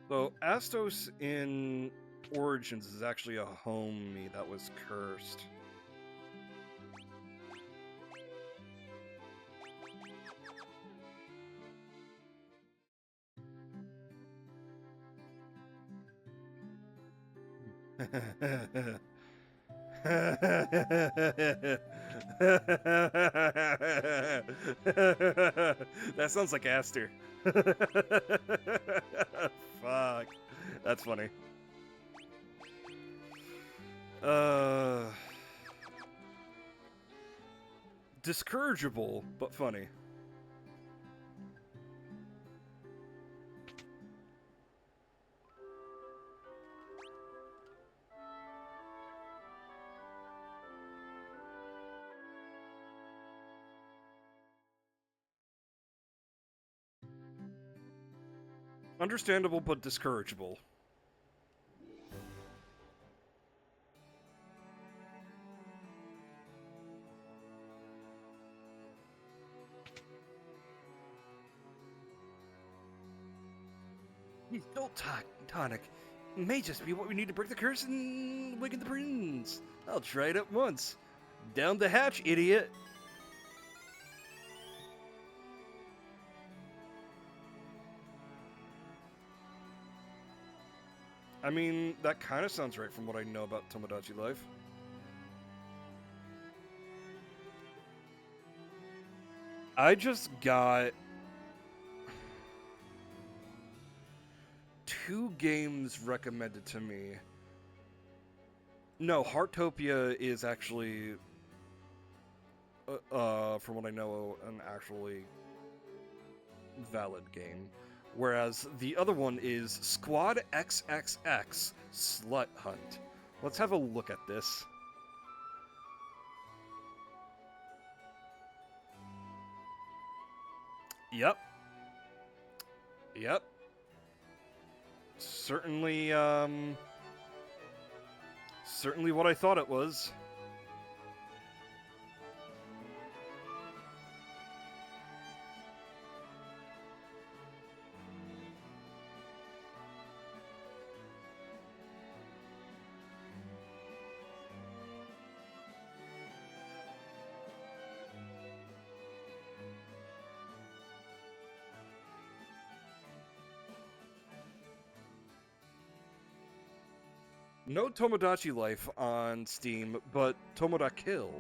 So, Astos in Origins is actually a homie that was cursed. That sounds like Aster. Fuck. That's funny. Discourageable, but funny. Understandable, but discourageable. Don't talk, tonic. May just be what we need to break the curse and awaken the prince. I'll try it at once. Down the hatch, idiot! I mean, that kind of sounds right from what I know about Tomodachi Life. I just got 2 games recommended to me. No, Heartopia is actually, from what I know, an actually valid game. Whereas the other one is Squad XXX Slut Hunt. Let's have a look at this. Yep. Yep. Certainly, certainly what I thought it was. No Tomodachi Life on Steam, but Tomoda Kill.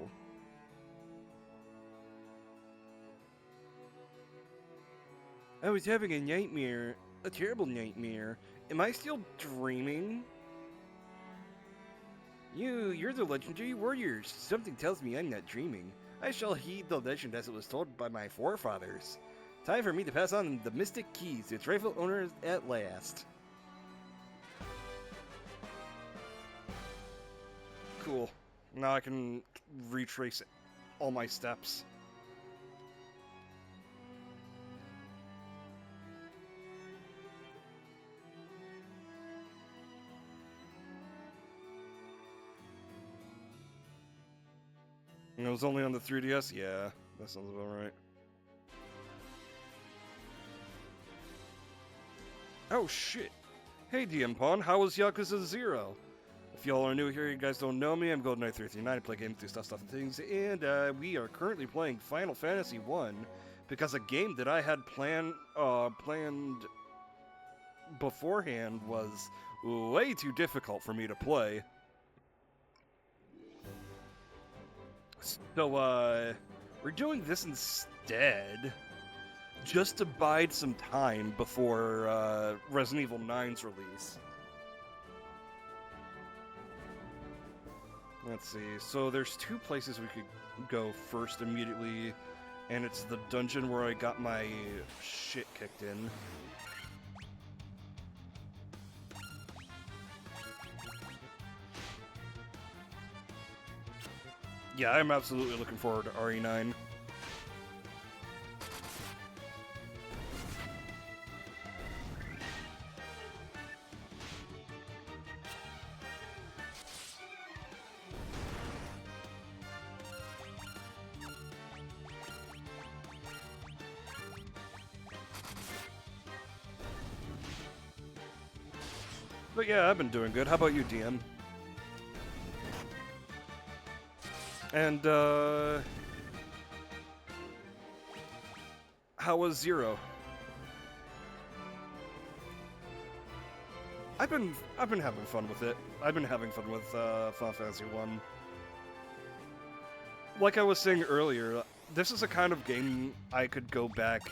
I was having a nightmare. A terrible nightmare. Am I still dreaming? You're the legendary warriors. Something tells me I'm not dreaming. I shall heed the legend as it was told by my forefathers. Time for me to pass on the mystic keys to its rightful owners at last. Cool. Now I can retrace all my steps. And it was only on the 3DS? Yeah, that sounds about right. Oh shit! Hey DM Pawn, how was Yakuza 0? If y'all are new here, you guys don't know me, I'm GoldenEye339, I play games, do stuff, and things, and we are currently playing Final Fantasy 1, because a game that I had planned beforehand was way too difficult for me to play. So, we're doing this instead, just to bide some time before, Resident Evil 9's release. Let's see, so there's two places we could go first immediately, and it's the dungeon where I got my shit kicked in. Yeah, I'm absolutely looking forward to RE9. But yeah, I've been doing good. How about you, DM? And, how was Zero? I've been having fun with it. I've been having fun with, Final Fantasy 1. Like I was saying earlier, this is a kind of game I could go back,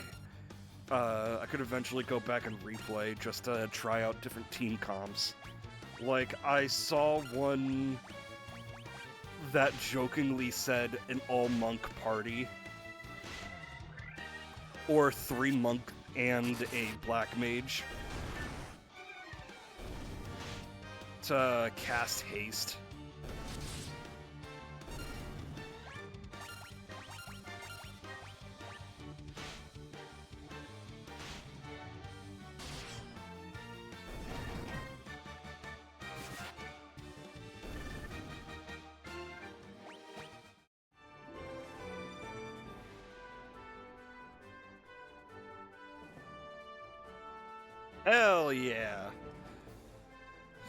I could eventually go back and replay just to try out different team comps. Like, I saw one that jokingly said an all-monk party, or 3 monk and a black mage, to cast haste. Hell yeah.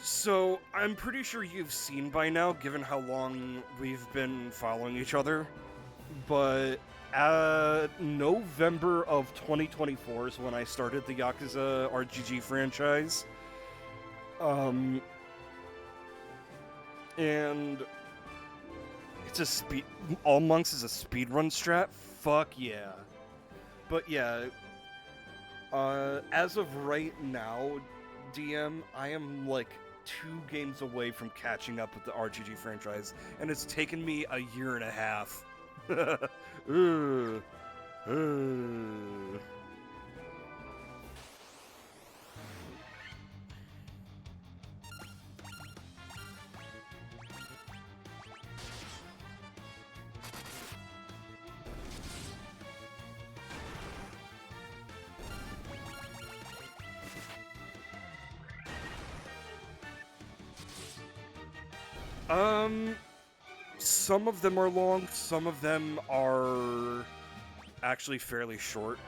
So, I'm pretty sure you've seen by now, given how long we've been following each other, but November of 2024 is when I started the Yakuza RGG franchise. And it's a All Monks is a speedrun strat? Fuck yeah. But yeah, as of right now, DM, I am like 2 games away from catching up with the RGG franchise, and it's taken me a year and a half. Some of them are long, some of them are actually fairly short.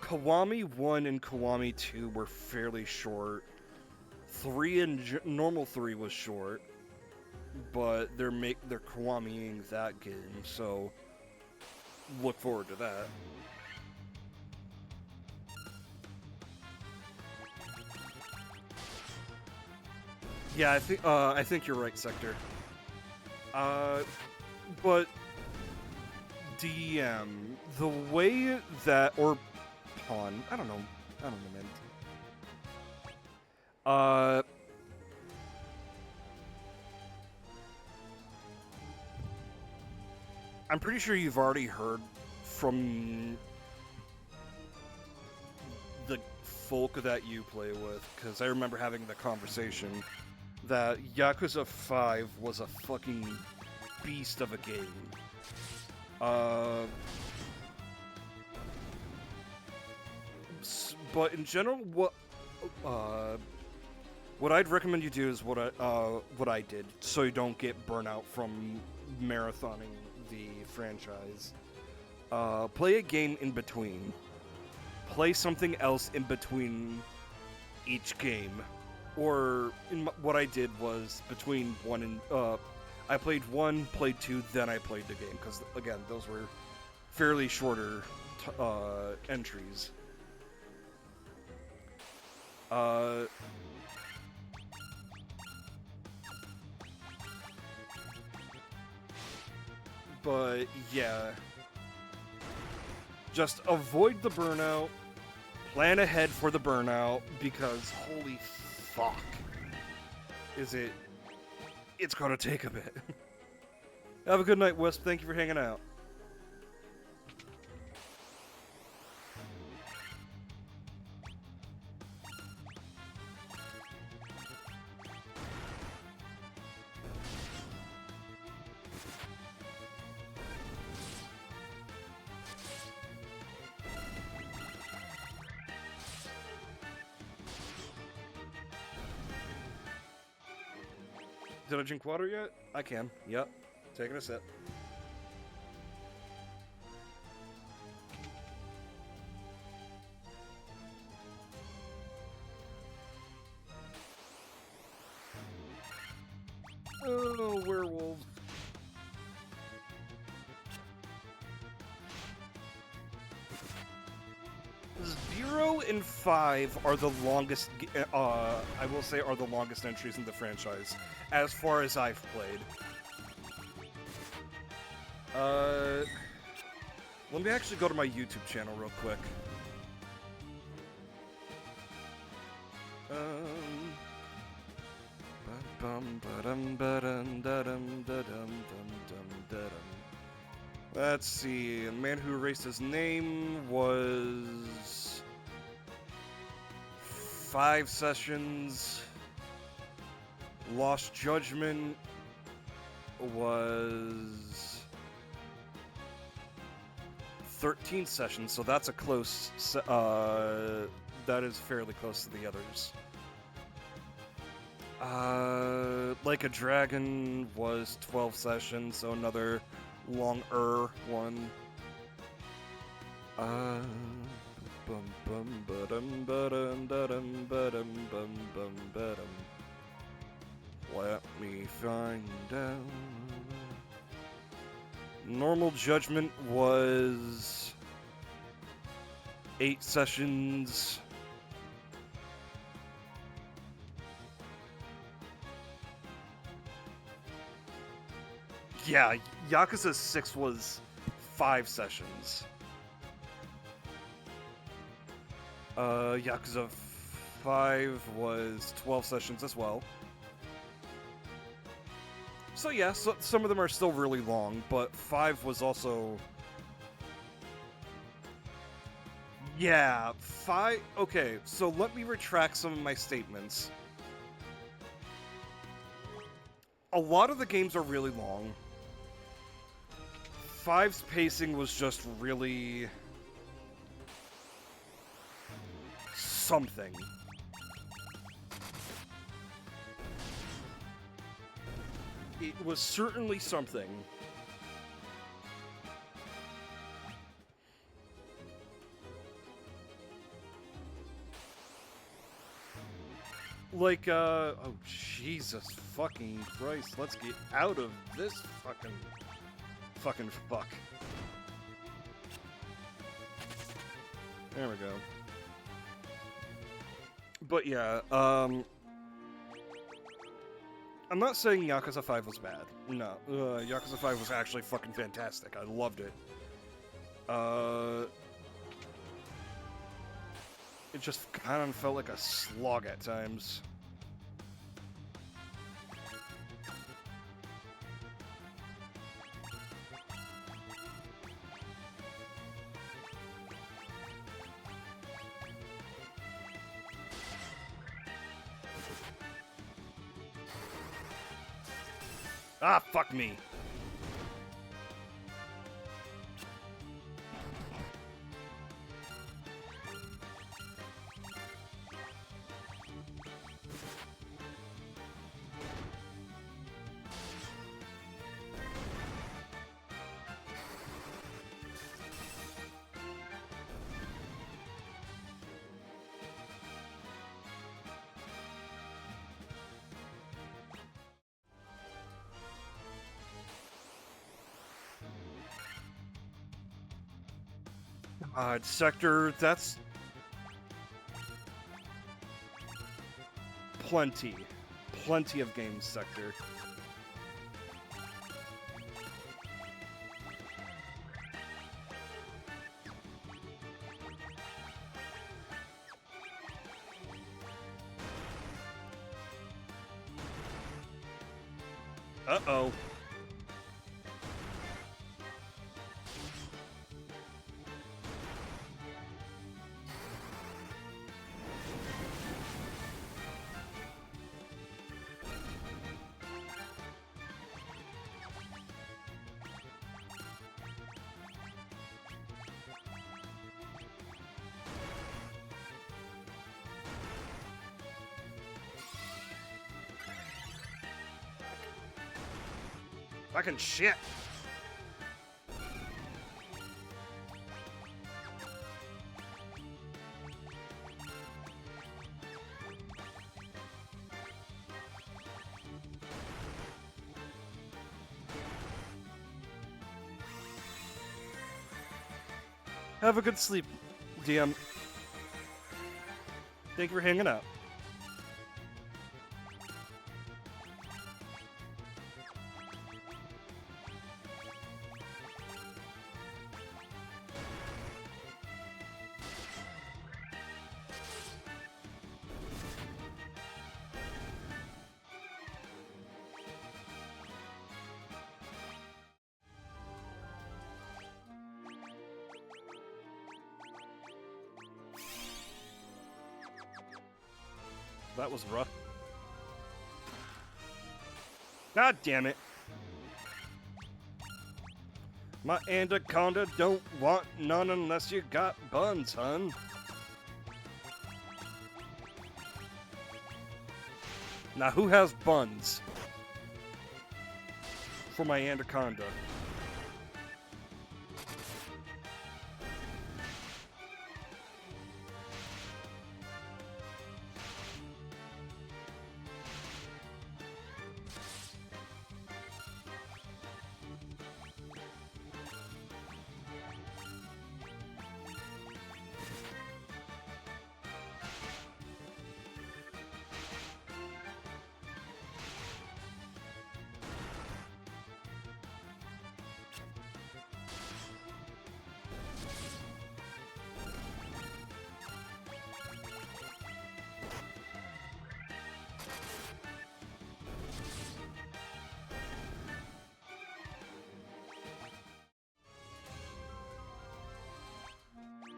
Kiwami 1 and Kiwami 2 were fairly short. 3 and normal 3 was short, but they're Kiwami-ing that game, so look forward to that. Yeah, I think you're right, Sector. But DM, the way that, or pawn, I don't know, man. I'm pretty sure you've already heard from the folk that you play with, because I remember having the conversation that Yakuza 5 was a fucking beast of a game. But in general, what I'd recommend you do is what I did, so you don't get burnout from marathoning the franchise. Play a game in between. Play something else in between each game. Or what I did was between one and I played 1, played 2, then I played the game, because again, those were fairly shorter entries. But yeah, just avoid the burnout, plan ahead for the burnout, because holy fuck, it's gonna take a bit. Have a good night, Wisp. Thank you for hanging out. Did I drink water yet? I can. Yep. Taking a sip. Oh, werewolves. 0 and 5 are the longest, I will say, are the longest entries in the franchise, as far as I've played. Let me actually go to my YouTube channel real quick. Let's see. The man who erased his name was 5 sessions. Lost Judgment was 13 sessions, so that's a close. That is fairly close to the others. Like a Dragon was 12 sessions, so another longer one. Let me find out. Normal Judgment was 8 sessions. Yeah, Yakuza 6 was 5 sessions. Yakuza 5 was 12 sessions as well. So yeah, so some of them are still really long, but 5 was also... Yeah, 5... Okay, so let me retract some of my statements. A lot of the games are really long. 5's pacing was just really... something. It was certainly something. Like, oh, Jesus fucking Christ. Let's get out of this fucking fuck. There we go. But yeah, I'm not saying Yakuza 5 was bad. No, Yakuza 5 was actually fucking fantastic. I loved it. Uh, it just kind of felt like a slog at times. Ah, fuck me. Sector, that's plenty. Plenty of games, Sector. Uh-oh. Fucking shit. Have a good sleep, DM. Thank you for hanging out. That was rough. God damn it. My anaconda don't want none unless you got buns, hun. Now who has buns? For my anaconda.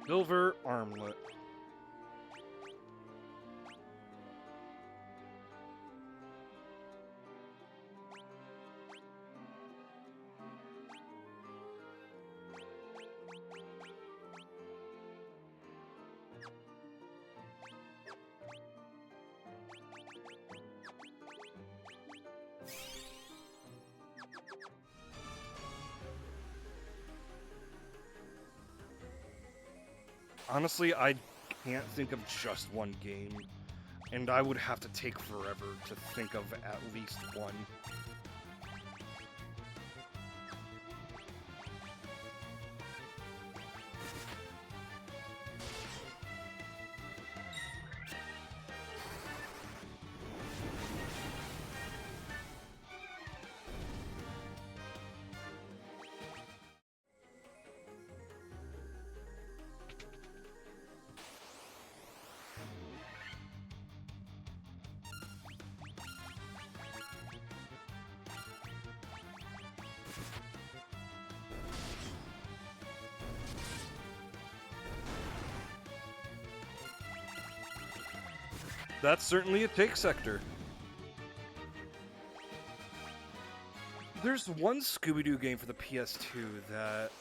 Silver armlet. Honestly, I can't think of just one game, and I would have to take forever to think of at least one. That's certainly a take sector. There's one Scooby-Doo game for the PS2 that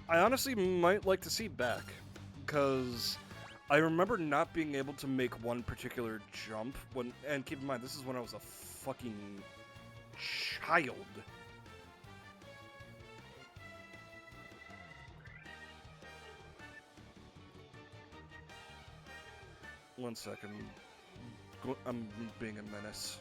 I honestly might like to see back, because I remember not being able to make one particular jump when, and keep in mind, this is when I was a fucking child. One second. I'm being a menace.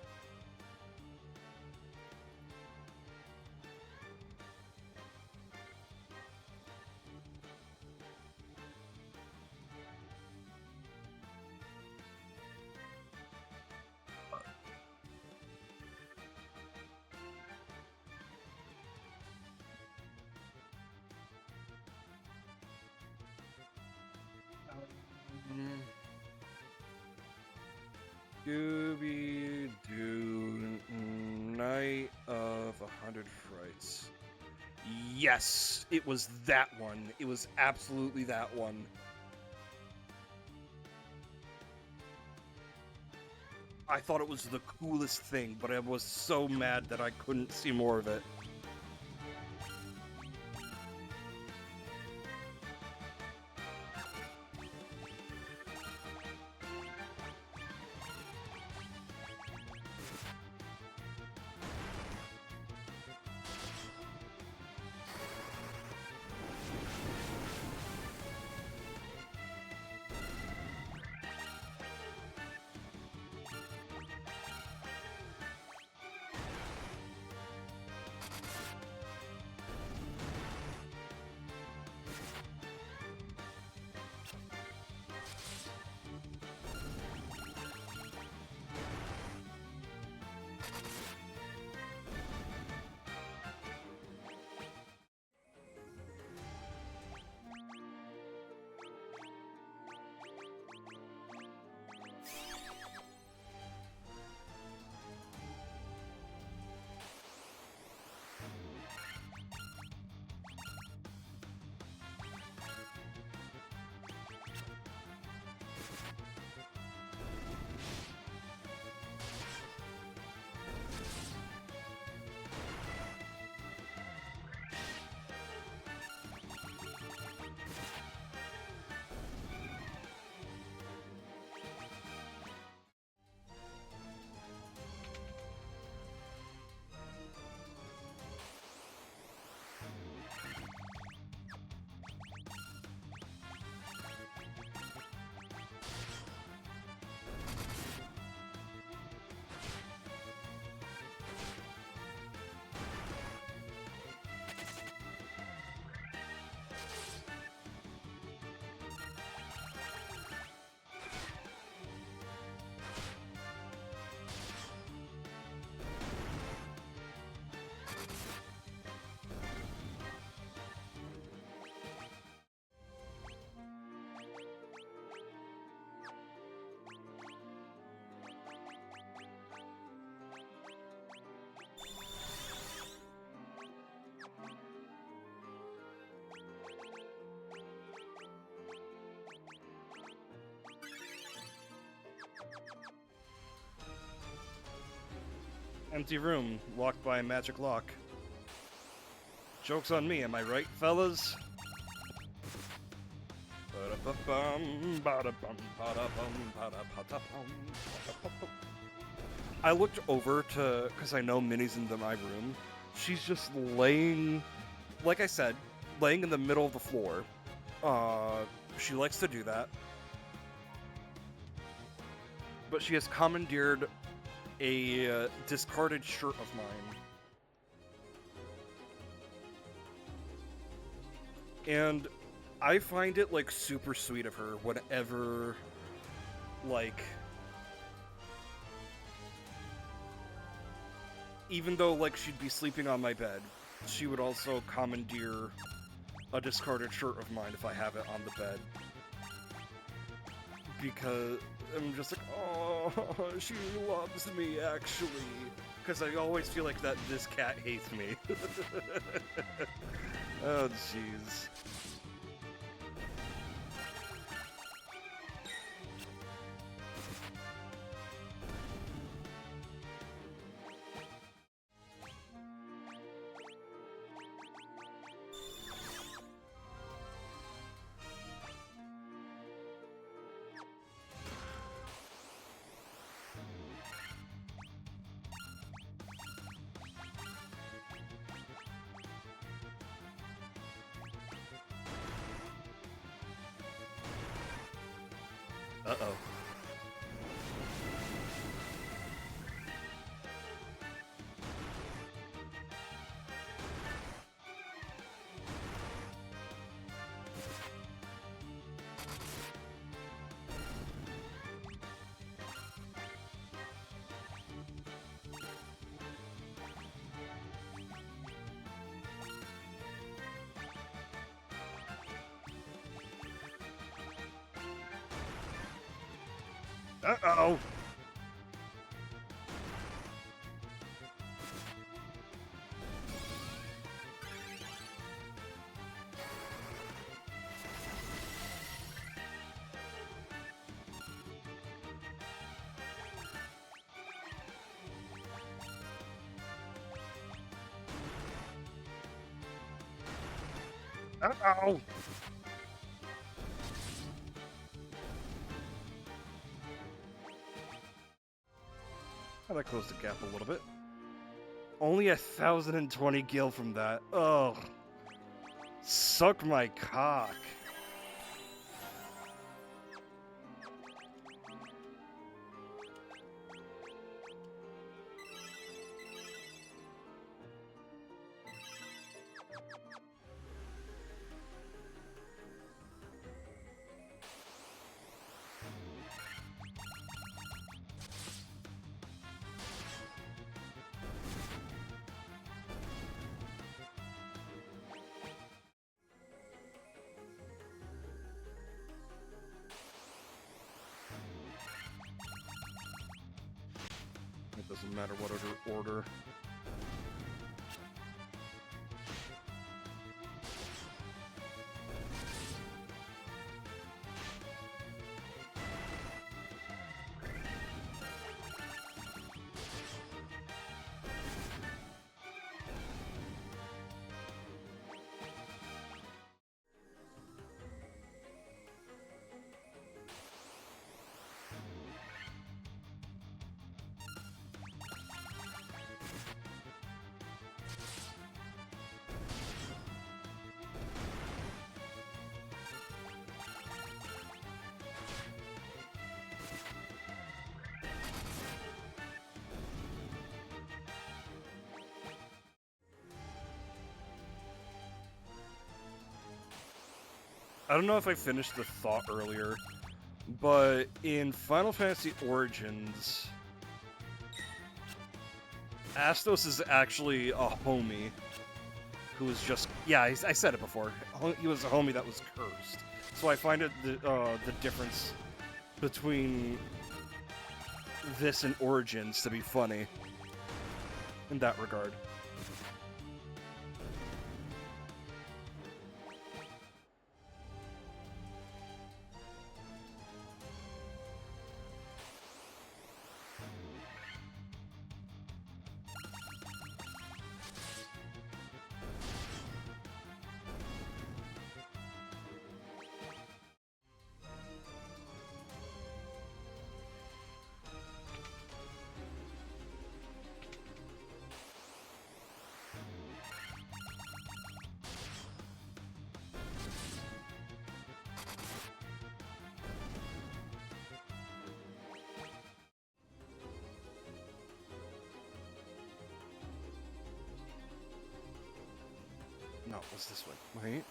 Scooby-Doo Night of 100 Frights. Yes, it was that one. It was absolutely that one. I thought it was the coolest thing, but I was so mad that I couldn't see more of it. Empty room, locked by a magic lock. Joke's on me, am I right, fellas? I looked over to, because I know Minnie's in my room. She's just laying, like I said, laying in the middle of the floor. She likes to do that. But she has commandeered a discarded shirt of mine. And I find it, like, super sweet of her whenever, like, even though, like, she'd be sleeping on my bed, she would also commandeer a discarded shirt of mine if I have it on the bed. Because I'm just like, oh, she loves me, actually. Because I always feel like that this cat hates me. Oh, jeez. Uh-oh. Uh-oh! Uh-oh! How did I close the gap a little bit? Only 1,020 gil from that. Ugh. Suck my cock. It doesn't matter what order. I don't know if I finished the thought earlier, but in Final Fantasy Origins, Astos is actually a homie who was just... Yeah, I said it before. He was a homie that was cursed. So I find it the difference between this and Origins to be funny in that regard. No, it was this way. Wait.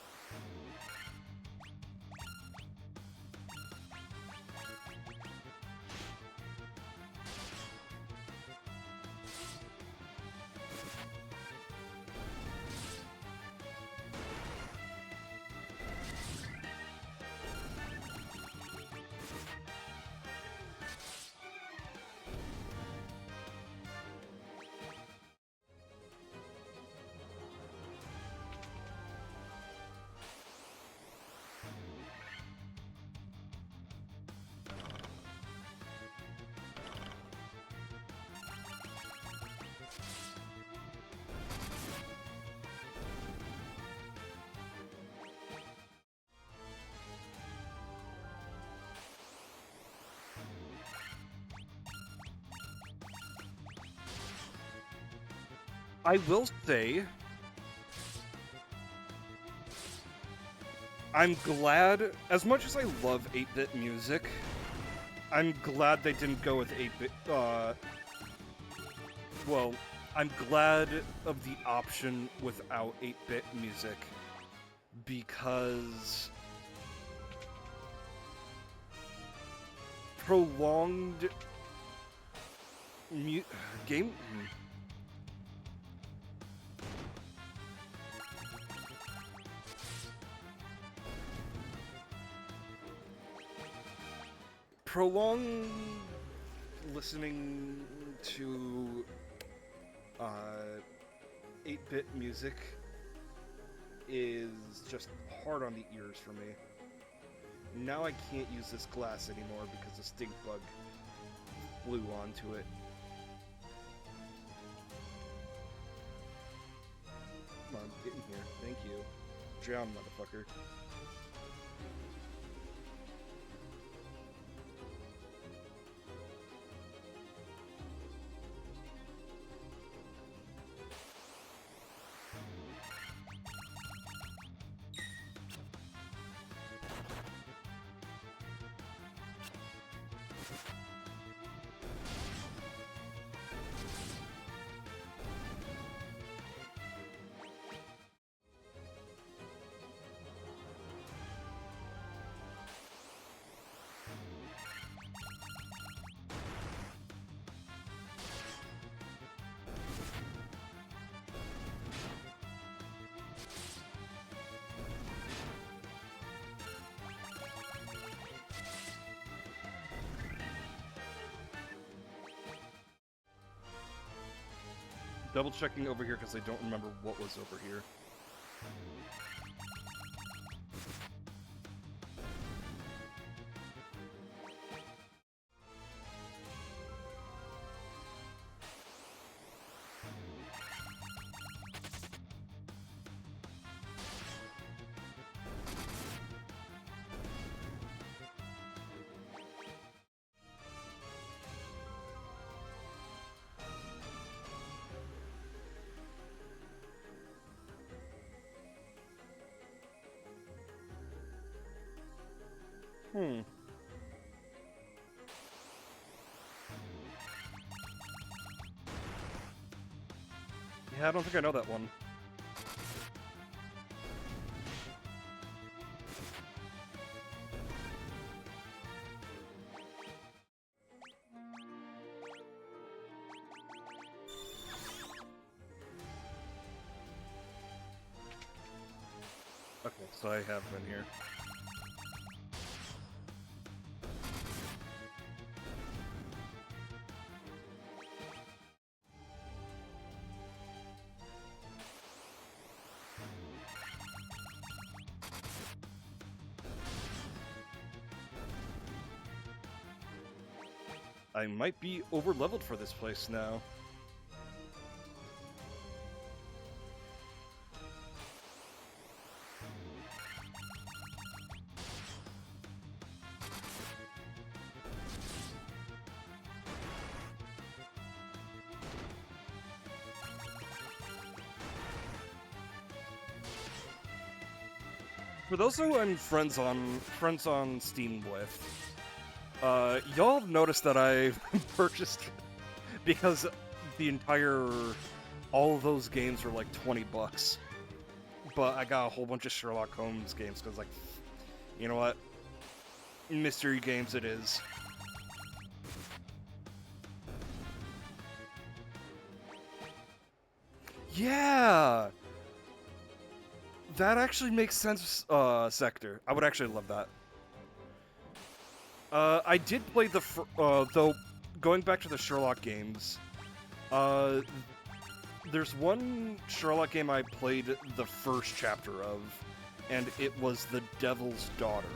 I will say, I'm glad, as much as I love 8-bit music, I'm glad they didn't go with 8-bit. Well, I'm glad of the option without 8-bit music because prolonged game. Prolonged listening to 8-bit music is just hard on the ears for me. Now I can't use this glass anymore because the stink bug flew onto it. Come on, get in here. Thank you. Drown, motherfucker. Double checking over here because I don't remember what was over here. Yeah, I don't think I know that one. Okay, so I have been here. I might be over-leveled for this place now. For those who I'm friends on Steam with, y'all have noticed that I've purchased because all of those games were like $20, but I got a whole bunch of Sherlock Holmes games because, like, you know what, mystery games it is. Yeah. That actually makes sense, Sector. I would actually love that. I did play though, going back to the Sherlock games, there's one Sherlock game I played the first chapter of, and it was The Devil's Daughter.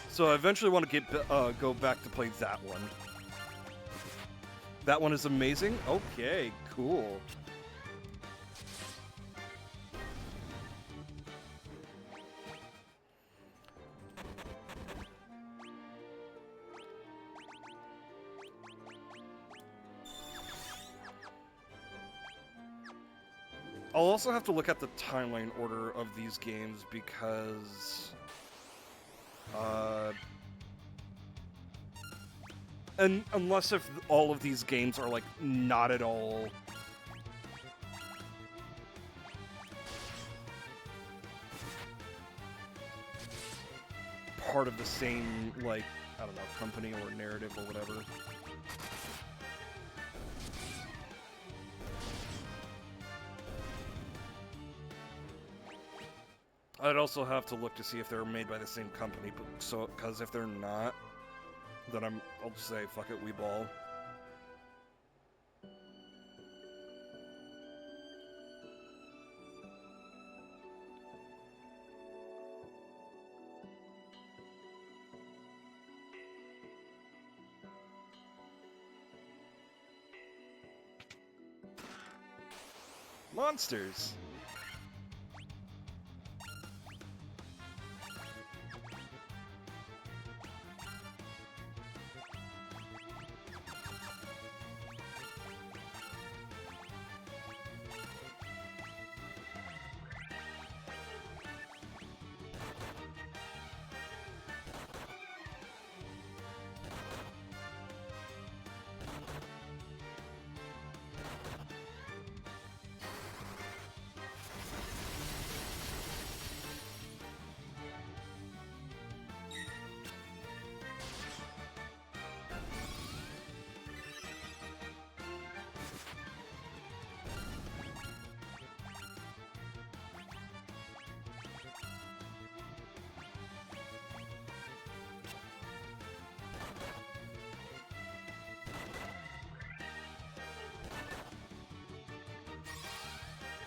So I eventually want to go back to play that one. That one is amazing? Okay, cool. I'll also have to look at the timeline order of these games because, and unless if all of these games are like not at all part of the same, like, I don't know, company or narrative or whatever. I'd also have to look to see if they're made by the same company, but because if they're not, then I'll just say, fuck it, we ball. Monsters!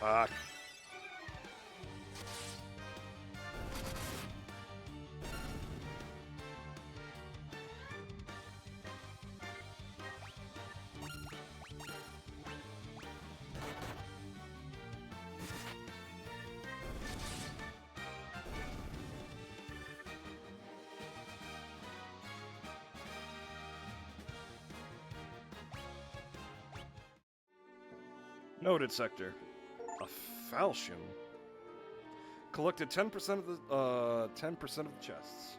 Fuck. Noted sector. A falchion. Collected 10% of the 10% of the chests.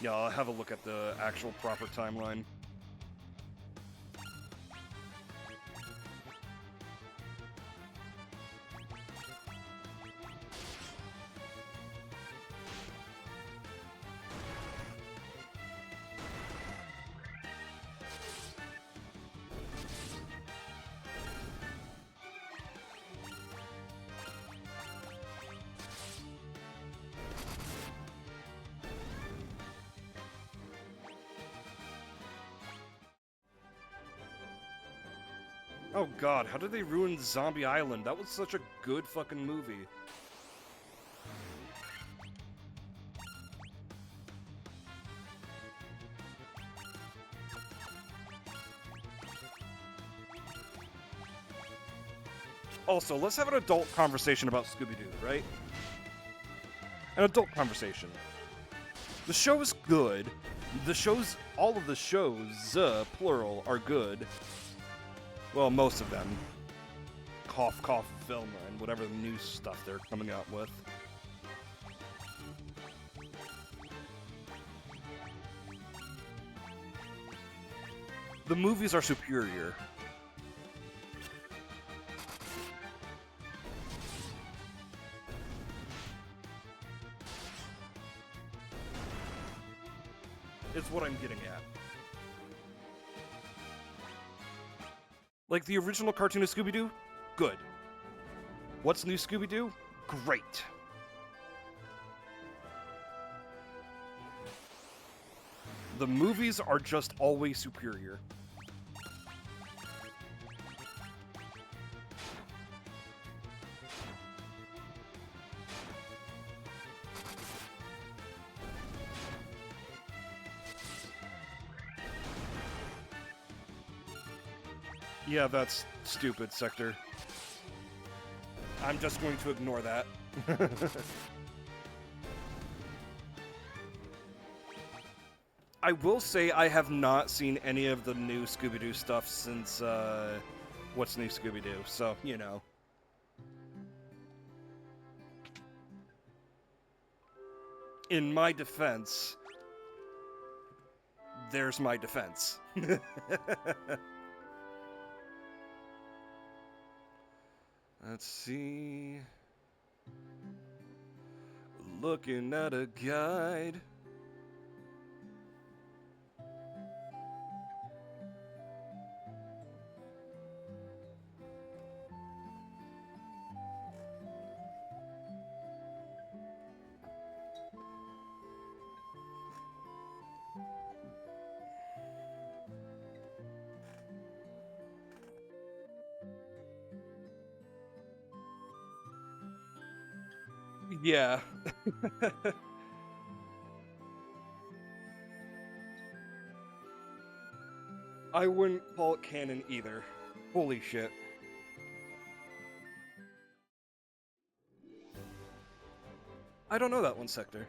Yeah, I'll have a look at the actual proper timeline. Oh god, how did they ruin Zombie Island? That was such a good fucking movie. Also, let's have an adult conversation about Scooby-Doo, right? An adult conversation. The show is good. All of the shows, plural, are good. Well, most of them. Cough, cough, Velma, and whatever the new stuff they're coming out with. The movies are superior. Is what I'm getting at. Like the original cartoon of Scooby-Doo? Good. What's new Scooby-Doo? Great. The movies are just always superior. Yeah, that's stupid, Sector. I'm just going to ignore that. I will say I have not seen any of the new Scooby-Doo stuff since, What's New Scooby-Doo, so, you know. In my defense, there's my defense. Let's see. Looking at a guide. Yeah. I wouldn't call it canon either. Holy shit. I don't know that one, Sector.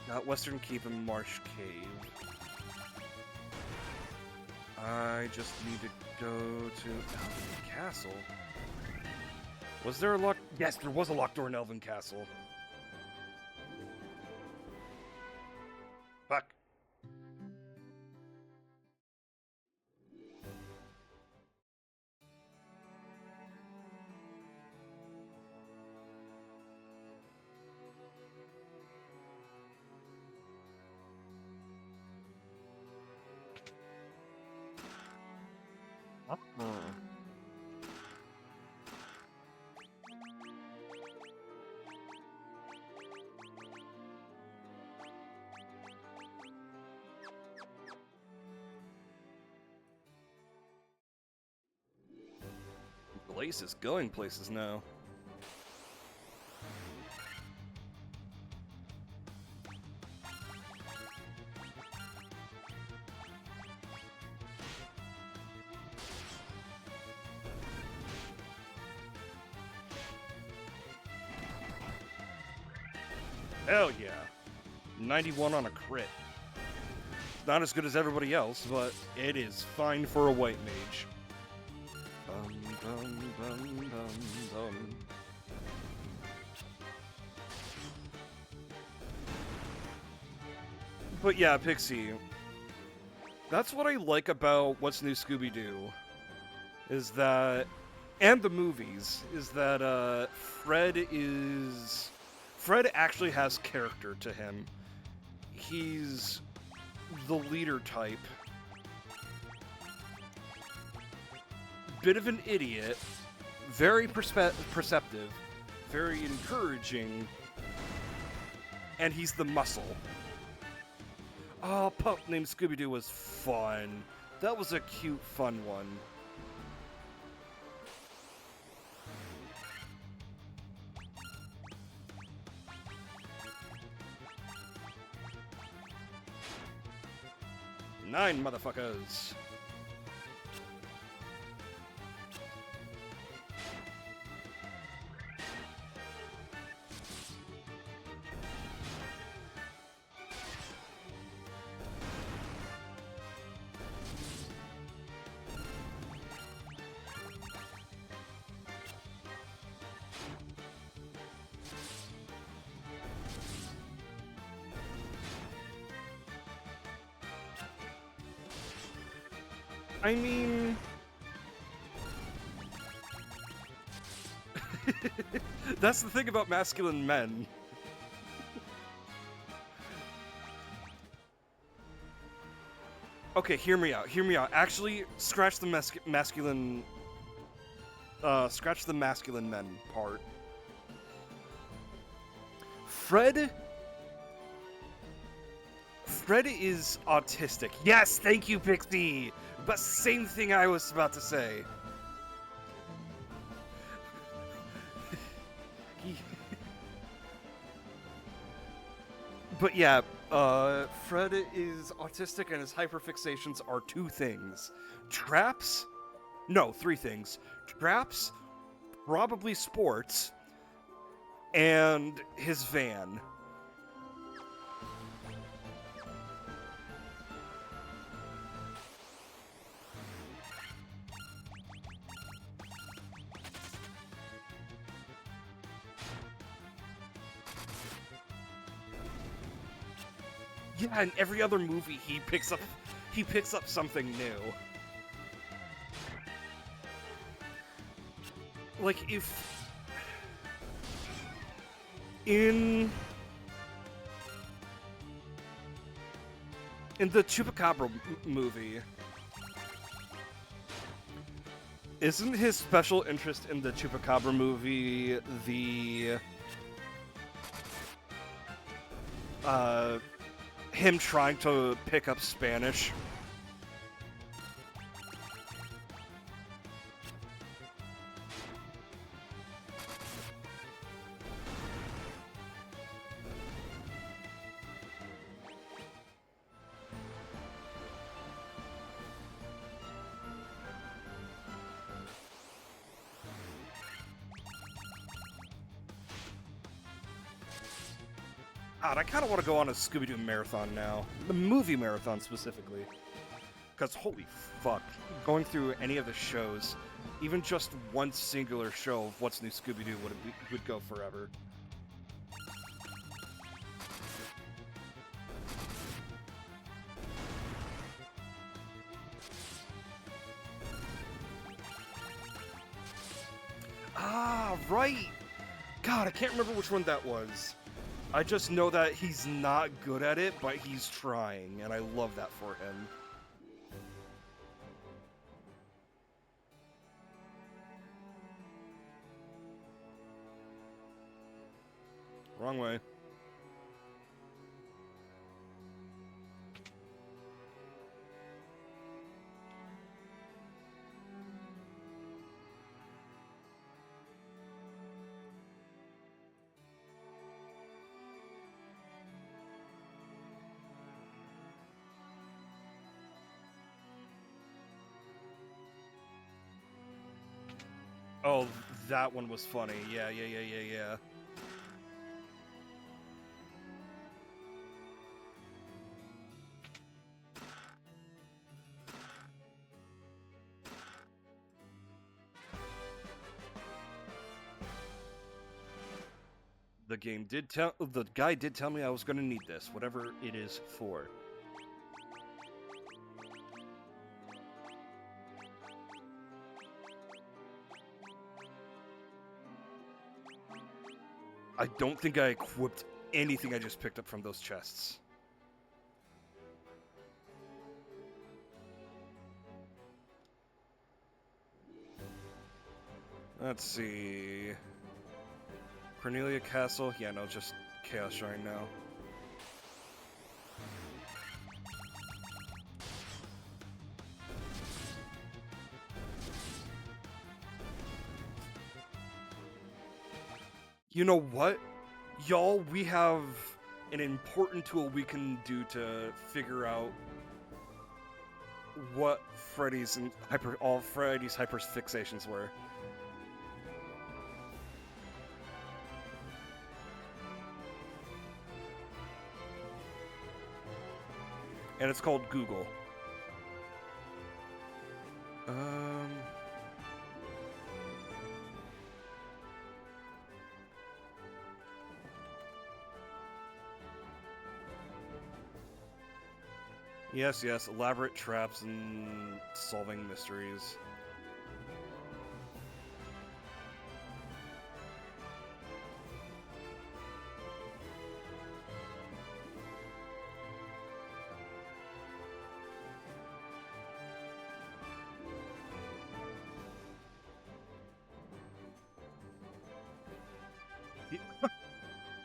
Got Western Keep and Marsh Cave. I just need to go to Elven Castle. Was there a lock? Yes, there was a locked door in Elven Castle. Fuck. Blaze is going places now. Hell yeah. 91 on a crit. Not as good as everybody else, but it is fine for a white mage. Bum, bum, bum, bum, bum. But yeah, Pixie. That's what I like about What's New Scooby-Doo. Is that... And the movies. Is that, Fred actually has character to him. He's the leader type. Bit of an idiot. Very perceptive. Very encouraging. And he's the muscle. Oh, Pup named Scooby-Doo was fun. That was a cute, fun one. Nine motherfuckers. I mean... That's the thing about masculine men. Okay, hear me out, hear me out. Actually, scratch the masculine... scratch the masculine men part. Fred is autistic. Yes, thank you, Pixie! But same thing I was about to say. But yeah, Fred is autistic and his hyperfixations are two things. Traps? No, three things. Traps, probably sports, and his van. Yeah, in every other movie he picks up something new. Like if in the Chupacabra movie, isn't his special interest in the Chupacabra movie the him trying to pick up Spanish? God, I kind of want to go on a Scooby-Doo marathon now. The movie marathon specifically. Because holy fuck, going through any of the shows, even just one singular show of What's New Scooby-Doo would go forever. Ah, right! God, I can't remember which one that was. I just know that he's not good at it, but he's trying, and I love that for him. Wrong way. Oh, that one was funny. Yeah. The guy did tell me I was gonna need this, whatever it is for. I don't think I equipped anything I just picked up from those chests. Let's see... Cornelia Castle? Yeah, no, just Chaos Shrine now. You know what? Y'all, we have an important tool we can do to figure out what all Freddy's hyperfixations were. And it's called Google. Yes, elaborate traps and solving mysteries.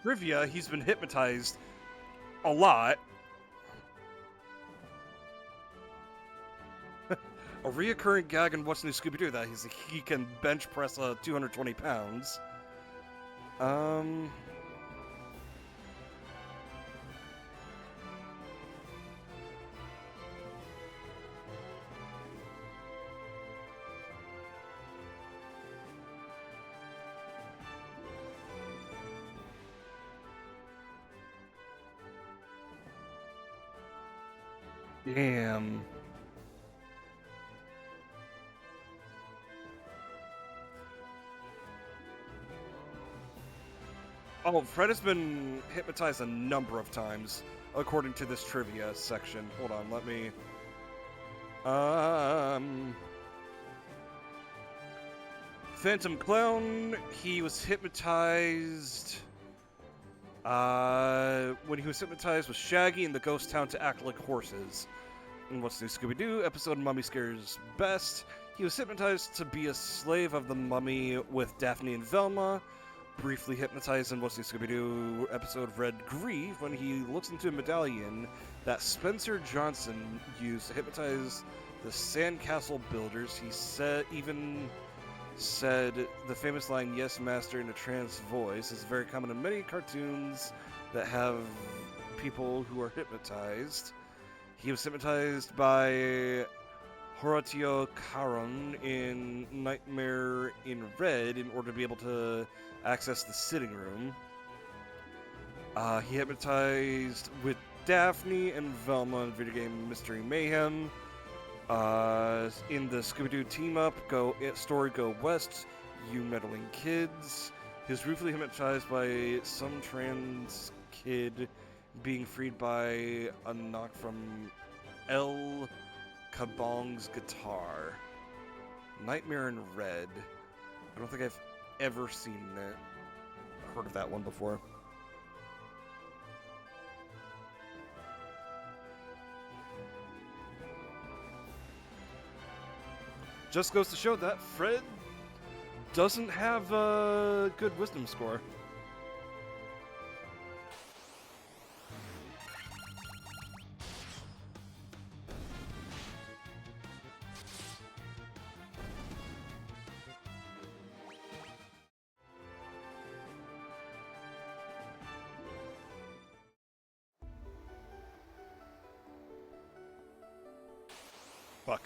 Trivia, he's been hypnotized a lot. A reoccurring gag in What's New Scooby-Doo that he can bench press 220 pounds. Damn. Oh, Fred has been hypnotized a number of times, according to this trivia section. Hold on, let me... Phantom Clown, he was hypnotized... when he was hypnotized with Shaggy in the ghost town to act like horses. In What's New Scooby-Doo, episode Mummy Scares Best, he was hypnotized to be a slave of the mummy with Daphne and Velma. Briefly hypnotized in What's New Scooby-Doo episode Red Grief when he looks into a medallion that Spencer Johnson used to hypnotize the sandcastle builders. He said the famous line, "Yes, master," in a trance voice is very common in many cartoons that have people who are hypnotized. He was hypnotized by Horatio Caron in Nightmare in Red in order to be able to access the sitting room. He hypnotized with Daphne and Velma in video game Mystery Mayhem. In the Scooby-Doo team-up story Go West, You Meddling Kids. He was briefly hypnotized by some trans kid being freed by a knock from El Kabong's guitar. Nightmare in Red. I don't think I've ever heard of that one before. Just goes to show that Fred doesn't have a good wisdom score. Fuck.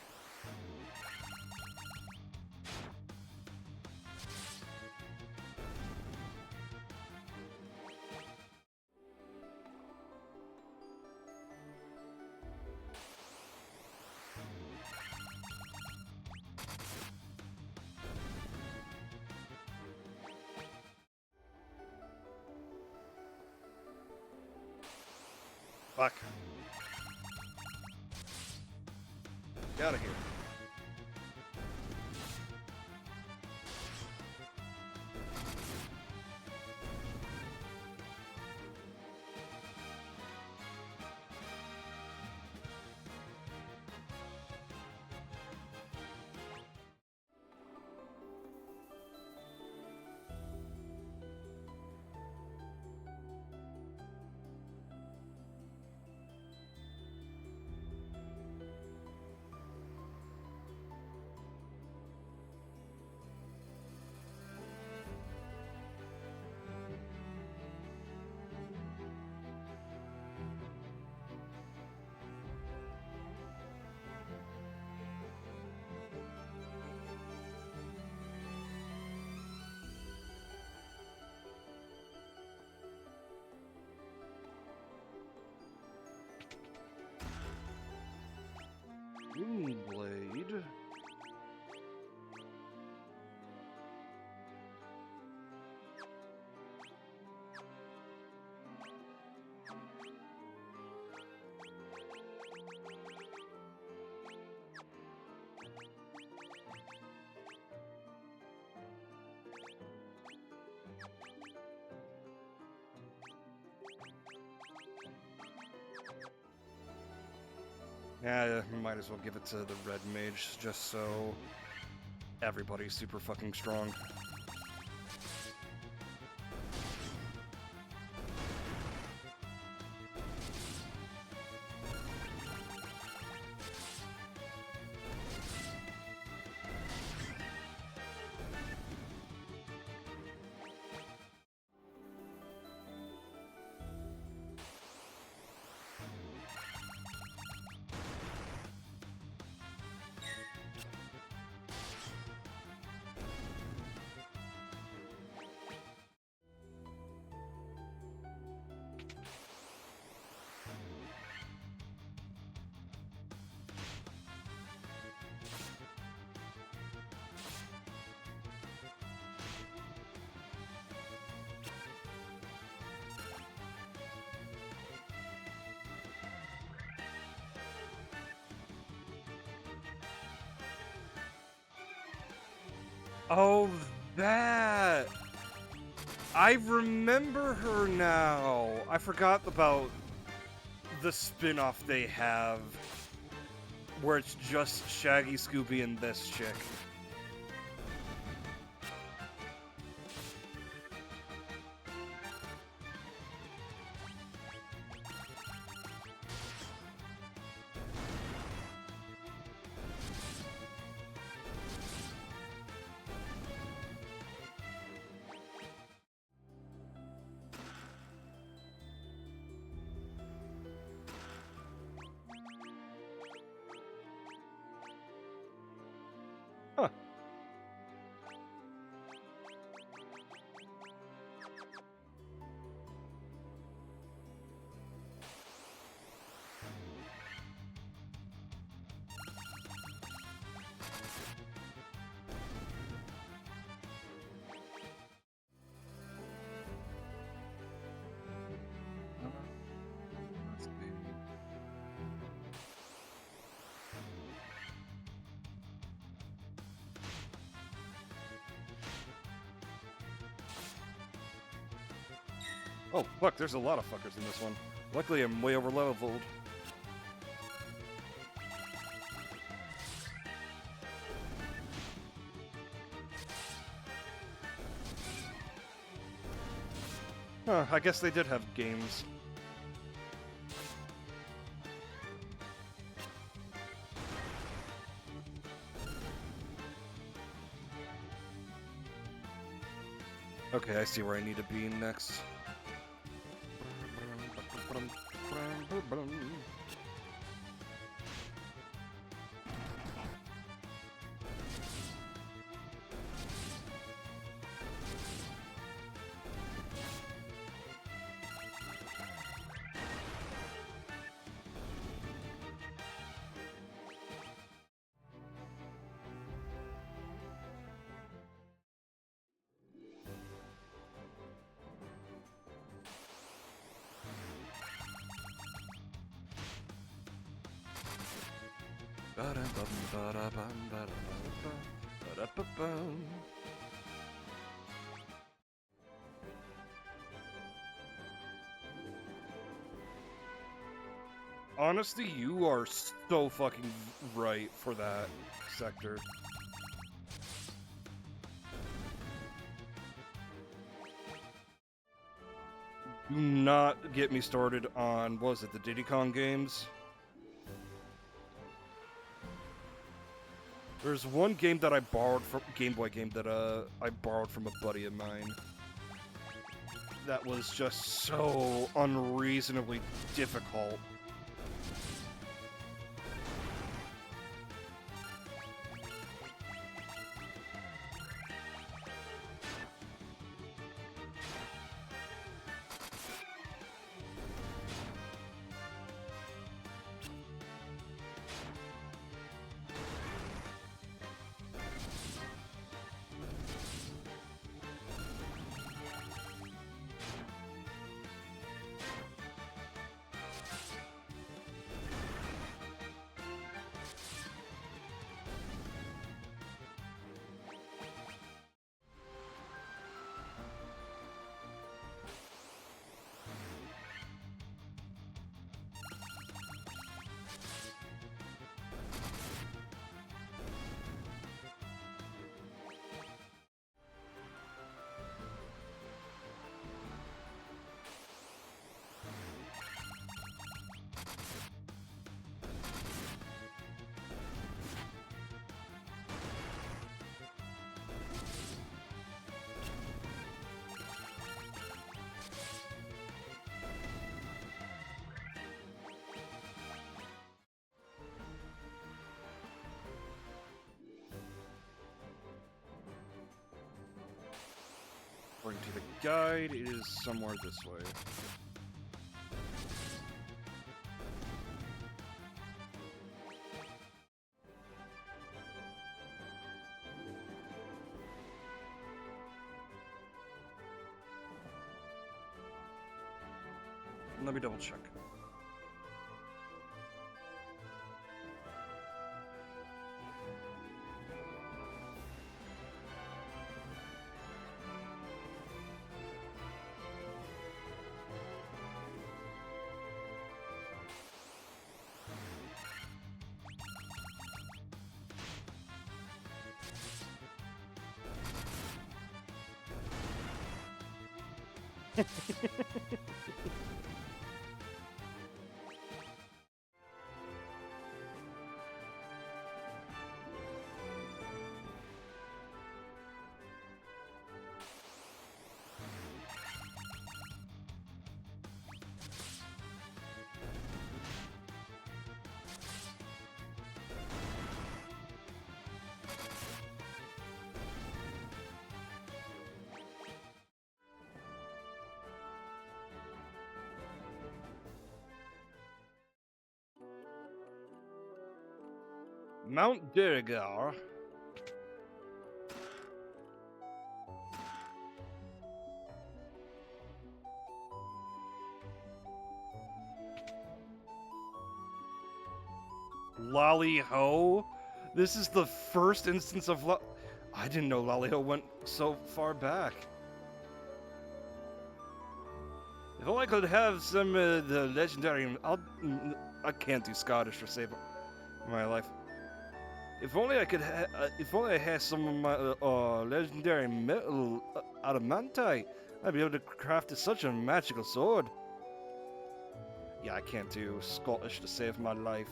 Fuck. Get out of here. Moonblade. Yeah, might as well give it to the red mage, just so everybody's super fucking strong. Oh, that! I remember her now. I forgot about the spin-off they have, where it's just Shaggy, Scooby, and this chick. Huh. Let's see. Oh, fuck, there's a lot of fuckers in this one. Luckily, I'm way over leveled. Huh, I guess they did have games. Okay, I see where I need to be next. Honestly, you are so fucking right for that sector. Do not get me started on, what was it, the Diddy Kong games? There's one game that I borrowed from, Game Boy game that I borrowed from a buddy of mine. That was just so unreasonably difficult. According to the guide, it is somewhere this way. Let me double check. Mount Dirigar. Lolly Ho? This is the first instance of I didn't know Lolly Ho went so far back. If only I could have some the legendary. I can't do Scottish for save my life. If only I could. If only I had some of my legendary metal adamantite, I'd be able to craft such a magical sword. Yeah, I can't do Scottish to save my life.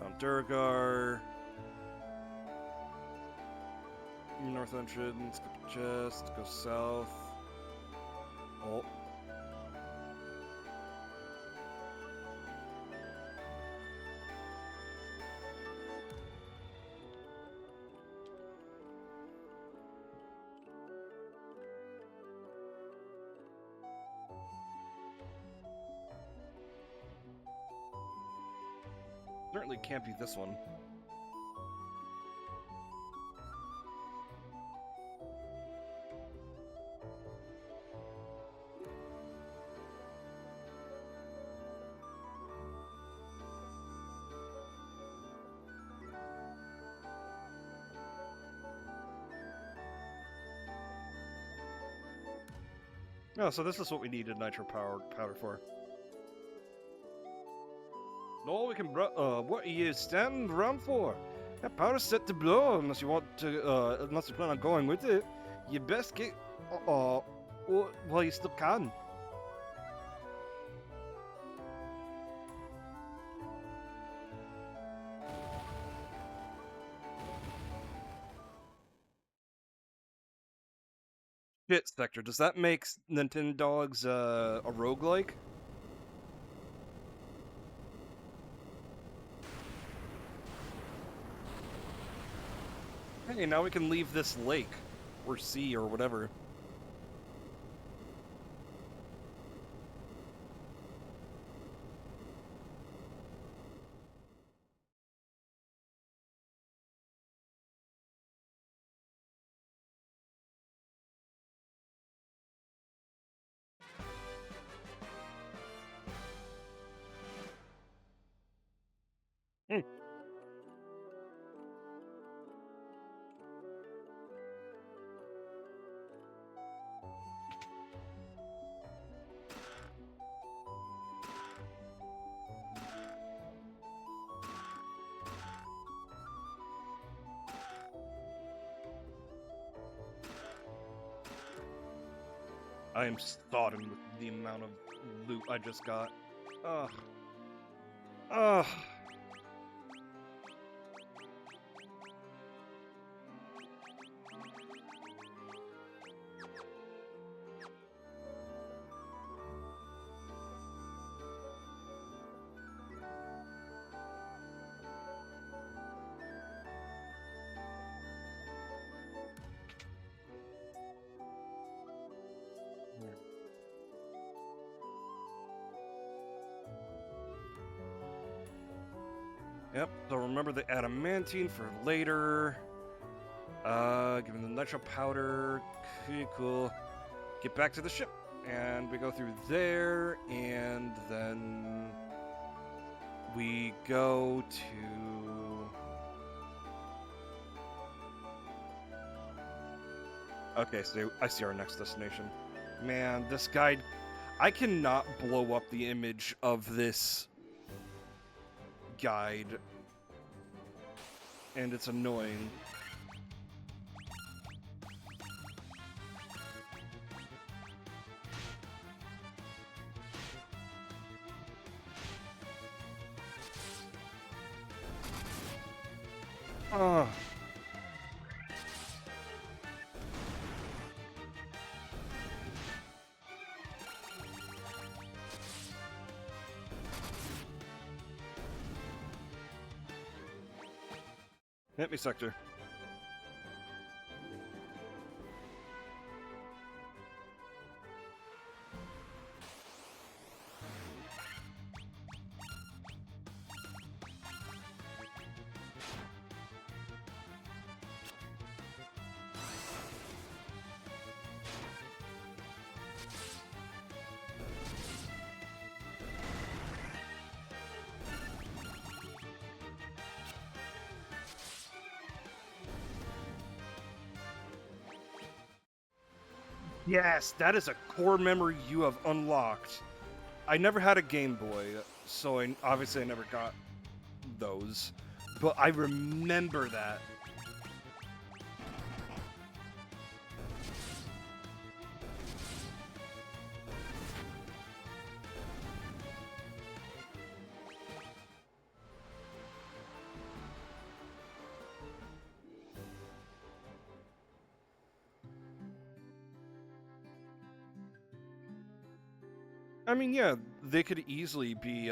Mount Durgar. North entrance, skip the chest, go south. Oh. Certainly can't be this one. Oh, so this is what we needed nitro powder for. No, we can. What are you standing around for? That powder's set to blow. Unless you want to, unless you plan on going with it, you best get. Well, you still can. Shit, Spectre. Does that make Nintendogs a roguelike? Hey, now we can leave this lake, or sea, or whatever. Hmm. I am sodden with the amount of loot I just got. Ugh. Ugh. Yep, so remember the adamantine for later. Give me the nitro powder. Okay, cool. Get back to the ship. And we go through there, and then we go to... Okay, so I see our next destination. Man, this guide... I cannot blow up the image of this guide, and it's annoying. Ah. Hit me, Sector. Yes, that is a core memory you have unlocked. I never had a Game Boy, so obviously I never got those, but I remember that. I mean, yeah, they could easily be,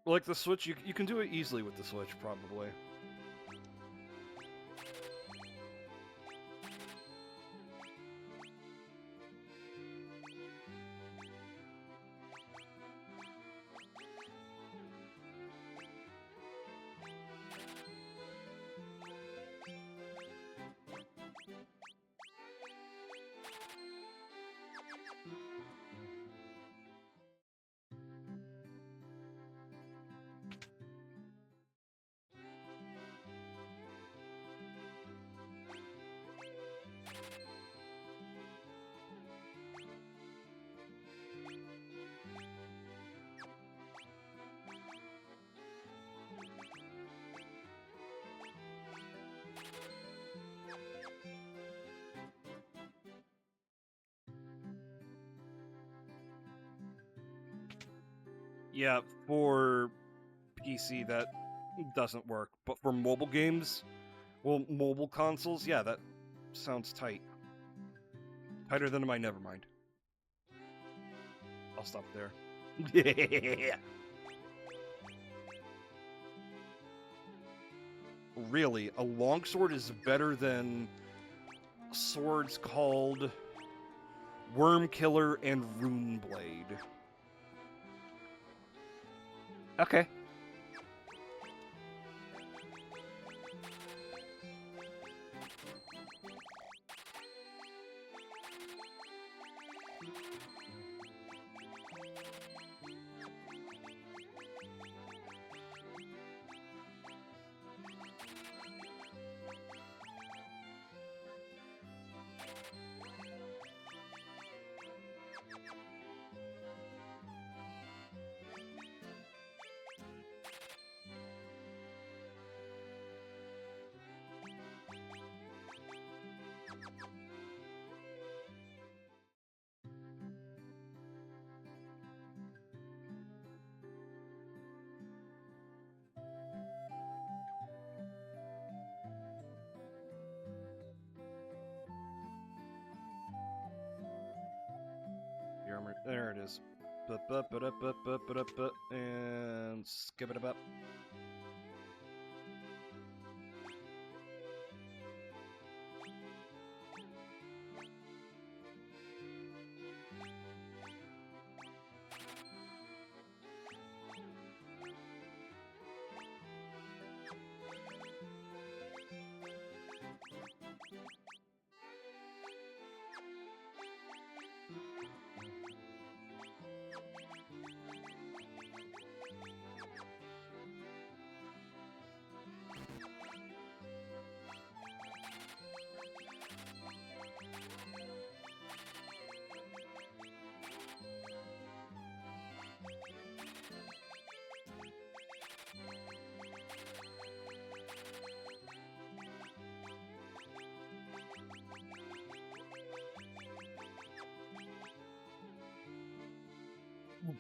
like the Switch, you can do it easily with the Switch, probably. Yeah, for PC that doesn't work, but for mobile games, well, mobile consoles, yeah, that sounds tight. Tighter than my Nevermind. I'll stop there. Yeah. Really, a longsword is better than swords called Worm Killer and Rune Blade. Okay. The armor, there it is. And skip it up.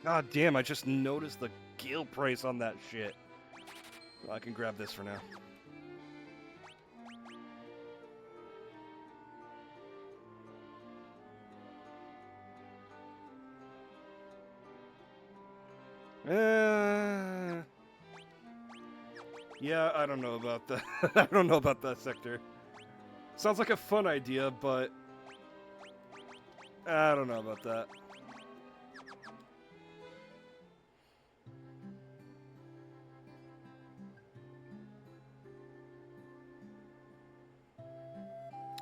God damn, I just noticed the gil price on that shit. Well, I can grab this for now. Yeah, I don't know about that. I don't know about that sector. Sounds like a fun idea, but I don't know about that.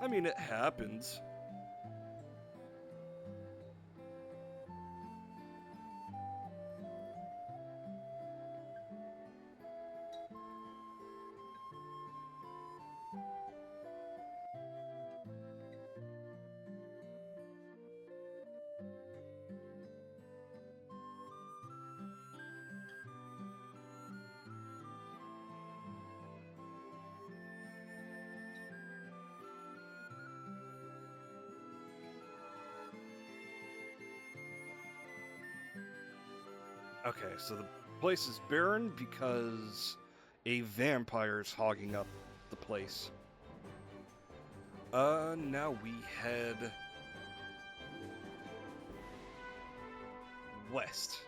I mean, it happens. Okay, so the place is barren because a vampire's hogging up the place. Now we head west.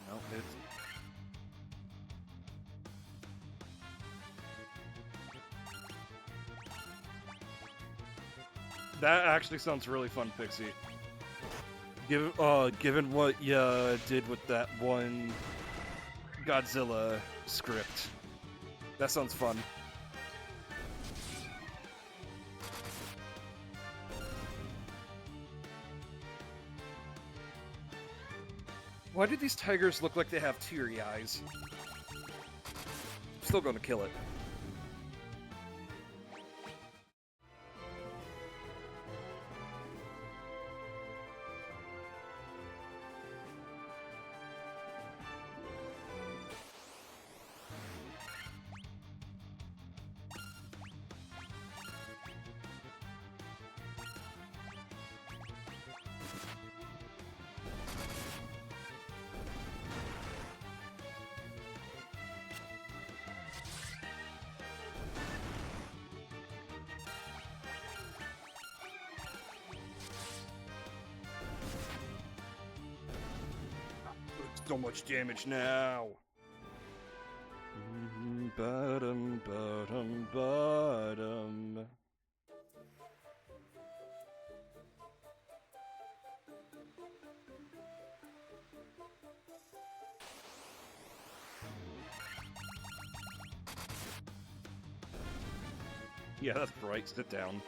No, it's... That actually sounds really fun, Pixie. Given what you did with that one Godzilla script, that sounds fun. Why do these tigers look like they have teary eyes? I'm still gonna kill it. So much damage now. Bottom, bottom, bottom. Yeah, that's right. Sit down.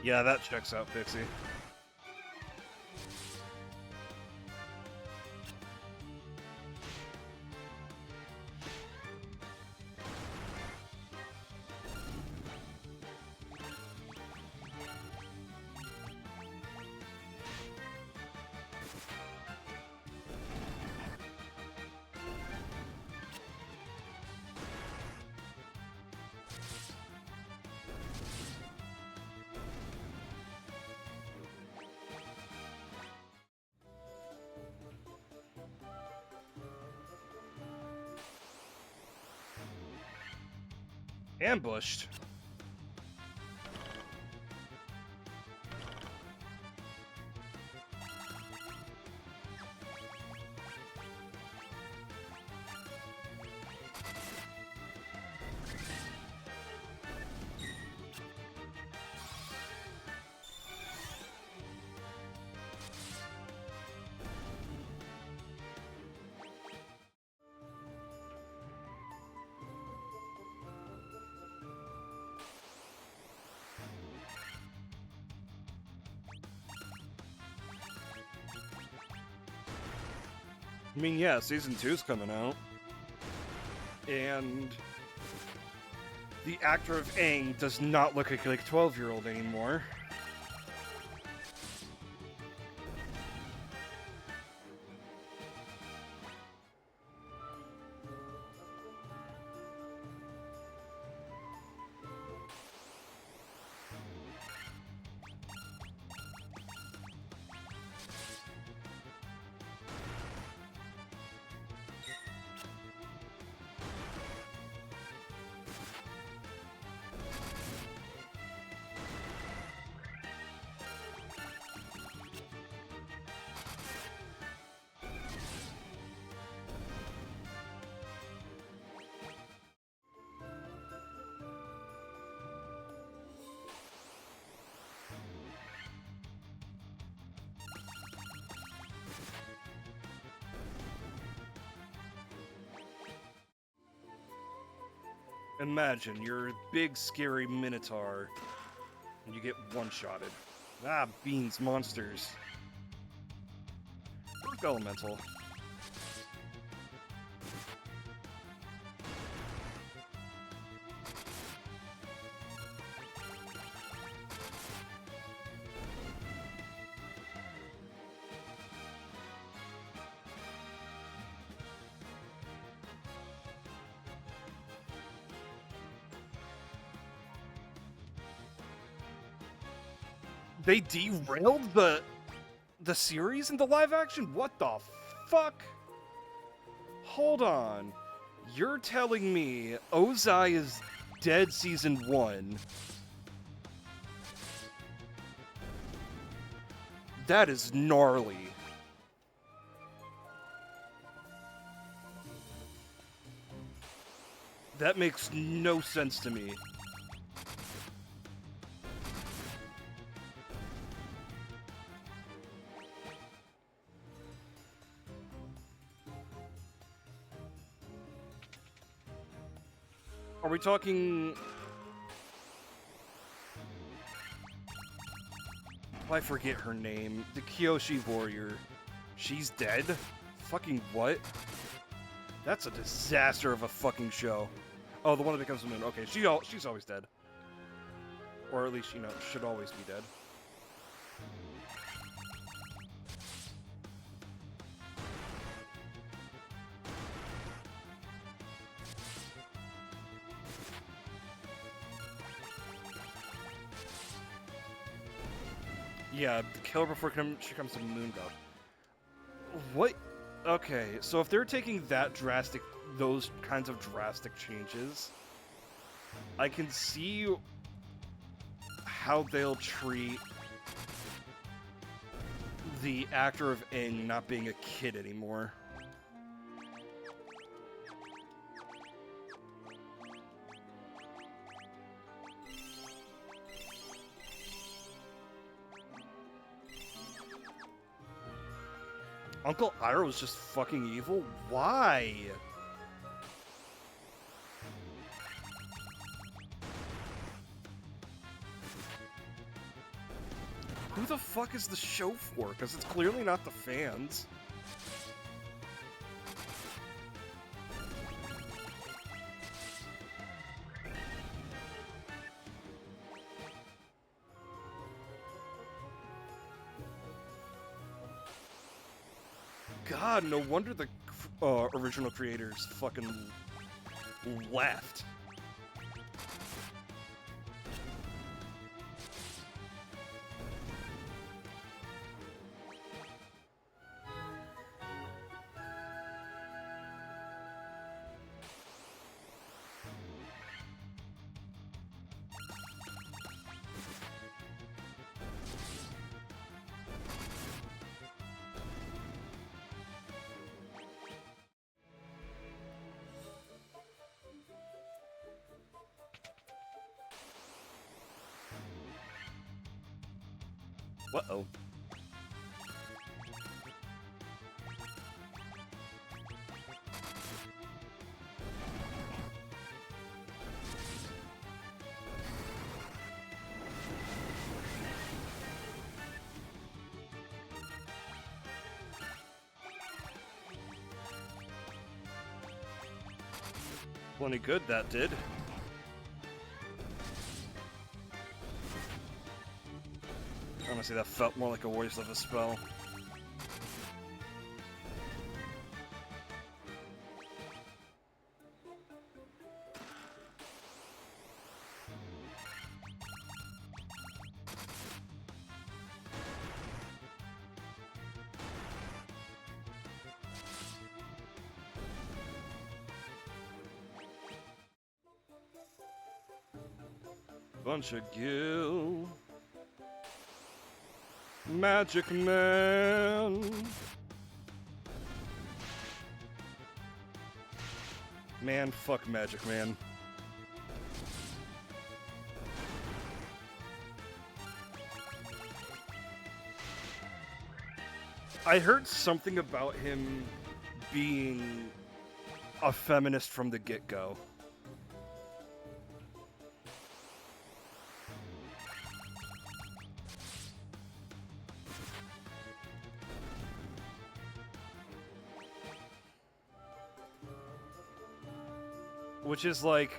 Yeah, that checks out, Pixie. Ambushed. I mean, yeah, season 2's coming out. And the actor of Aang does not look like a 12-year-old anymore. Imagine you're a big, scary minotaur, and you get one-shotted. Ah, beans, monsters. Earth Elemental. They derailed the series into live action? What the fuck? Hold on. You're telling me Ozai is dead season 1? That is gnarly. That makes no sense to me. Are we talking... I forget her name. The Kyoshi warrior. She's dead? Fucking what? That's a disaster of a fucking show. Oh, the one that becomes the moon. Okay, she's always dead. Or at least, you know, should always be dead. Yeah, kill her before she comes to Moon God. What? Okay, so if they're taking those kinds of drastic changes, I can see how they'll treat the actor of Aang not being a kid anymore. Uncle Iroh's just fucking evil? Why? Who the fuck is the show for? Because it's clearly not the fans. God, no wonder the original creators fucking left. Uh-oh. Plenty good that did. Honestly, that felt more like a waste of a spell. Bunch of gil. Magic Man. Man, fuck Magic Man. I heard something about him being a feminist from the get-go. Which is like,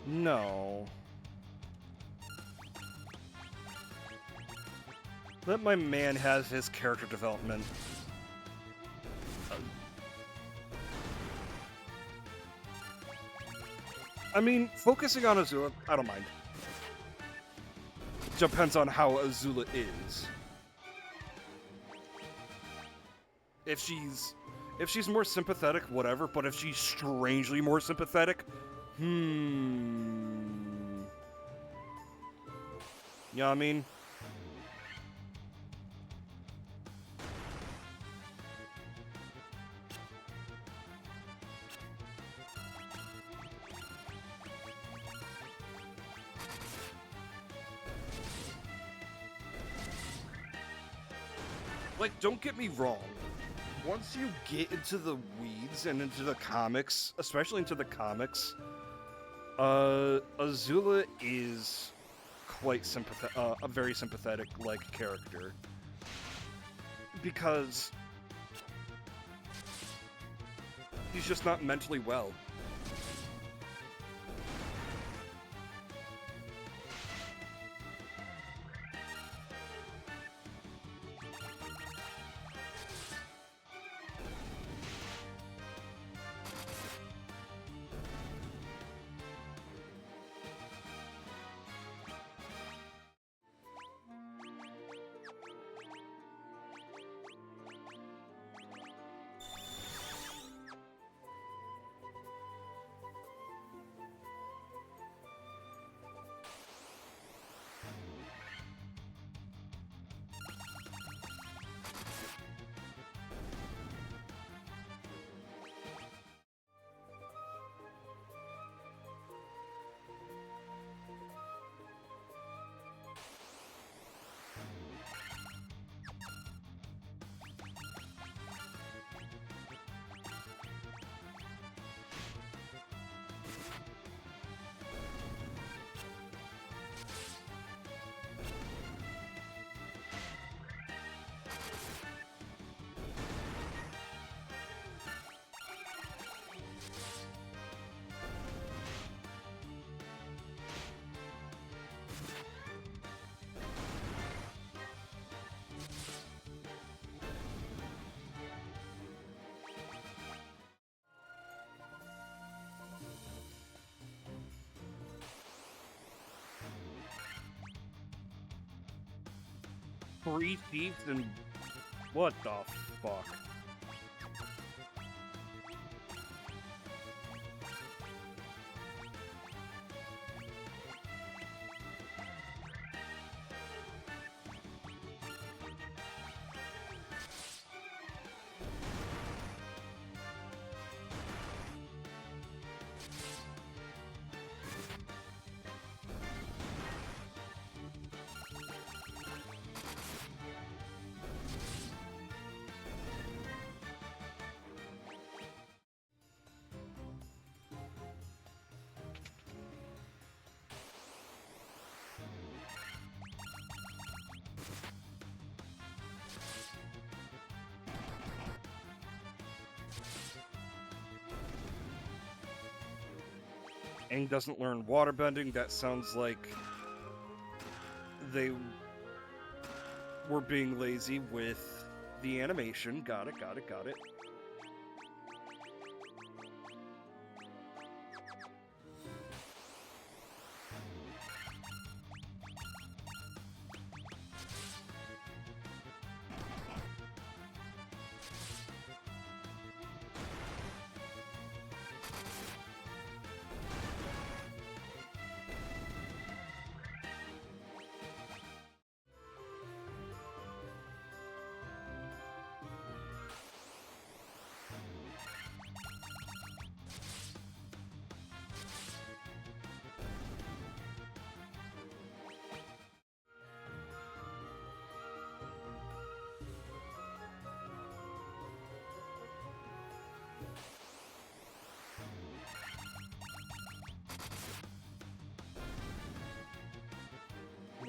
no. Let my man have his character development. I mean, focusing on Azula, I don't mind. Depends on how Azula is. If she's more sympathetic, whatever, but if she's strangely more sympathetic, You know what I mean? Like, don't get me wrong. Once you get into the weeds and into the comics, especially into the comics, Azula is quite a very sympathetic, like, character. Because he's just not mentally well. 3 chiefs and what the fuck? Aang doesn't learn waterbending. That sounds like they were being lazy with the animation. Got it, got it, got it.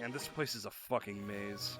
Man, this place is a fucking maze.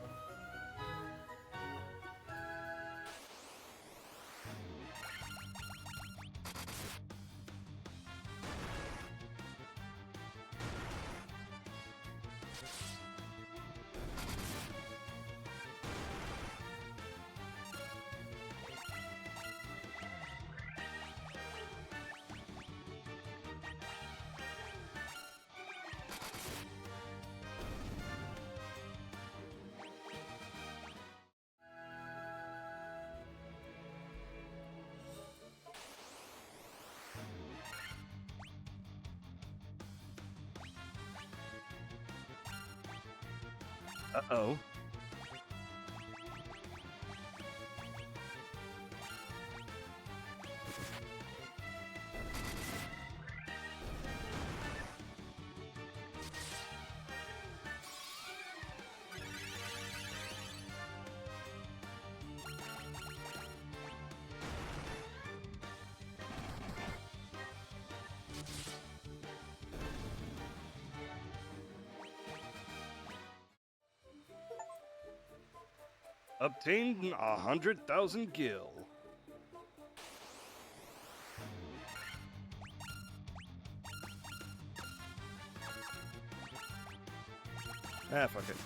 Uh-oh. Obtained 100,000 gil. Ah, fuck it.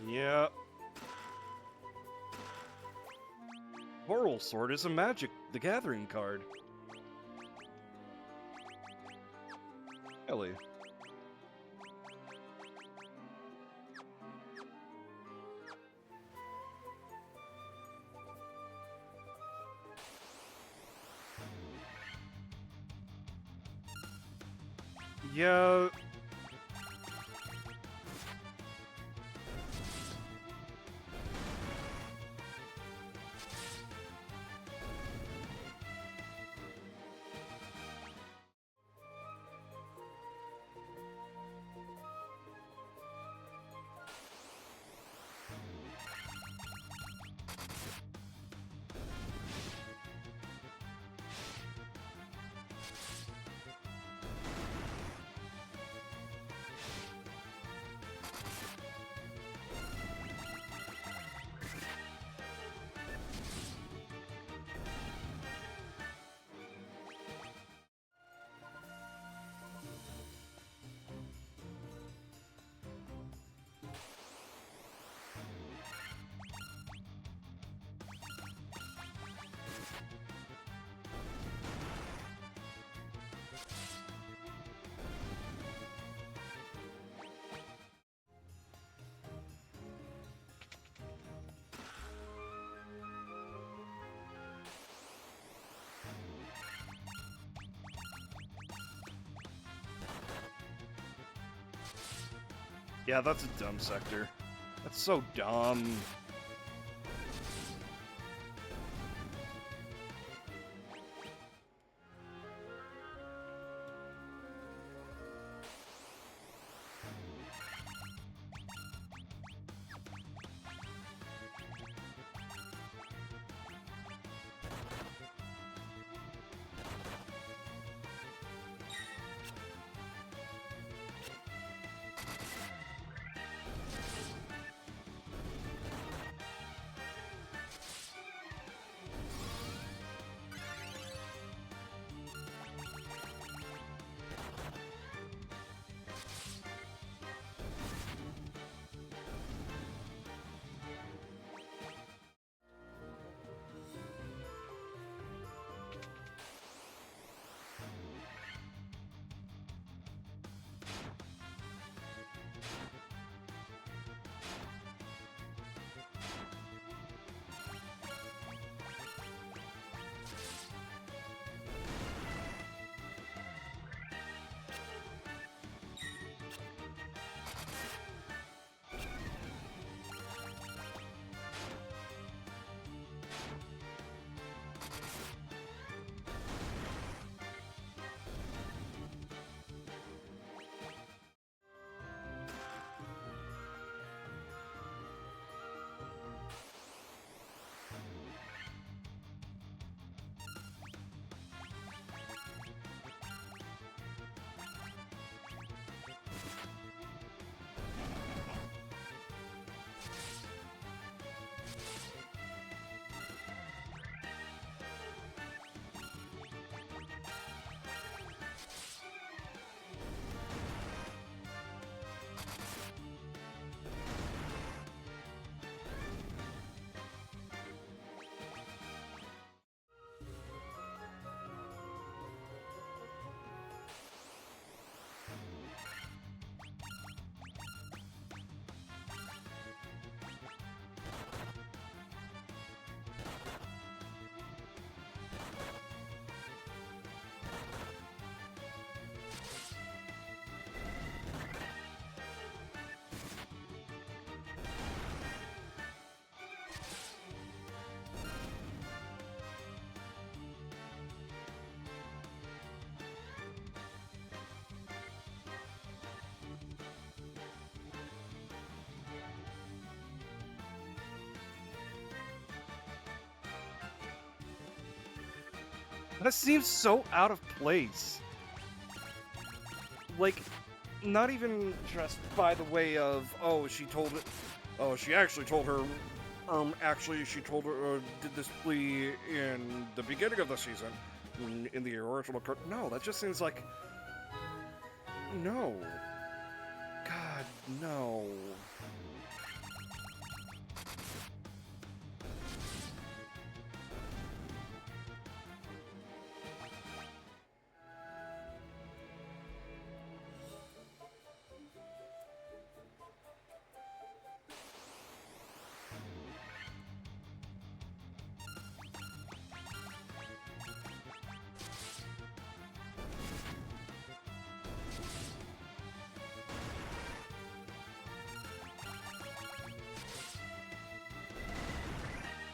Yeah. Coral Sword is a Magic the Gathering card. Ellie. Yeah. Yeah, that's a dumb sector. That's so dumb. That seems so out of place. Like, not even just by the way of, oh, she told it, oh, she actually told her, actually she told her, did this plea in the beginning of the season, in the original, no, that just seems like, no. God, no.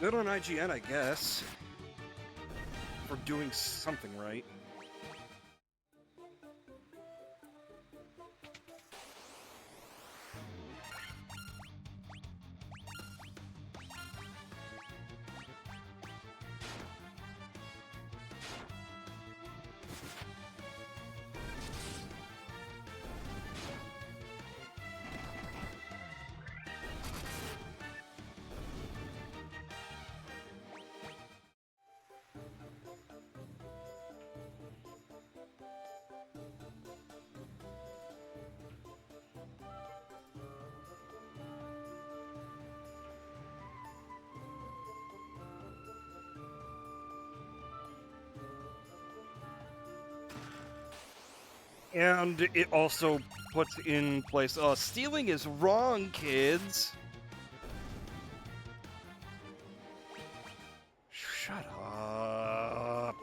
Good on IGN, I guess. For doing something right. And it also puts in place, stealing is wrong, kids. Shut up.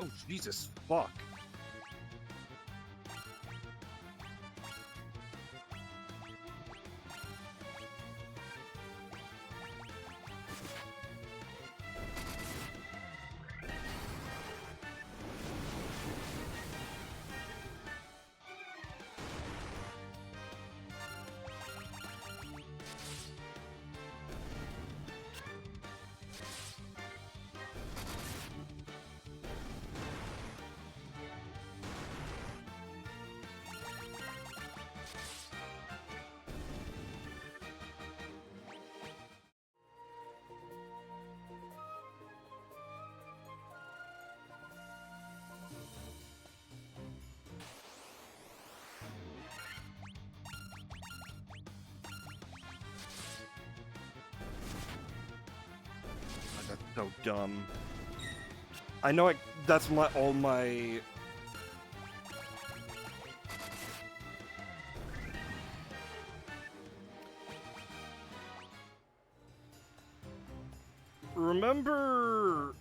Oh, Jesus, fuck. That's so dumb. I know that's all my... Remember...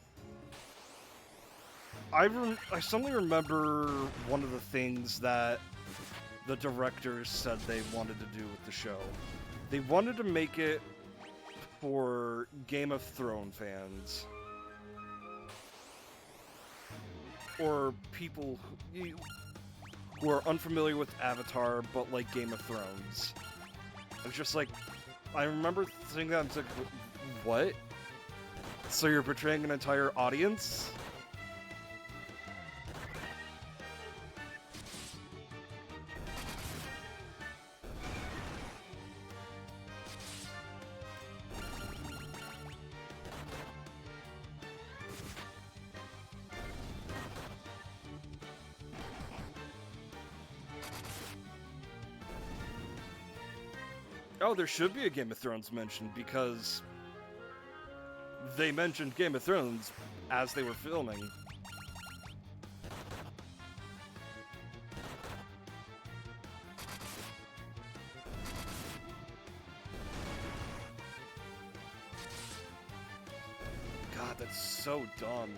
I suddenly remember one of the things that the directors said they wanted to do with the show. They wanted to make it for Game of Thrones fans. Or people who are unfamiliar with Avatar but like Game of Thrones. It's just like, I remember saying that, and it's like, what? So you're portraying an entire audience? Oh, there should be a Game of Thrones mention, because they mentioned Game of Thrones as they were filming. God, that's so dumb.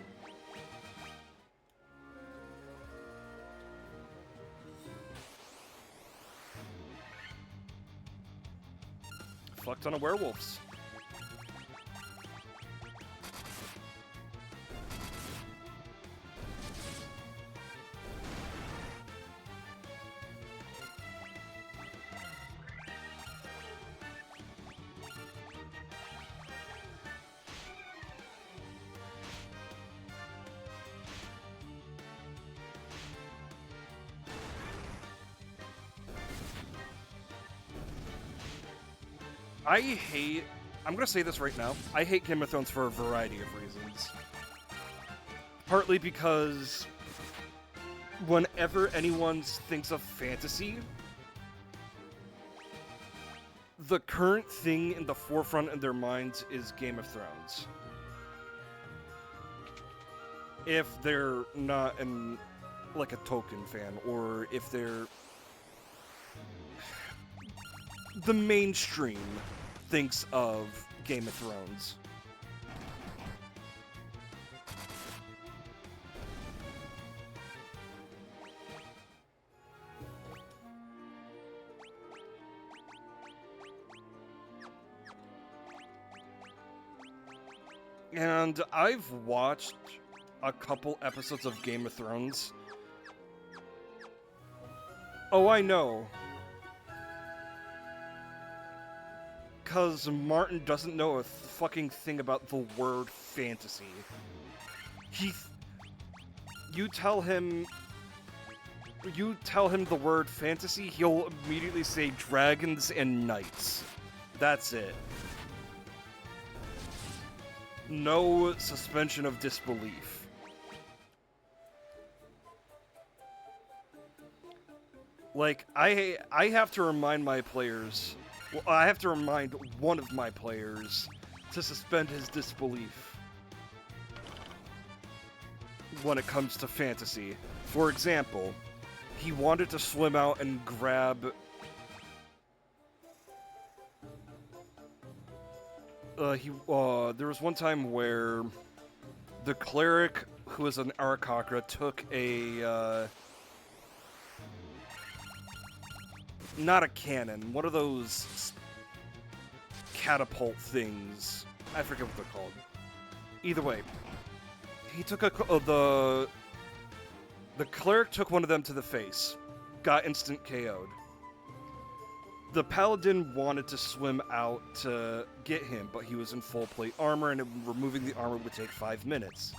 Fuck ton of werewolves. I'm gonna say this right now. I hate Game of Thrones for a variety of reasons. Partly because whenever anyone thinks of fantasy, the current thing in the forefront of their minds is Game of Thrones. If they're not like a Tolkien fan, or if they're the mainstream thinks of Game of Thrones. And I've watched a couple episodes of Game of Thrones. Oh, I know. Because Martin doesn't know a fucking thing about the word fantasy. You tell him the word fantasy, he'll immediately say dragons and knights. That's it. No suspension of disbelief. Like, I have to remind my players... Well, I have to remind one of my players to suspend his disbelief when it comes to fantasy. For example, he wanted to swim out and grab... there was one time where the cleric, who was an Arakocra, took a, not a cannon, one of those catapult things. I forget what they're called. Either way, he took the cleric took one of them to the face, got instant KO'd. The paladin wanted to swim out to get him, but he was in full plate armor, and removing the armor would take 5 minutes.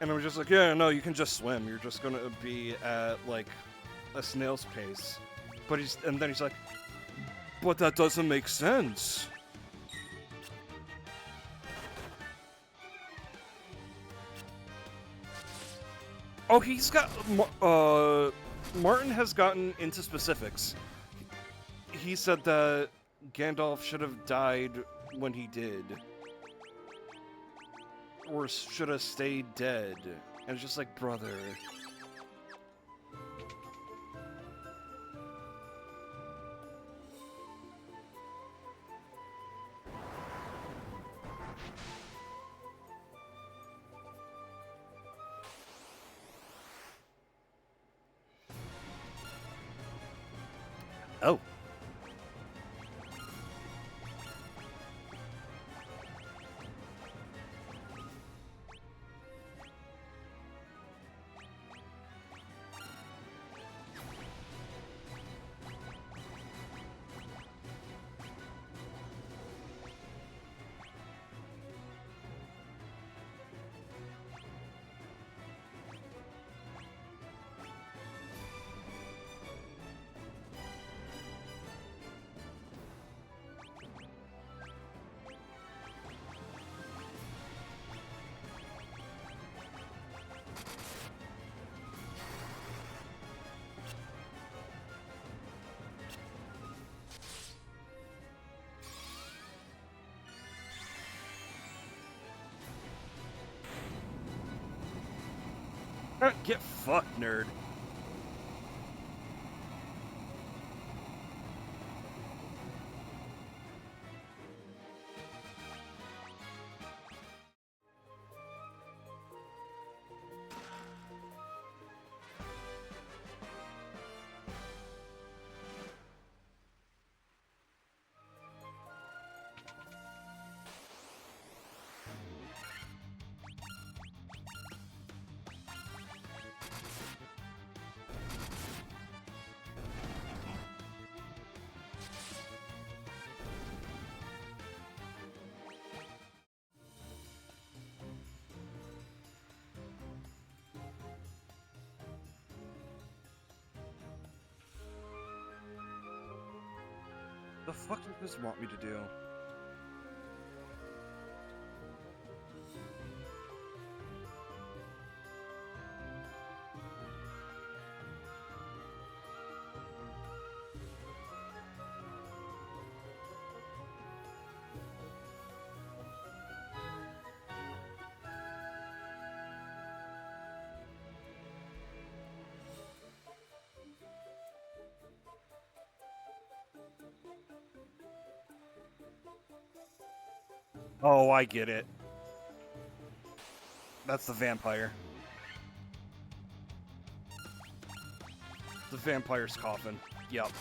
And I was just like, yeah, no, you can just swim. You're just gonna be at, like, a snail's pace. And then he's like, but that doesn't make sense. Oh, he's got... Martin has gotten into specifics. He said that Gandalf should have died when he did. Or should have stayed dead. And it's just like, brother... Oh. Get fucked, nerd. The fuck does this want me to do? Oh, I get it. That's the vampire. The vampire's coffin. Yup.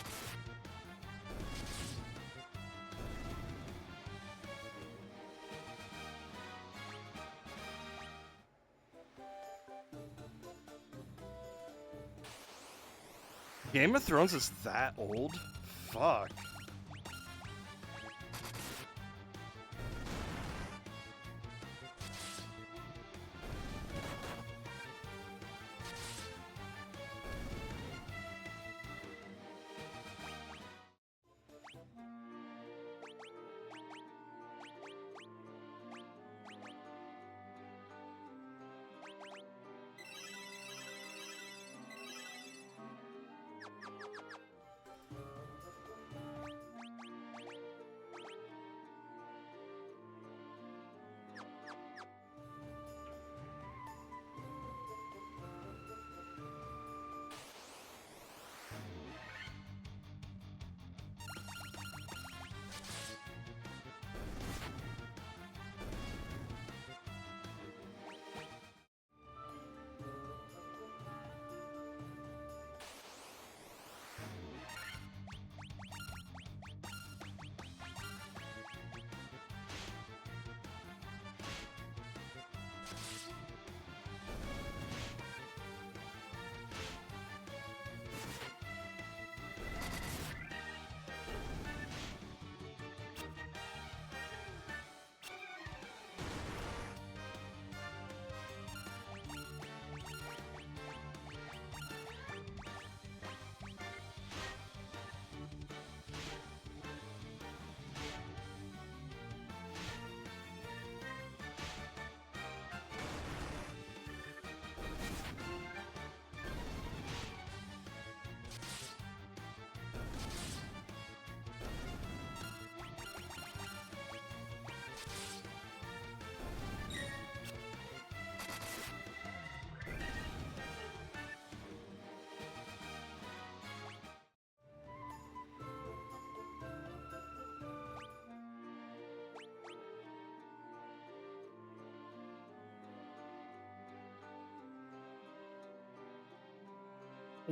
Game of Thrones is that old? Fuck.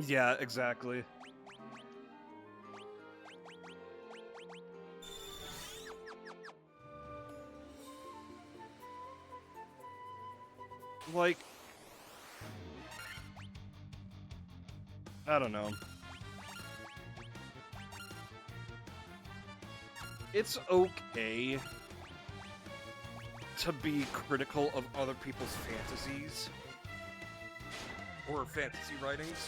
Yeah, exactly. Like, I don't know. It's okay to be critical of other people's fantasies or fantasy writings.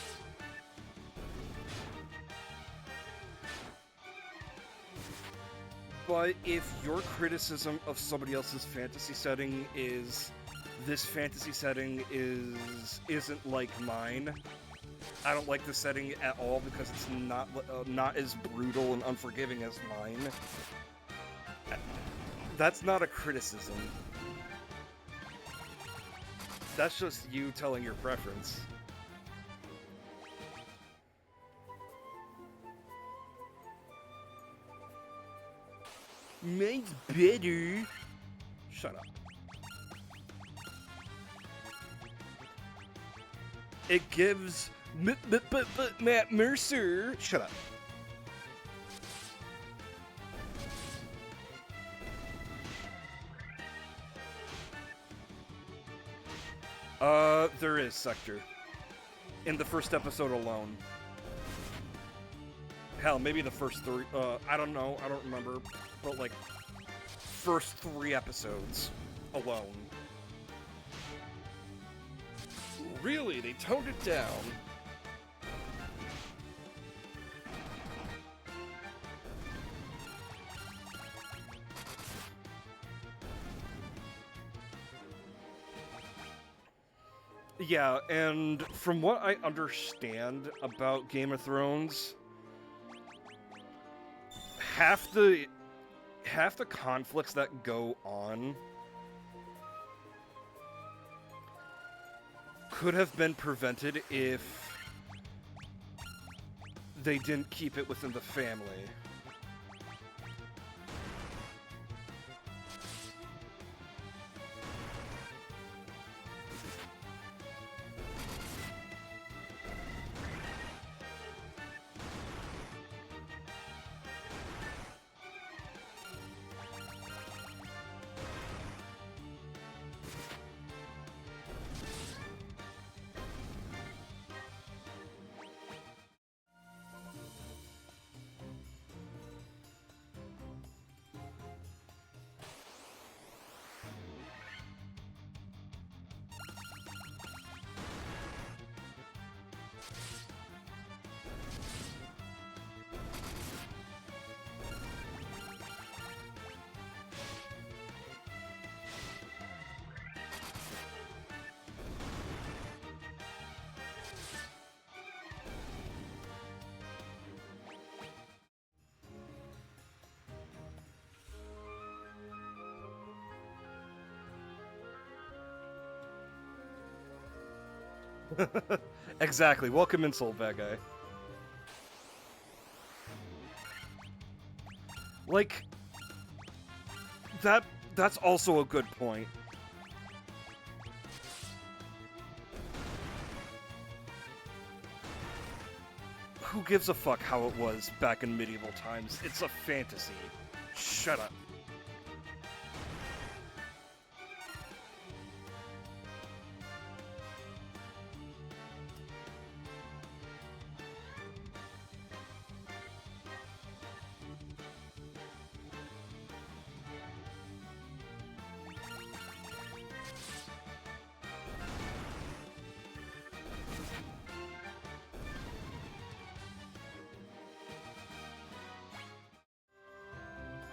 But if your criticism of somebody else's fantasy setting is this fantasy setting isn't like mine, I don't like the setting at all because it's not as brutal and unforgiving as mine, that's not a criticism. That's just you telling your preference. Mine's better. Shut up. It gives Matt Mercer. Shut up. There is Sector. In the first episode alone. Hell, maybe the first three. I don't know. I don't remember. But, like, first 3 episodes alone. Really? They toned it down. Yeah, and from what I understand about Game of Thrones, half the conflicts that go on could have been prevented if they didn't keep it within the family. Exactly. Welcome insult, bad guy. Like, that's also a good point. Who gives a fuck how it was back in medieval times? It's a fantasy. Shut up.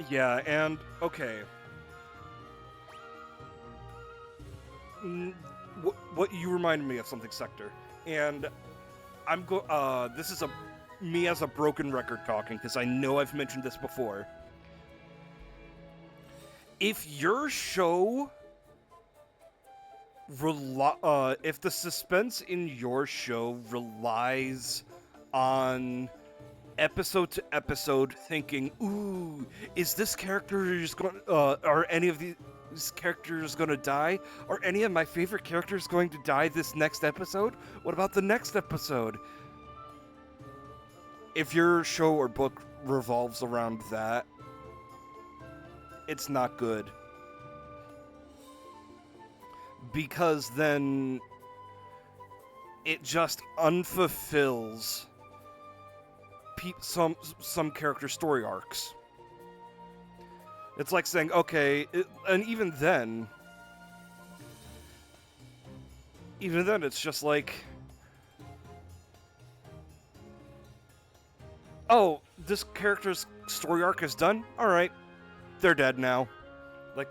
Yeah, and okay. What you reminded me of something, Sector, and this is me as a broken record talking because I know I've mentioned this before. If your show if the suspense in your show relies on episode to episode thinking, ooh, is this character just going are any of these characters going to die? Are any of my favorite characters going to die this next episode? What about the next episode? If your show or book revolves around that, it's not good. Because then it just unfulfills some character story arcs. It's like saying, okay, and even then, it's just like, oh, this character's story arc is done? Alright, they're dead now. Like,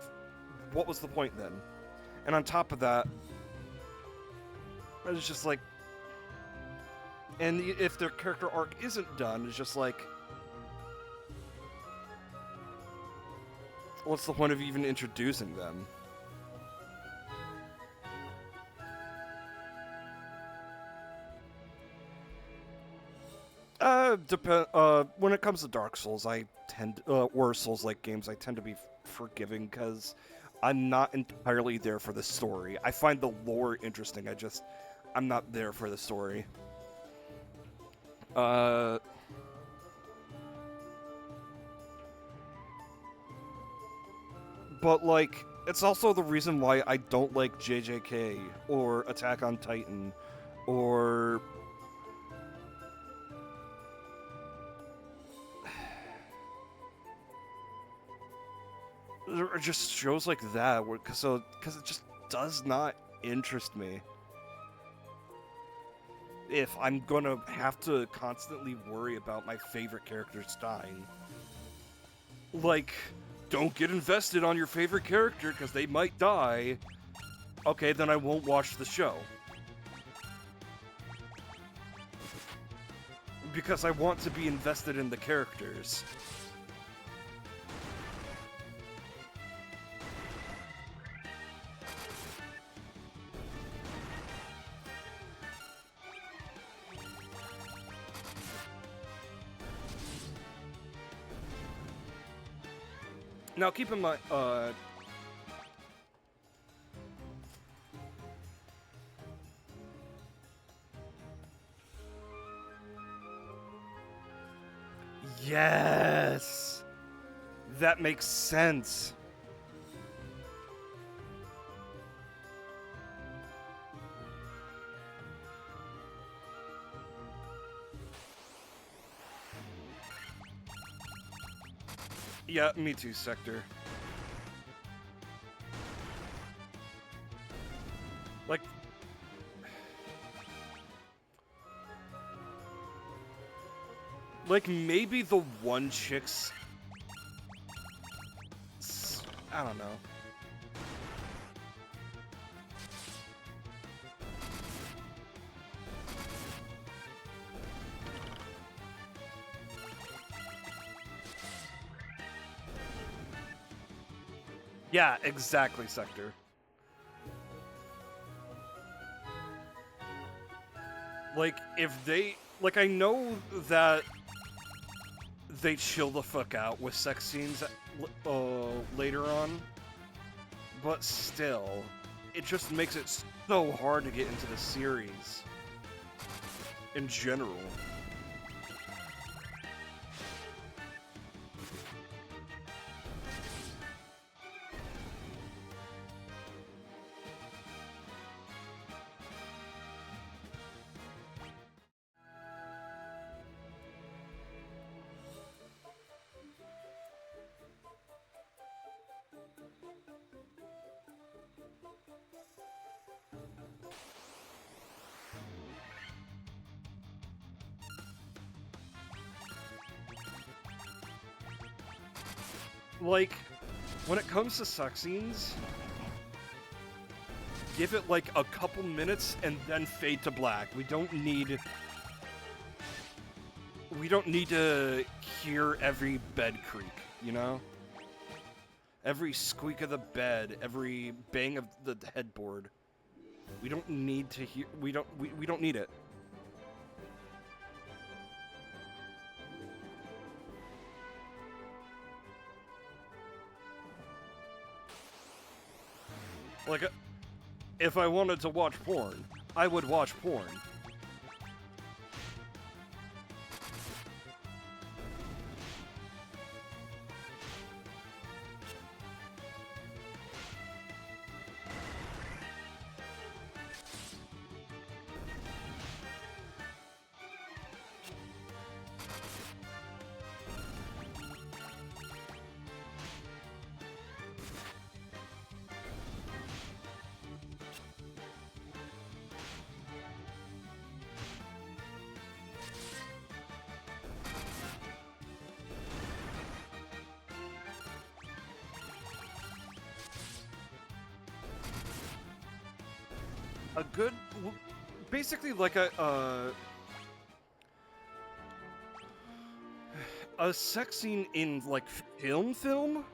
what was the point then? And on top of that, it's just like, and if their character arc isn't done, it's just like, what's the point of even introducing them? When it comes to Dark Souls, or Souls-like games, I tend to be forgiving because I'm not entirely there for the story. I find the lore interesting, I'm not there for the story. But like, it's also the reason why I don't like JJK, or Attack on Titan, or just shows like that, because it just does not interest me. If I'm gonna have to constantly worry about my favorite characters dying. Like, don't get invested on your favorite character because they might die. Okay, then I won't watch the show. because I want to be invested in the characters. Now keep in mind, yes! That makes sense. Yeah, me too, Sector. Like... Like, maybe the one chick's... I don't know. Yeah, exactly, Sector. Like, if they... Like, I know that they chill the fuck out with sex scenes later on, but still, it just makes it so hard to get into the series in general. Like, when it comes to sex scenes, give it like a couple minutes and then fade to black. We don't need to hear every bed creak, you know? Every squeak of the bed, every bang of the headboard. We don't need to hear, we don't need it. Like, if I wanted to watch porn, I would watch porn. A good, basically like a sex scene in like film.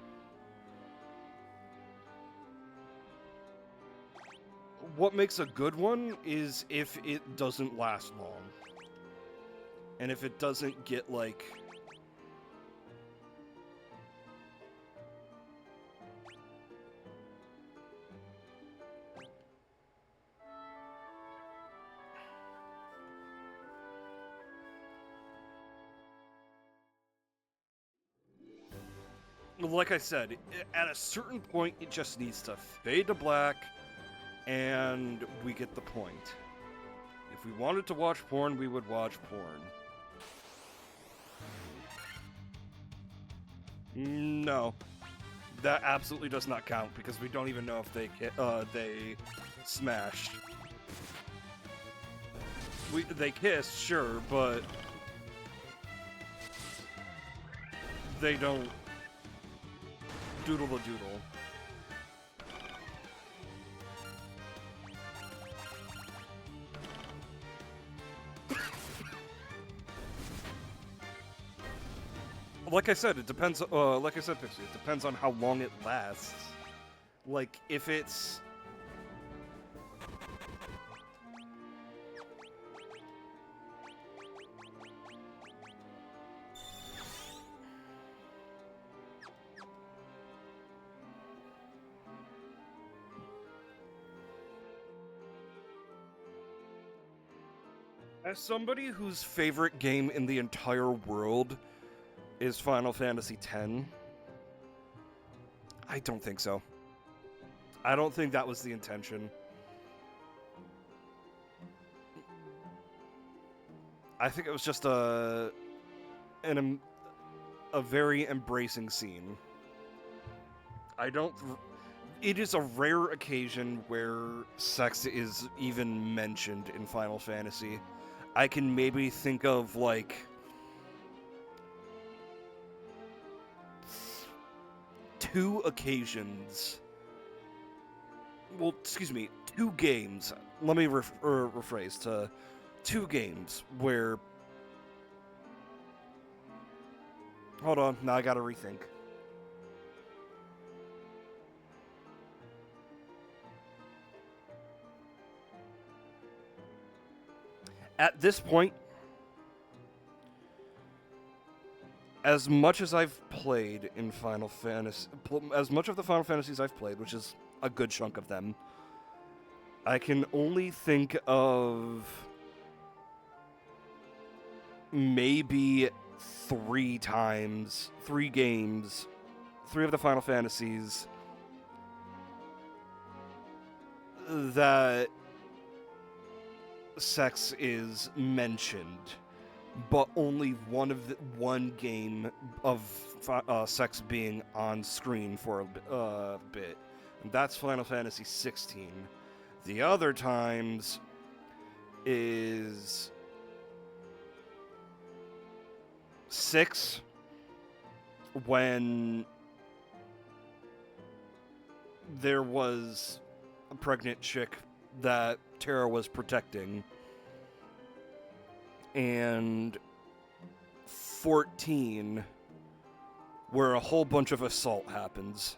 What makes a good one is if it doesn't last long, and if it doesn't get like. Like I said, at a certain point, it just needs to fade to black, and we get the point. If we wanted to watch porn, we would watch porn. No, that absolutely does not count because we don't even know if they smashed. They kissed, sure, but they don't doodle the doodle. like I said, it depends. Like I said, Pixie, it depends on how long it lasts. Like if it's as somebody whose favorite game in the entire world is Final Fantasy X, I don't think so. I don't think that was the intention. I think it was just a very embracing scene. I don't. It is a rare occasion where sex is even mentioned in Final Fantasy. I can maybe think of like 2 occasions. Well, excuse me, 2 games. Let me rephrase to 2 games where. Hold on, now I gotta rethink. At this point, as much as I've played in Final Fantasy, as much of the Final Fantasies I've played, which is a good chunk of them, I can only think of maybe 3 games, 3 of the Final Fantasies that sex is mentioned, but only one game of sex being on screen for a bit, and that's Final Fantasy 16. The other times is 6, when there was a pregnant chick that Terra was protecting, and 14, where a whole bunch of assault happens.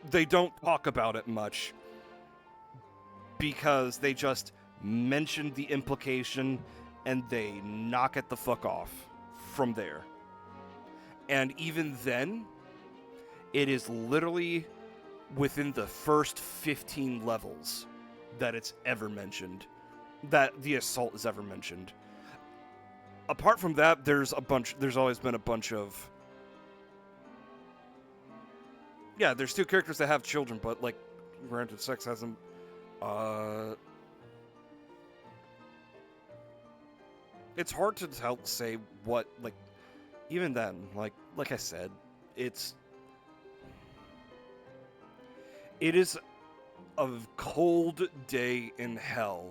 They don't talk about it much because they just mentioned the implication and they knock it the fuck off from there. And even then, it is literally within the first 15 levels that it's ever mentioned, that the assault is ever mentioned. Apart from that, there's always been a bunch of, yeah, there's 2 characters that have children, but like, granted, sex hasn't, it's hard to say what, like, even then, like I said, it is a cold day in hell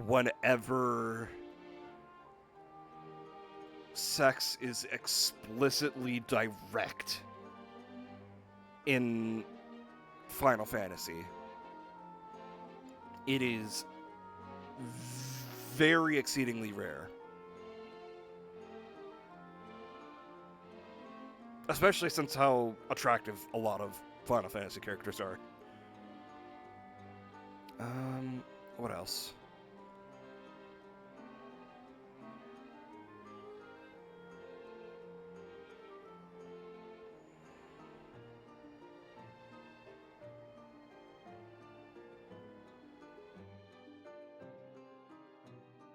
whenever sex is explicitly direct in Final Fantasy. It is very exceedingly rare. Especially since how attractive a lot of Final Fantasy characters are. What else?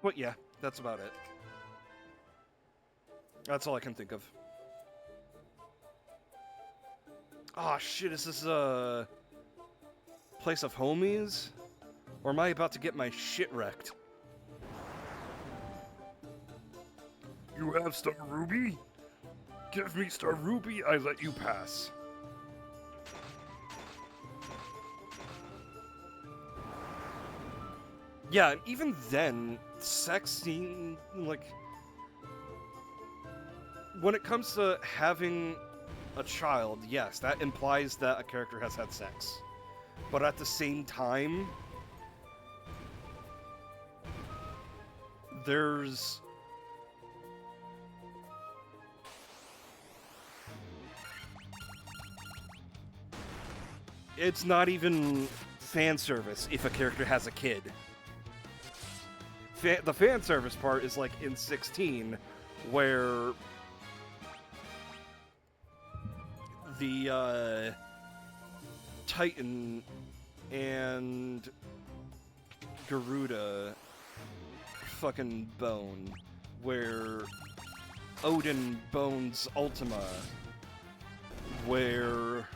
But yeah, that's about it. That's all I can think of. Oh shit, is this a place of homies? Or am I about to get my shit wrecked? You have Star Ruby? Give me Star Ruby, I let you pass. Yeah, and even then, sex scene, like, when it comes to having a child, yes, that implies that a character has had sex. But at the same time, it's not even fan service if a character has a kid. The fan service part is like in 16, where the Titan and Garuda fucking bone, where Odin bones Ultima, where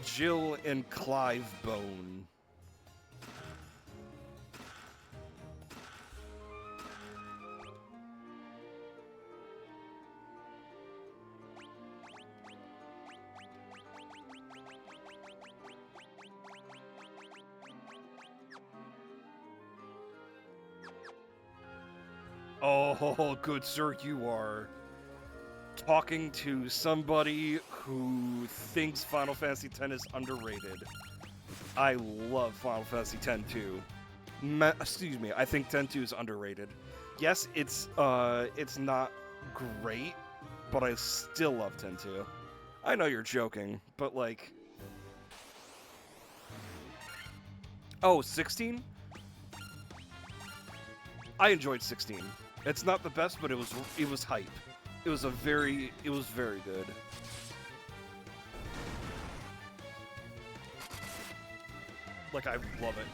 Jill and Clive bone. Oh, good sir, you are talking to somebody who thinks Final Fantasy X is underrated. I love Final Fantasy X too. Excuse me, I think X-2 is underrated. Yes, it's not great, but I still love X-2. I know you're joking, but like... Oh, 16? I enjoyed 16. It's not the best, but it was hype. It was very good. Like, I love it.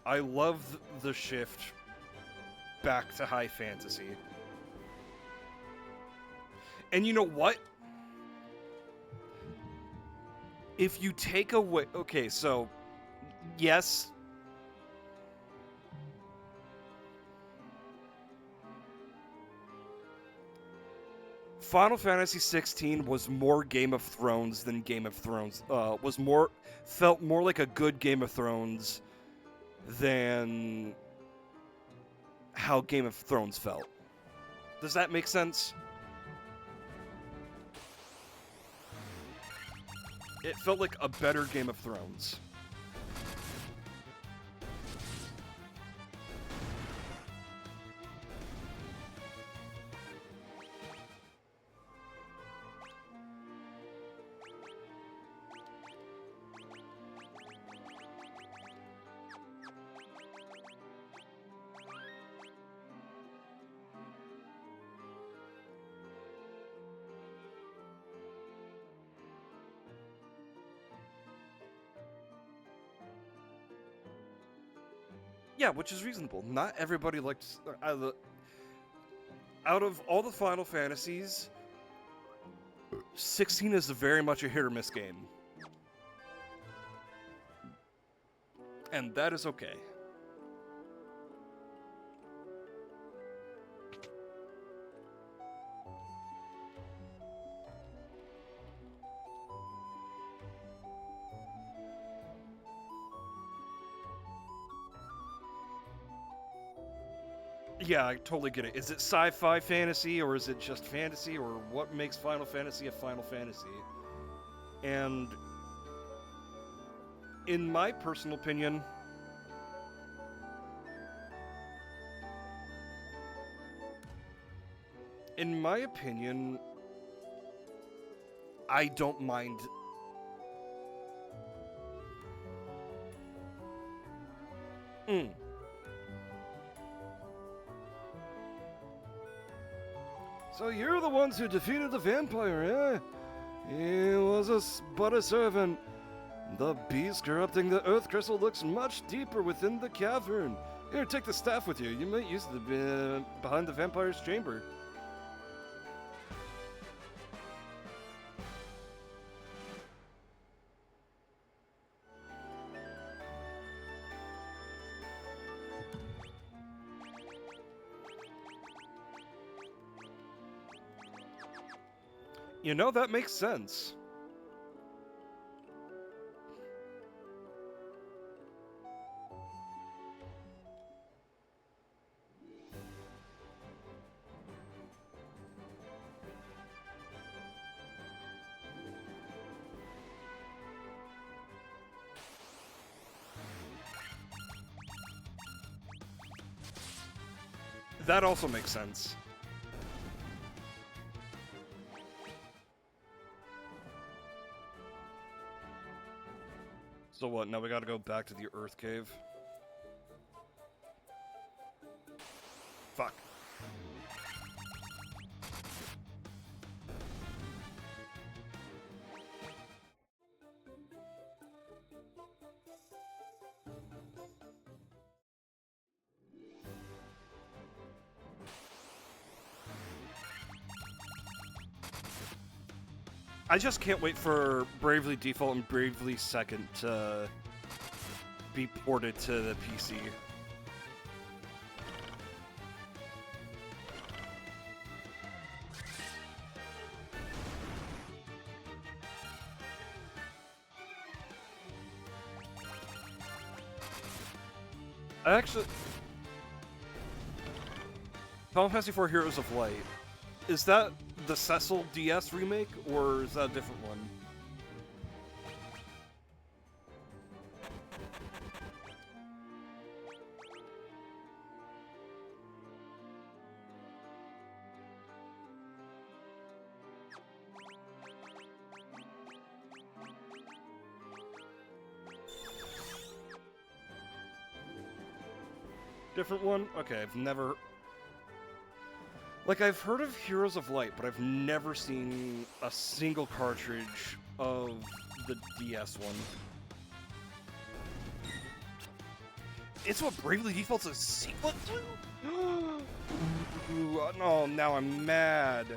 I love the shift back to high fantasy. And you know what? If you take away... Okay, so... Yes... Final Fantasy 16 was more Game of Thrones than Game of Thrones. Felt more like a good Game of Thrones than how Game of Thrones felt. Does that make sense? It felt like a better Game of Thrones. Yeah, which is reasonable. Not everybody likes... Out of all the Final Fantasies, 16 is very much a hit-or-miss game. And that is okay. Yeah, I totally get it. Is it sci-fi fantasy, or is it just fantasy, or what makes Final Fantasy a Final Fantasy? And in my personal opinion, I don't mind. So you're the ones who defeated the vampire, eh? He was but a servant. The beast corrupting the earth crystal looks much deeper within the cavern. Here, take the staff with you. You might use it behind the vampire's chamber. You know, that makes sense. That also makes sense. So what, now we gotta go back to the Earth Cave? Fuck. I just can't wait for Bravely Default and Bravely Second to be ported to the PC. I actually... Final Fantasy IV Heroes of Light. Is that the Cecil DS remake, or is that a different one? Different one? Okay, I've never... Like, I've heard of Heroes of Light, but I've never seen a single cartridge of the DS one. It's what Bravely Default's a sequel to? Ooh, no, now I'm mad.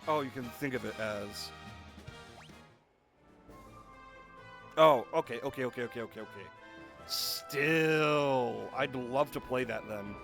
Oh, you can think of it as... Oh, okay. Still, I'd love to play that then.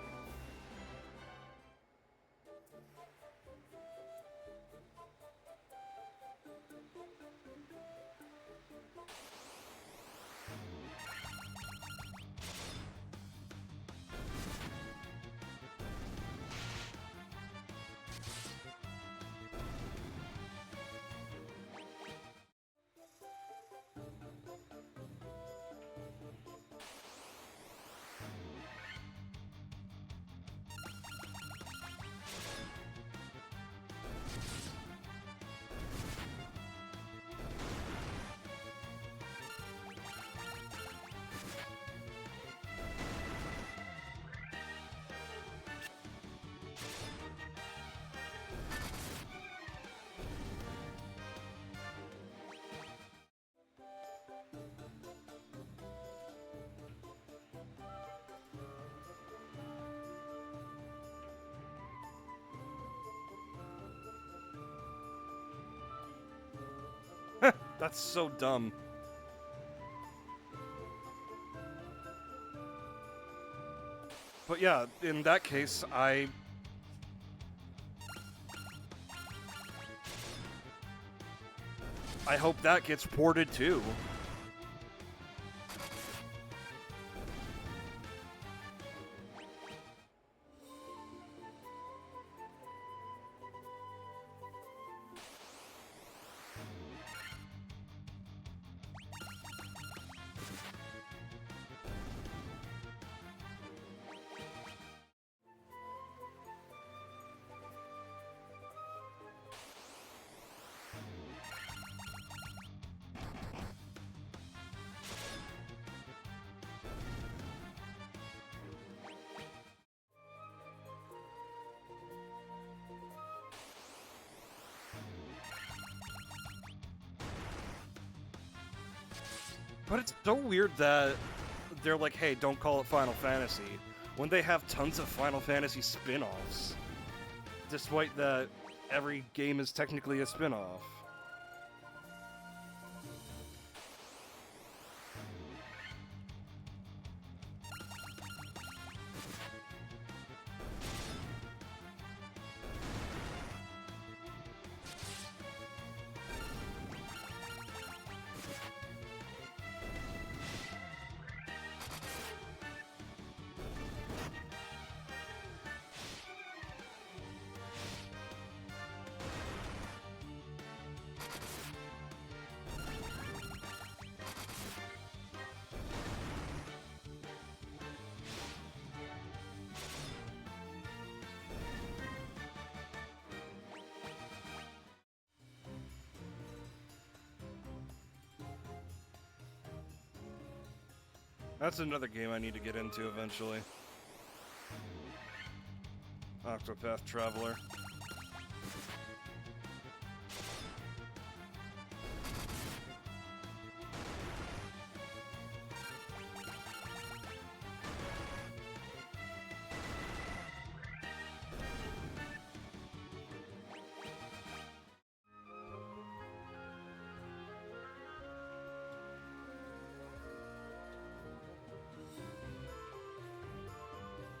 That's so dumb. But yeah, in that case, I hope that gets ported too. But it's so weird that they're like, hey, don't call it Final Fantasy, when they have tons of Final Fantasy spin-offs. Despite that, every game is technically a spin-off. That's another game I need to get into eventually. Octopath Traveler.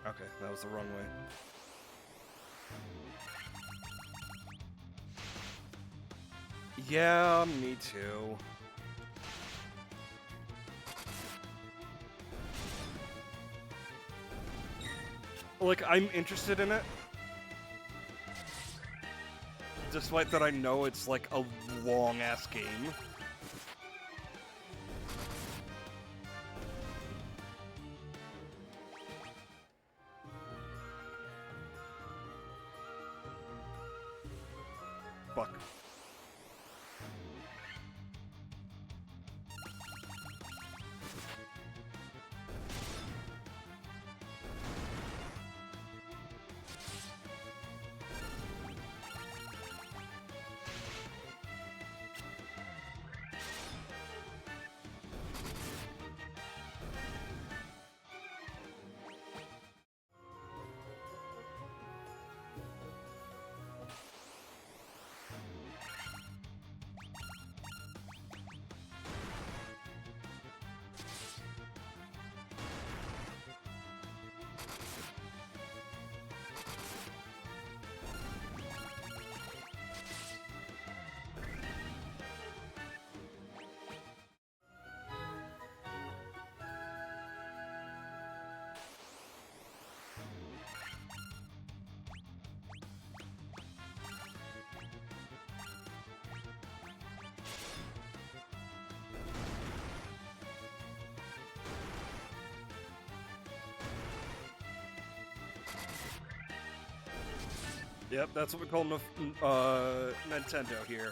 Okay, that was the wrong way. Yeah, me too. Like, I'm interested in it. Despite that I know it's like a long-ass game. Fuck. Yep, that's what we call Nintendo here.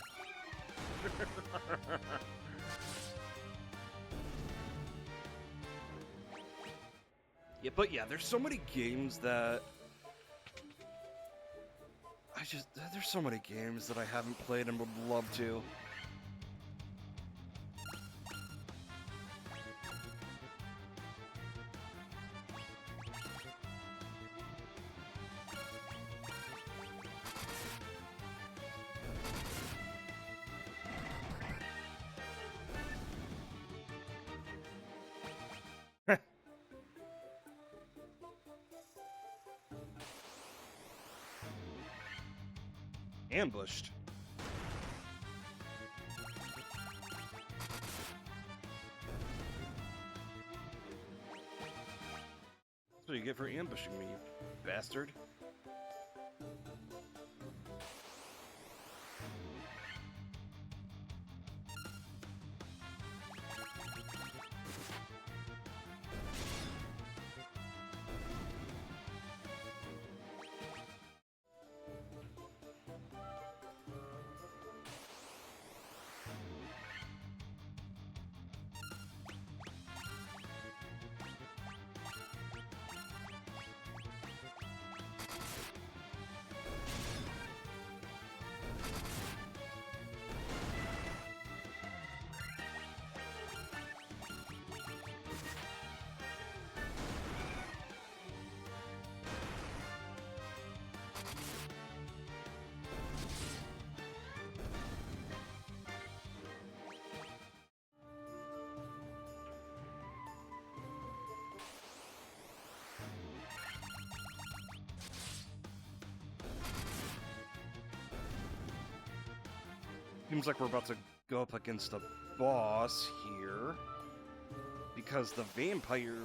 Yeah, but yeah, there's so many games that there's so many games that I haven't played and would love to. Ambushed. That's what you get for ambushing me, you bastard. Seems like we're about to go up against a boss here. Because the vampire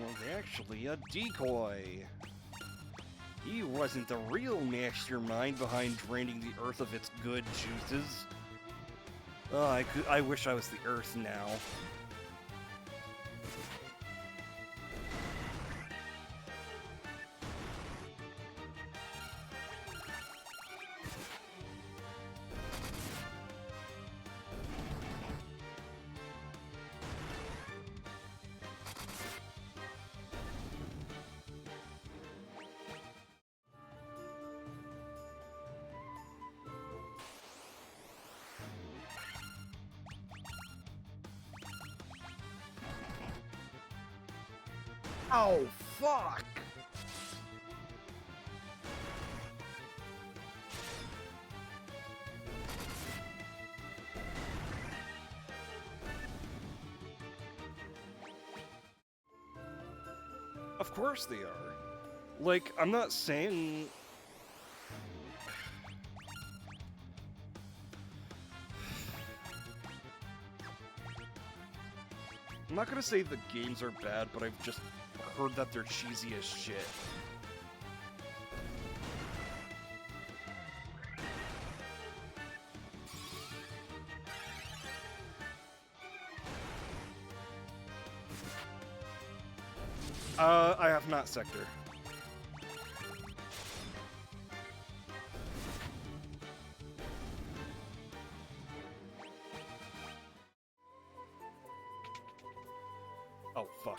was actually a decoy. He wasn't the real mastermind behind draining the earth of its good juices. Oh, I wish I was the earth now. Oh, fuck! Of course they are. Like, I'm not saying... I'm not gonna say the games are bad, but I've just heard that they're cheesy as shit. I have not, Sector. Oh, fuck.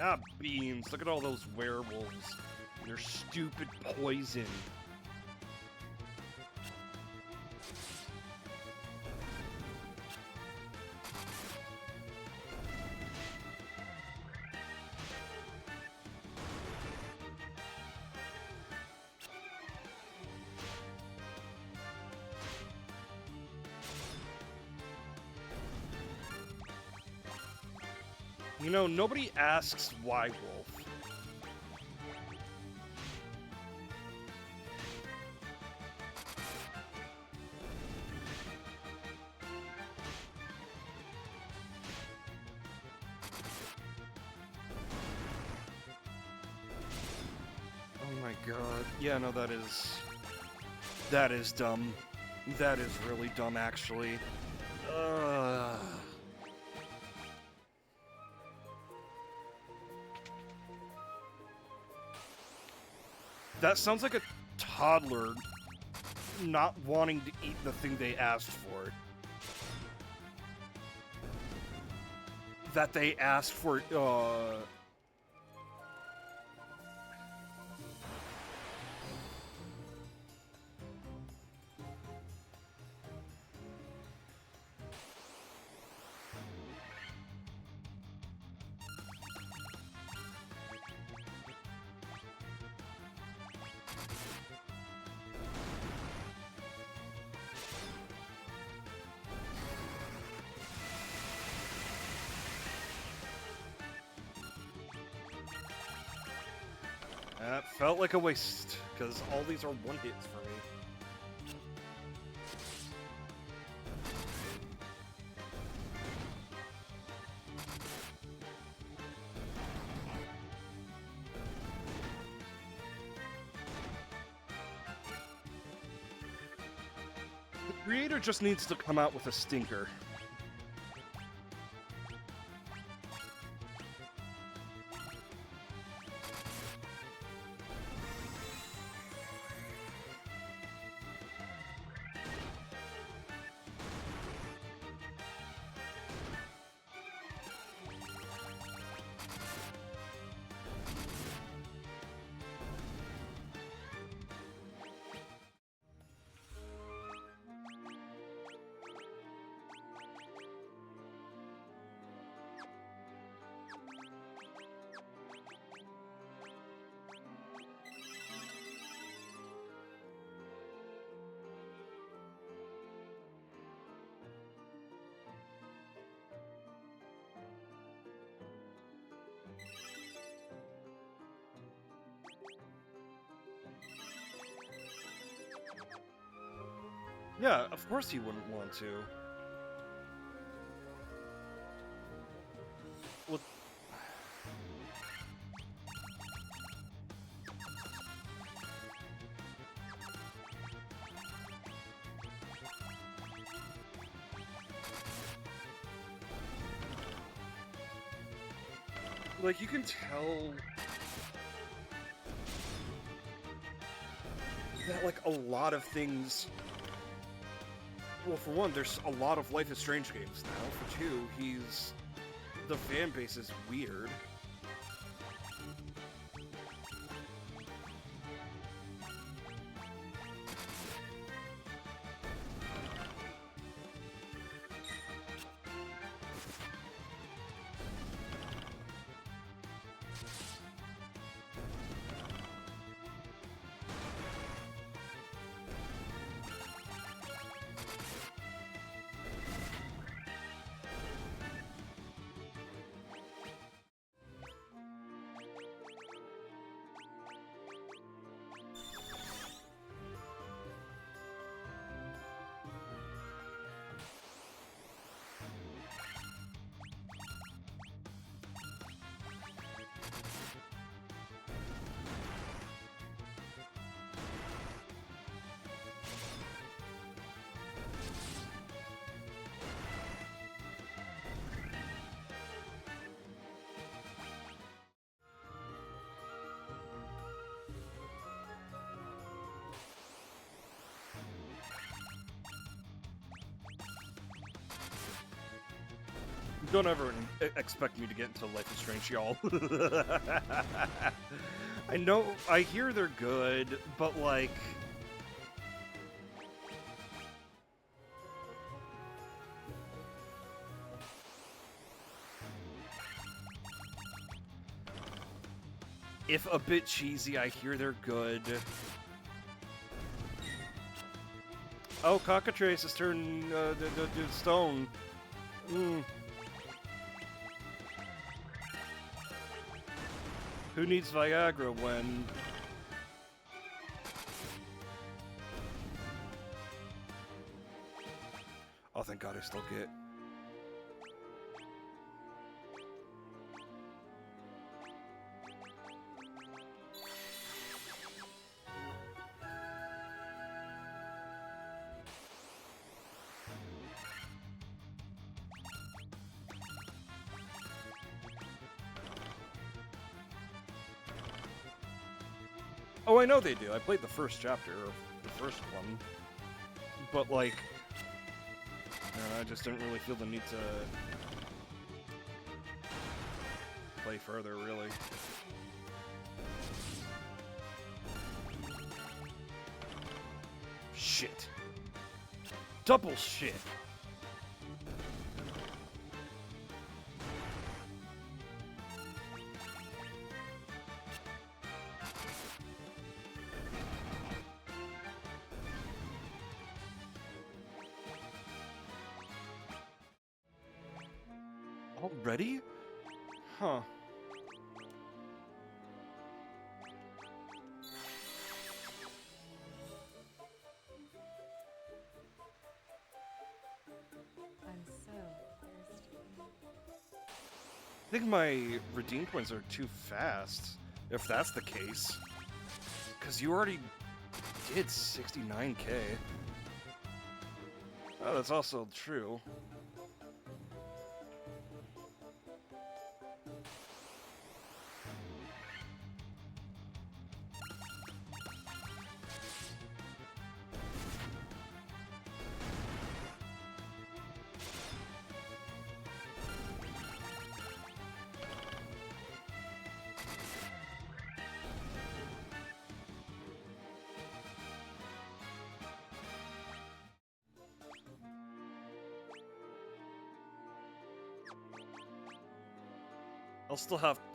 Ah, beans. Look at all those werewolves. Their stupid poison. You know, nobody asks why wolf. Oh my god. Yeah, no, that is dumb. That is really dumb, actually. That sounds like a toddler not wanting to eat the thing they asked for. That they asked for, That felt like a waste, because all these are one-hits for me. The creator just needs to come out with a stinker. Yeah, of course he wouldn't want to. Like, you can tell that, like, a lot of things... Well, for one, there's a lot of Life is Strange games now. For two, the fan base is weird. Don't ever expect me to get into Life is Strange, y'all. I know, I hear they're good, but like... If a bit cheesy, I hear they're good. Oh, Cockatrice has turned the stone. Who needs Viagra when... Oh, thank God I still get... Oh, I know they do. I played the first chapter, or the first one. But, like... I just didn't really feel the need to... play further, really. Shit. Double shit! Already? Huh. I'm so thirsty. I think my redeem points are too fast, if that's the case. Because you already did 69k. Oh, that's also true.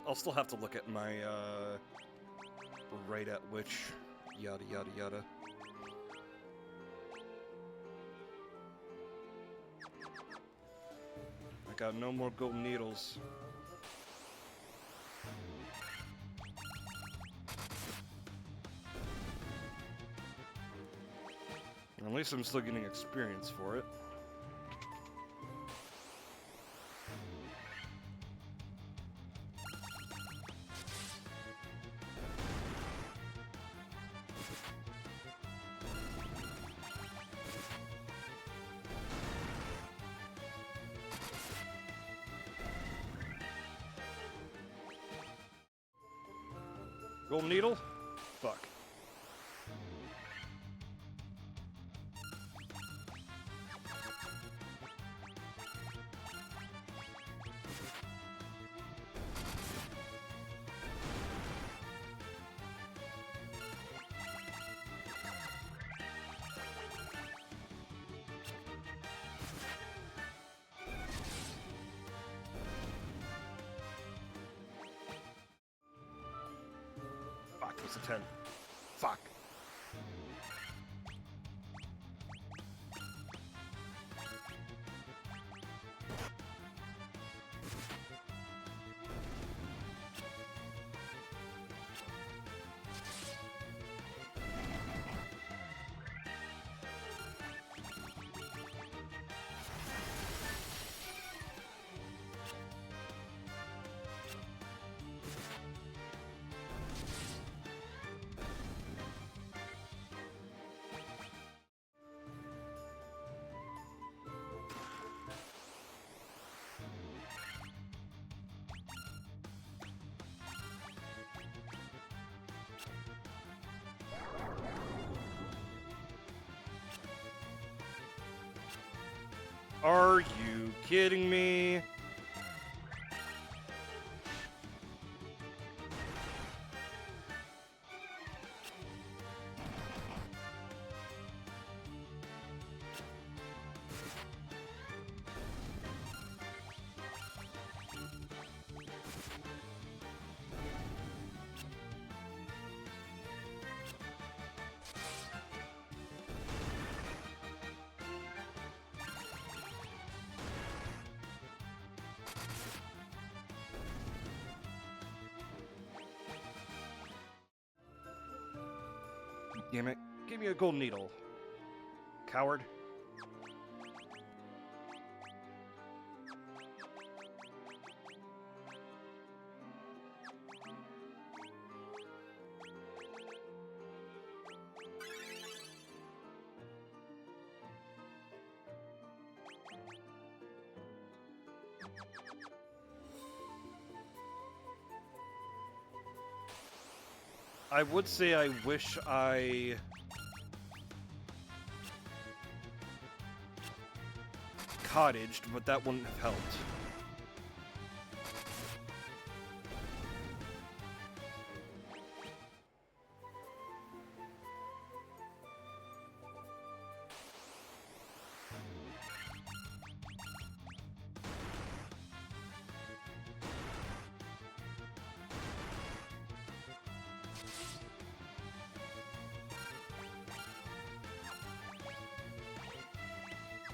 I'll still have to look at my right at which yada yada yada. I got no more golden needles. At least I'm still getting experience for it. Golden Needle? Fuck. Fuck, it's a 10. Fuck. Are you kidding me? Damn it. Give me a golden needle. Coward. I would say I wish I cottaged, but that wouldn't have helped.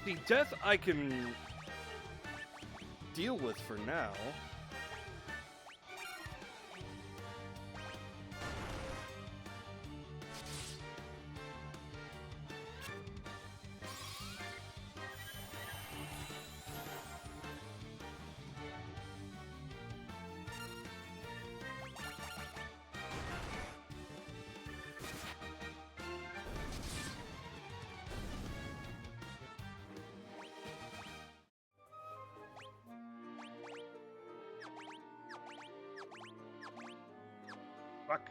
The death I can deal with for now. Fuck.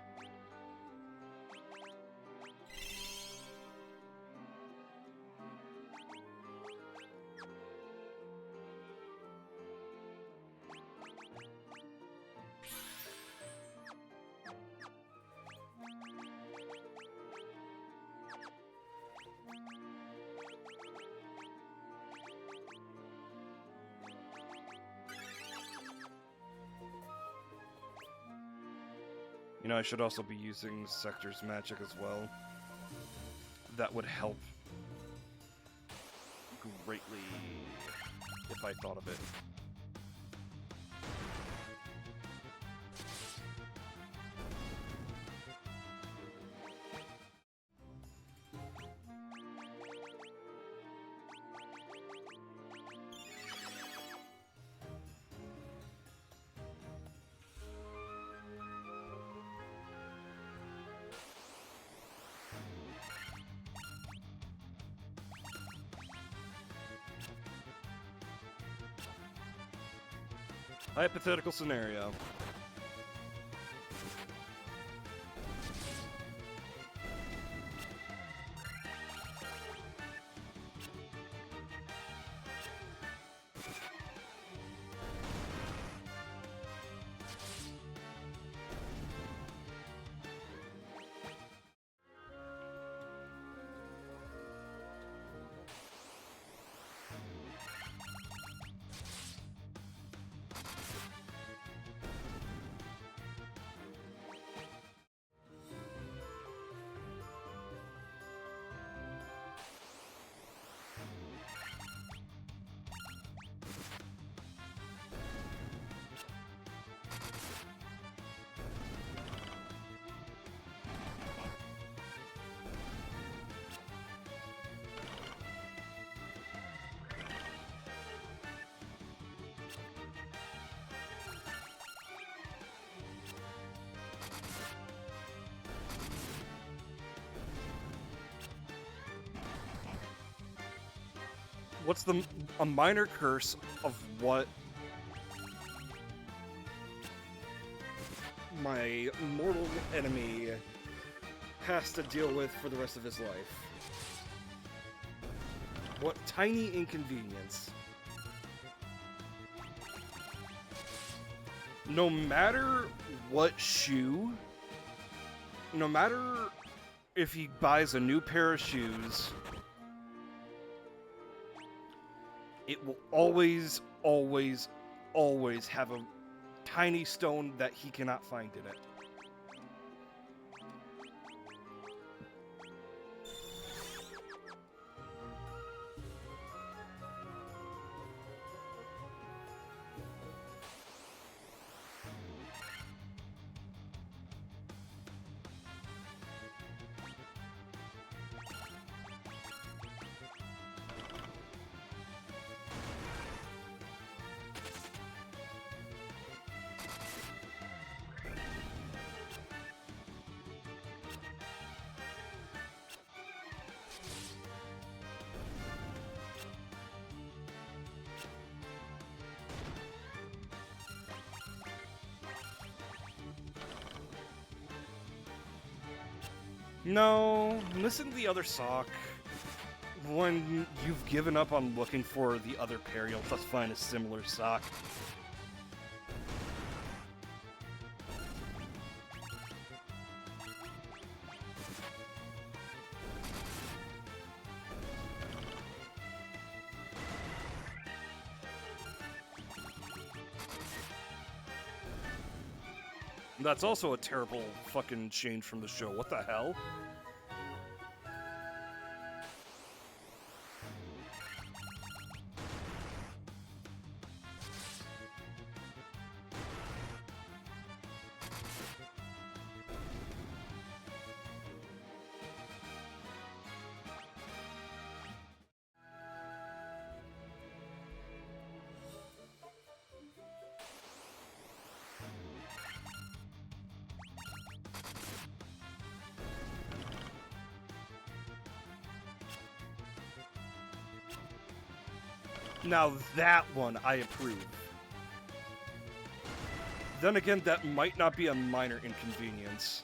You know, I should also be using Sector's magic as well. That would help greatly if I thought of it. Hypothetical scenario. What's a minor curse of what my mortal enemy has to deal with for the rest of his life? What tiny inconvenience? No matter what shoe, no matter if he buys a new pair of shoes, it will always, always, always have a tiny stone that he cannot find in it. No, missing the other sock. When you've given up on looking for the other pair, you'll just find a similar sock. That's also a terrible fucking change from the show. What the hell? Now that one I approve. Then again, that might not be a minor inconvenience.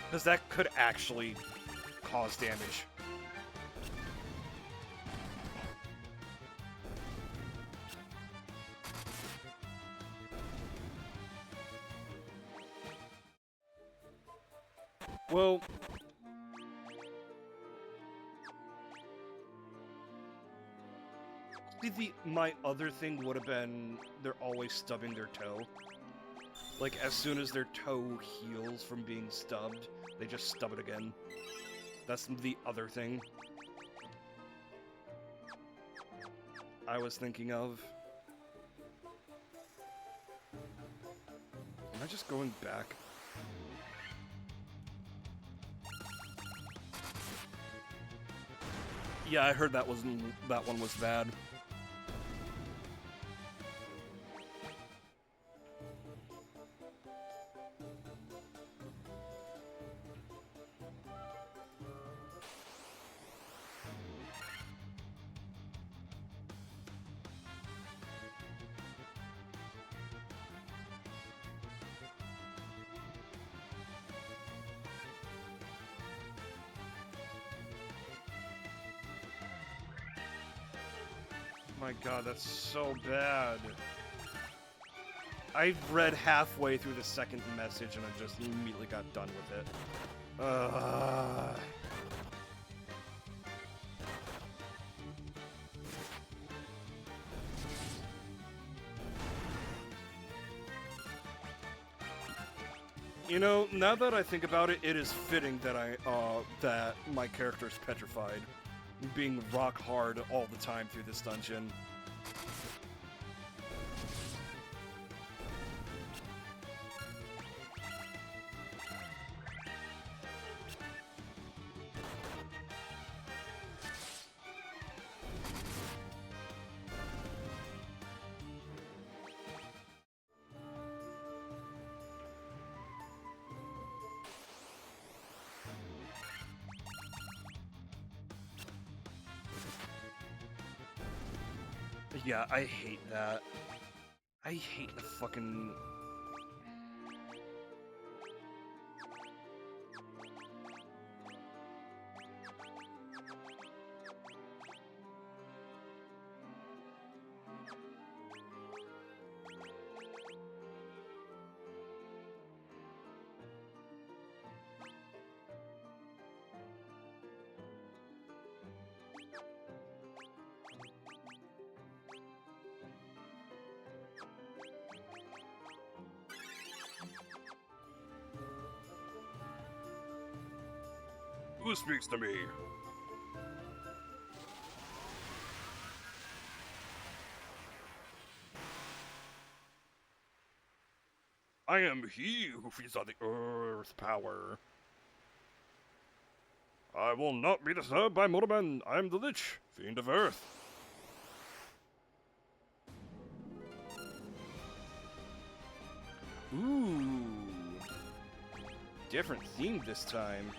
Because that could actually cause damage. Well, see, my other thing would have been they're always stubbing their toe. Like, as soon as their toe heals from being stubbed, they just stub it again. That's the other thing I was thinking of. Am I just going back? Yeah, I heard that one was bad. My god, that's so bad. I read halfway through the second message and I just immediately got done with it. You know, now that I think about it, it is fitting that that my character is petrified, being rock hard all the time through this dungeon. Yeah, I hate that. I hate the fucking... Who speaks to me? I am he who feeds on the earth power. I will not be disturbed by mortal men. I am the Lich, fiend of earth. Ooh. Different theme this time.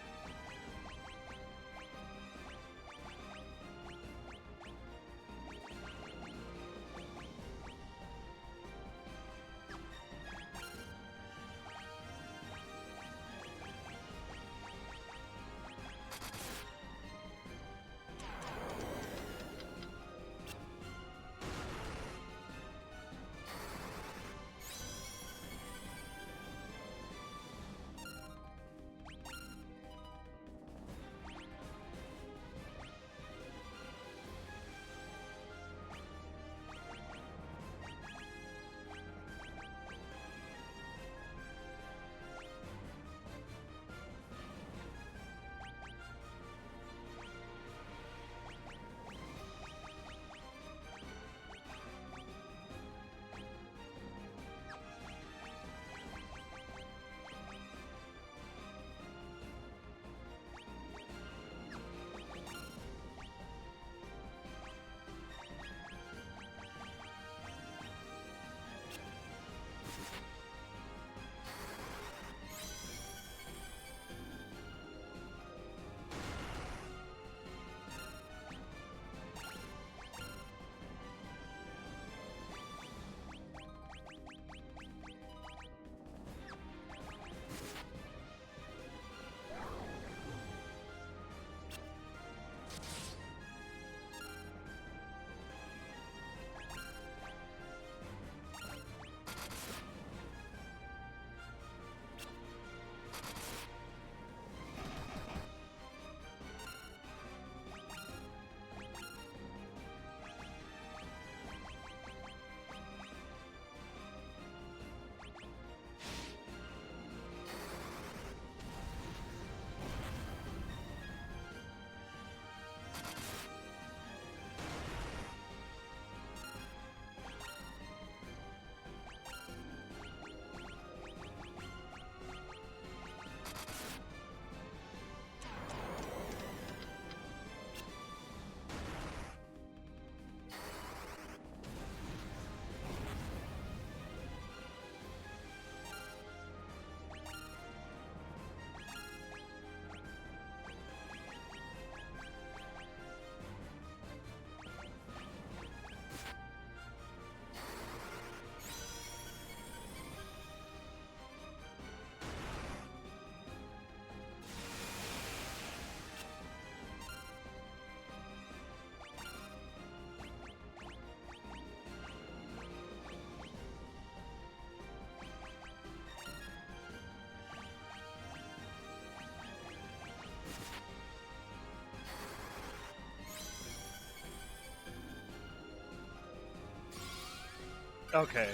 Okay.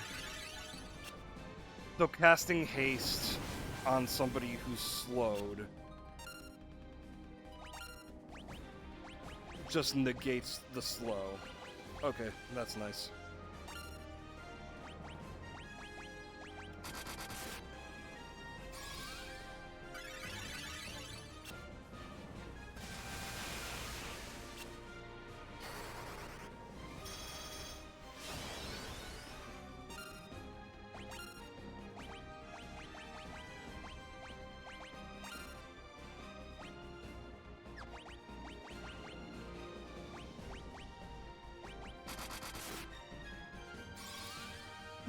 So casting haste on somebody who's slowed just negates the slow. Okay, that's nice.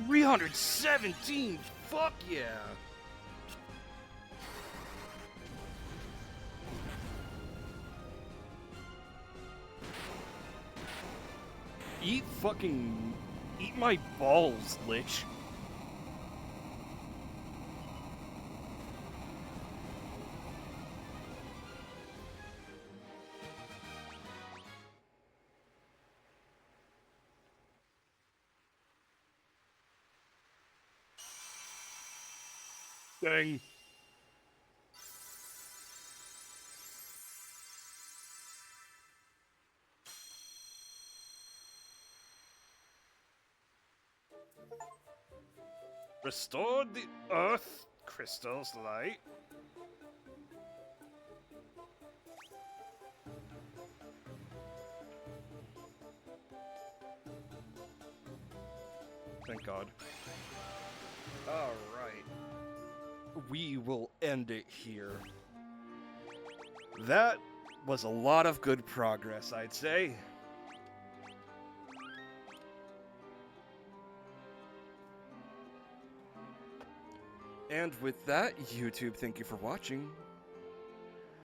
317! Fuck yeah! Eat my balls, Lich. Dang. Restored the Earth crystal's light. Thank God. Alright. We will end it here. That was a lot of good progress, I'd say. And with that, YouTube, thank you for watching.